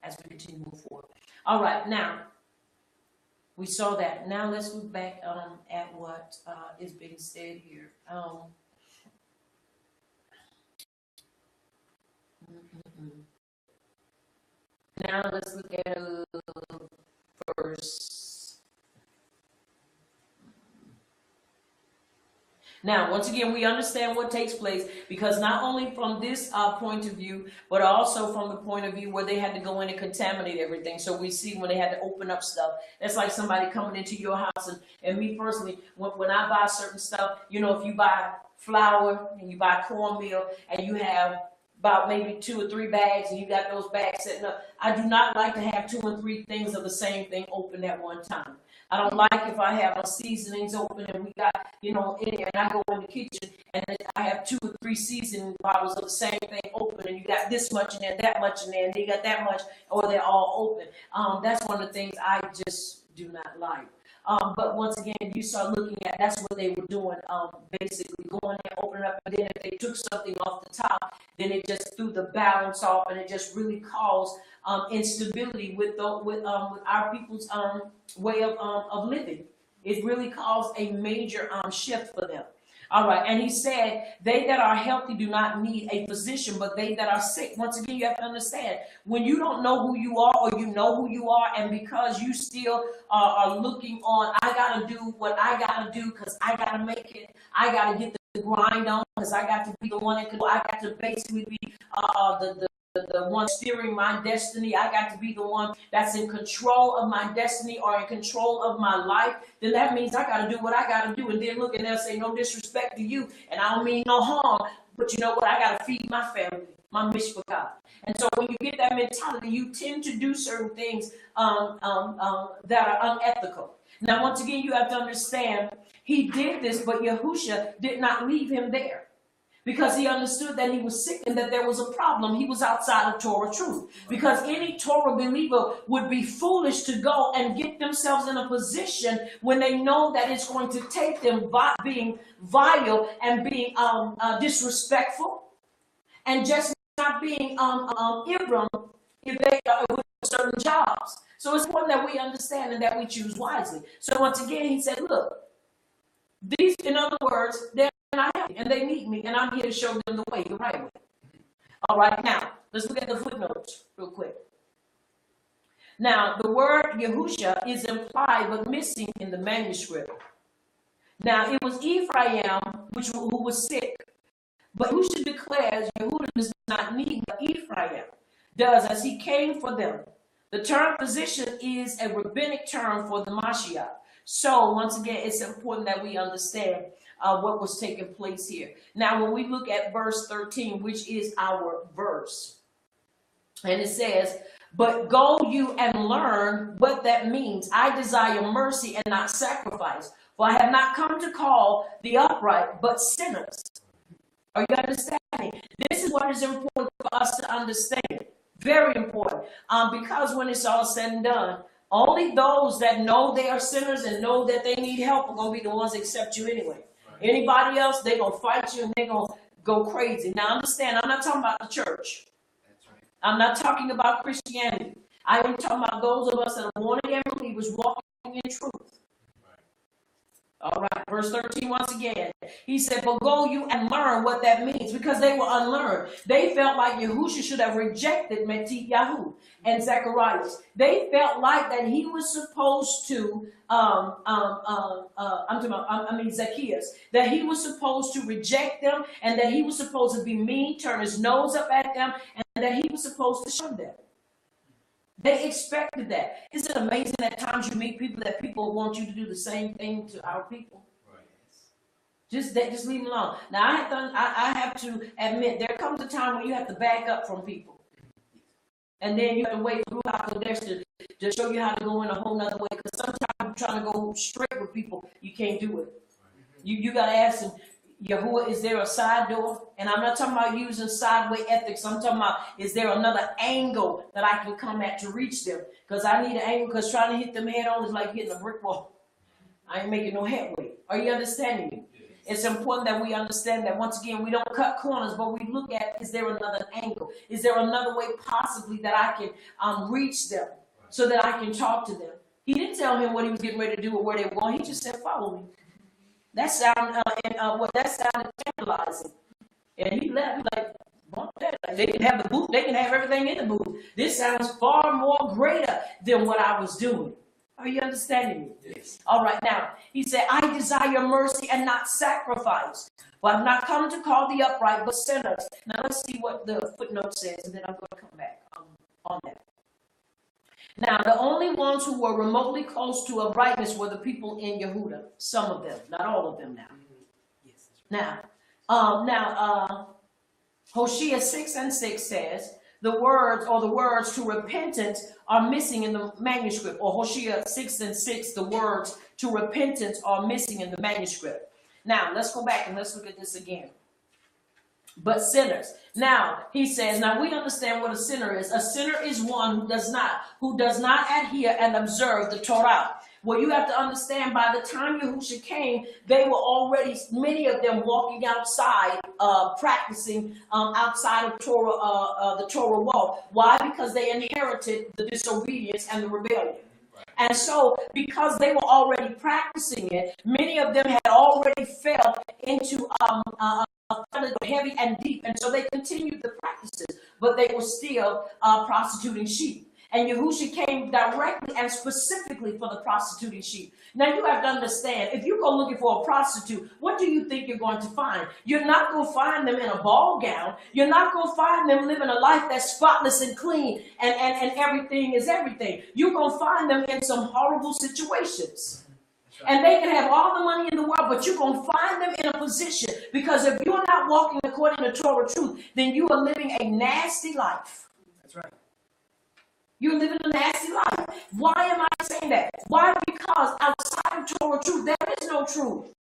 as we continue to move forward. All right, now, we saw that. Now let's look back at what is being said here. Now let's look at verse. Now, once again, we understand what takes place, because not only from this point of view, but also from the point of view where they had to go in and contaminate everything. So we see when they had to open up stuff. That's like somebody coming into your house. And me personally, when I buy certain stuff, you know, if you buy flour and you buy cornmeal and you have about maybe 2 or 3 bags and you got those bags sitting up, I do not like to have 2 or 3 things of the same thing open at one time. I don't like if I have our seasonings open and we got, you know, in there, and I go in the kitchen and I have 2 or 3 seasoning bottles of the same thing open, and you got this much in there, that much in there, and you got that much, or they're all open. That's one of the things I just do not like. But once again, you start looking at, that's what they were doing, basically going and opening up, and then if they took something off the top, then it just threw the balance off, and it just really caused instability with our people's way of living. It really caused a major shift for them. All right, and he said, they that are healthy do not need a physician, but they that are sick. Once again, you have to understand, when you don't know who you are, or you know who you are, and because you still are looking on, I got to do what I got to do because I got to make it, I got to get the grind on because I got to be the one that can, I got to basically be the one steering my destiny. I got to be the one that's in control of my destiny or in control of my life. Then that means I got to do what I got to do. And then look, and they'll say, no disrespect to you, and I don't mean no harm, but you know what? I got to feed my family, my mission for God. And so when you get that mentality, you tend to do certain things that are unethical. Now, once again, you have to understand, he did this, but Yahushua did not leave him there. because he understood that he was sick and that there was a problem. He was outside of Torah truth, because any Torah believer would be foolish to go and get themselves in a position when they know that it's going to take them being vile and being disrespectful and just not being Ibram if they are with certain jobs. So it's important that we understand and that we choose wisely. So once again, he said, look, these, in other words, they're not happy and they need me, and I'm here to show them the way, the right way. All right, now, let's look at the footnotes real quick. Now, the word Yahusha is implied but missing in the manuscript. Now, it was Ephraim who was sick, but Yahusha declares Yehuda does not need, but Ephraim does, as he came for them. The term physician is a rabbinic term for the Mashiach. So, once again, it's important that we understand what was taking place here. Now, when we look at verse 13, which is our verse, and it says, but go you and learn what that means. I desire mercy and not sacrifice, for I have not come to call the upright, but sinners. Are you understanding? This is what is important for us to understand. Very important. Because when it's all said and done, only those that know they are sinners and know that they need help are going to be the ones that accept you anyway. Right. Anybody else, they're going to fight you and they're going to go crazy. Now understand, I'm not talking about the church. That's right. I'm not talking about Christianity. I am talking about those of us that are born again believers walking in truth. All right, verse 13 once again. He said, but go you and learn what that means, because they were unlearned. They felt like Yahusha should have rejected Metit Yahu and Zacharias. They felt like that he was supposed to, Zacchaeus, that he was supposed to reject them and that he was supposed to be mean, turn his nose up at them, and that he was supposed to shun them. They expected that. Isn't it amazing at times you meet people that people want you to do the same thing to our people? Right. Just leave them alone. Now, I have to admit, there comes a time when you have to back up from people. And then you have to wait for Ruach Kodesh to show you how to go in a whole nother way. Because sometimes you're trying to go straight with people, you can't do it. You got to ask them, Yahuwah, is there a side door? And I'm not talking about using sideway ethics. I'm talking about, is there another angle that I can come at to reach them? Because I need an angle, because trying to hit them head on is like hitting a brick wall. I ain't making no headway. Are you understanding me? It's important that we understand that, once again, we don't cut corners, but we look at, is there another angle? Is there another way possibly that I can reach them so that I can talk to them? He didn't tell him what he was getting ready to do or where they were going. He just said, follow me. That sounded tantalizing. And he left like, they can have the booth, they can have everything in the booth. This sounds far more greater than what I was doing. Are you understanding me? Yes. All right, now, he said, I desire mercy and not sacrifice. But I'm not come to call the upright, but sinners. Now, let's see what the footnote says, and then I'm going to come back on that. Now, the only ones who were remotely close to uprightness were the people in Yehuda. Some of them, not all of them now. Yes. Now, Hosea 6:6 says, the words to repentance are missing in the manuscript. Or Hosea 6:6, the words to repentance are missing in the manuscript. Now, let's go back and let's look at this again. But sinners. Now, he says, now we understand what a sinner is. A sinner is one who does not adhere and observe the Torah. Well, you have to understand, by the time Yahusha came, they were already, many of them, walking outside, practicing outside of Torah, the Torah wall. Why? Because they inherited the disobedience and the rebellion. And so, because they were already practicing it, many of them had already fell into heavy and deep, and so they continued the practices, but they were still prostituting sheep. And Yahusha came directly and specifically for the prostituting sheep. Now you have to understand, if you go looking for a prostitute, what do you think you're going to find? You're not going to find them in a ball gown. You're not going to find them living a life that's spotless and clean and everything is everything. You're going to find them in some horrible situations. And they can have all the money in the world, but you're going to find them in a position, because if you're not walking according to Torah truth, then you are living a nasty life. That's right. You're living a nasty life. Why am I saying that? Why? Because outside of Torah truth, there is no truth.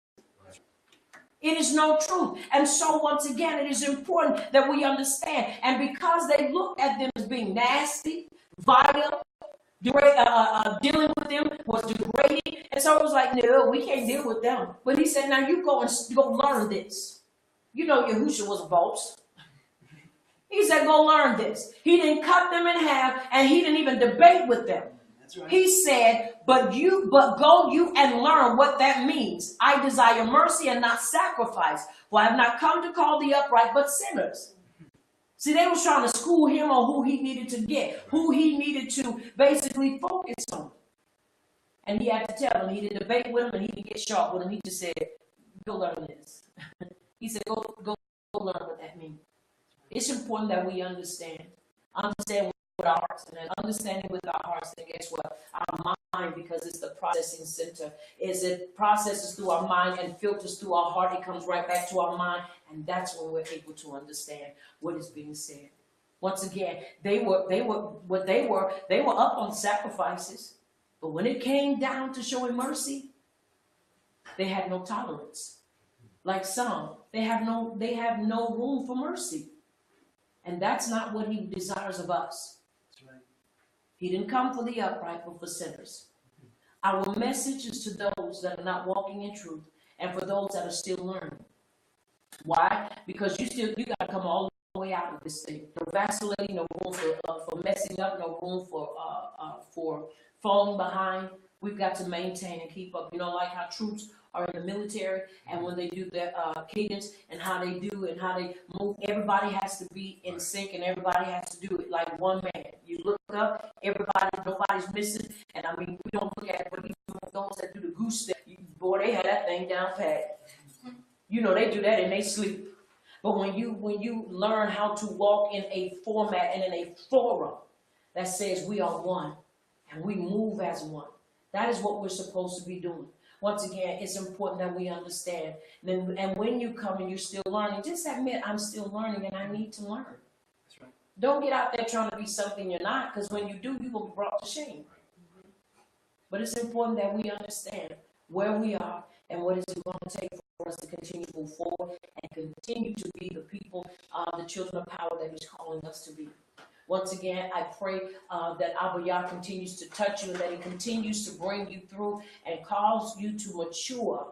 It is no truth. And so once again, it is important that we understand. And because they looked at them as being nasty, vile, dealing with them was degrading. And so it was like, no, we can't deal with them. But he said, now you go and go learn this. You know, Yahushua was a boss. He said, go learn this. He didn't cut them in half, and he didn't even debate with them. That's right. He said, but go you and learn what that means. I desire mercy and not sacrifice. For I have not come to call the upright, but sinners. See, they was trying to school him on who he needed to get, who he needed to basically focus on. And he had to tell them. He didn't debate with him, and he didn't get sharp with him. He just said, go learn this. He said, go learn what that means. It's important that we understand with our hearts, and understanding with our hearts, and guess what? Our mind, because it's the processing center, it processes through our mind and filters through our heart. It comes right back to our mind, and that's when we're able to understand what is being said. Once again, they were up on sacrifices, but when it came down to showing mercy, they had no tolerance. Like some, they have no room for mercy. And that's not what he desires of us. That's right. He didn't come for the upright, but for sinners. Our message is to those that are not walking in truth, and for those that are still learning. Why? Because you got to come all the way out of this thing. No vacillating, no room for messing up, no room for falling behind. We've got to maintain and keep up. You know, like how troops are in the military, and when they do their cadence and how they do and how they move, everybody has to be in sync, and everybody has to do it like one man. You look up, nobody's missing, and I mean, we don't look at it, but even those that do the goose step, boy, they have that thing down pat. You know, they do that in their sleep. But when you learn how to walk in a format and in a forum that says we are one and we move as one, that is what we're supposed to be doing. Once again, it's important that we understand. And when you come and you're still learning, just admit, I'm still learning and I need to learn. That's right. Don't get out there trying to be something you're not, because when you do, you will be brought to shame. But it's important that we understand where we are and what is it going to take for us to continue to move forward and continue to be the people, the children of power that he's calling us to be. Once again, I pray that Abba Yah continues to touch you and that he continues to bring you through and cause you to mature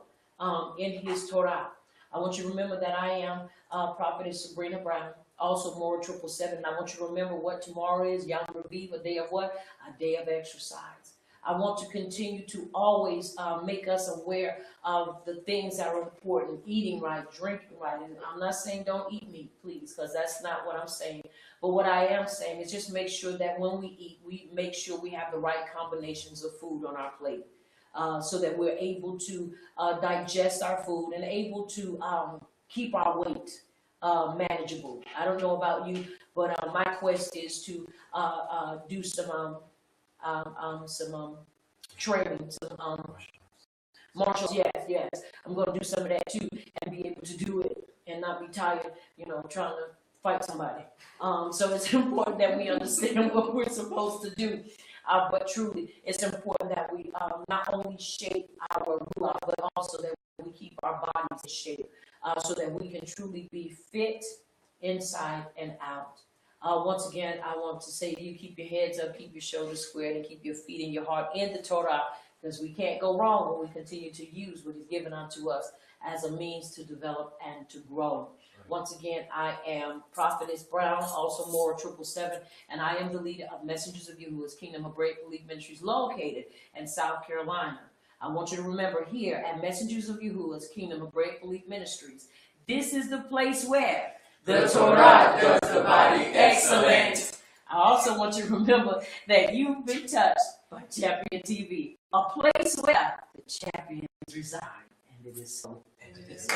in his Torah. I want you to remember that I am Prophetess Sabrina Brown, also Mora 777. I want you to remember what tomorrow is, Yom Reviv, a day of what? A day of exercise. I want to continue to always make us aware of the things that are important, eating right, drinking right. And I'm not saying don't eat meat, please, because that's not what I'm saying. But what I am saying is just make sure that when we eat, we make sure we have the right combinations of food on our plate so that we're able to digest our food and able to keep our weight manageable. I don't know about you, but my quest is to do some training, some martial. Yes. I'm going to do some of that too and be able to do it and not be tired, trying to fight somebody. So it's important that we understand what we're supposed to do. But truly, it's important that we not only shape our ruach, but also that we keep our bodies in shape so that we can truly be fit inside and out. Once again, I want to say to you, keep your heads up, keep your shoulders squared, and keep your feet and your heart in the Torah, because we can't go wrong when we continue to use what is given unto us as a means to develop and to grow. Once again, I am Prophetess Brown, also Mora 777, and I am the leader of Messengers of Yahuwah's Kingdom of Great Belief Ministries located in South Carolina. I want you to remember here at Messengers of Yahuwah's Kingdom of Great Belief Ministries, this is the place where the Torah does the body excellent. I also want you to remember that you've been touched by Champion TV, a place where the champions reside, and it is so. And it is so.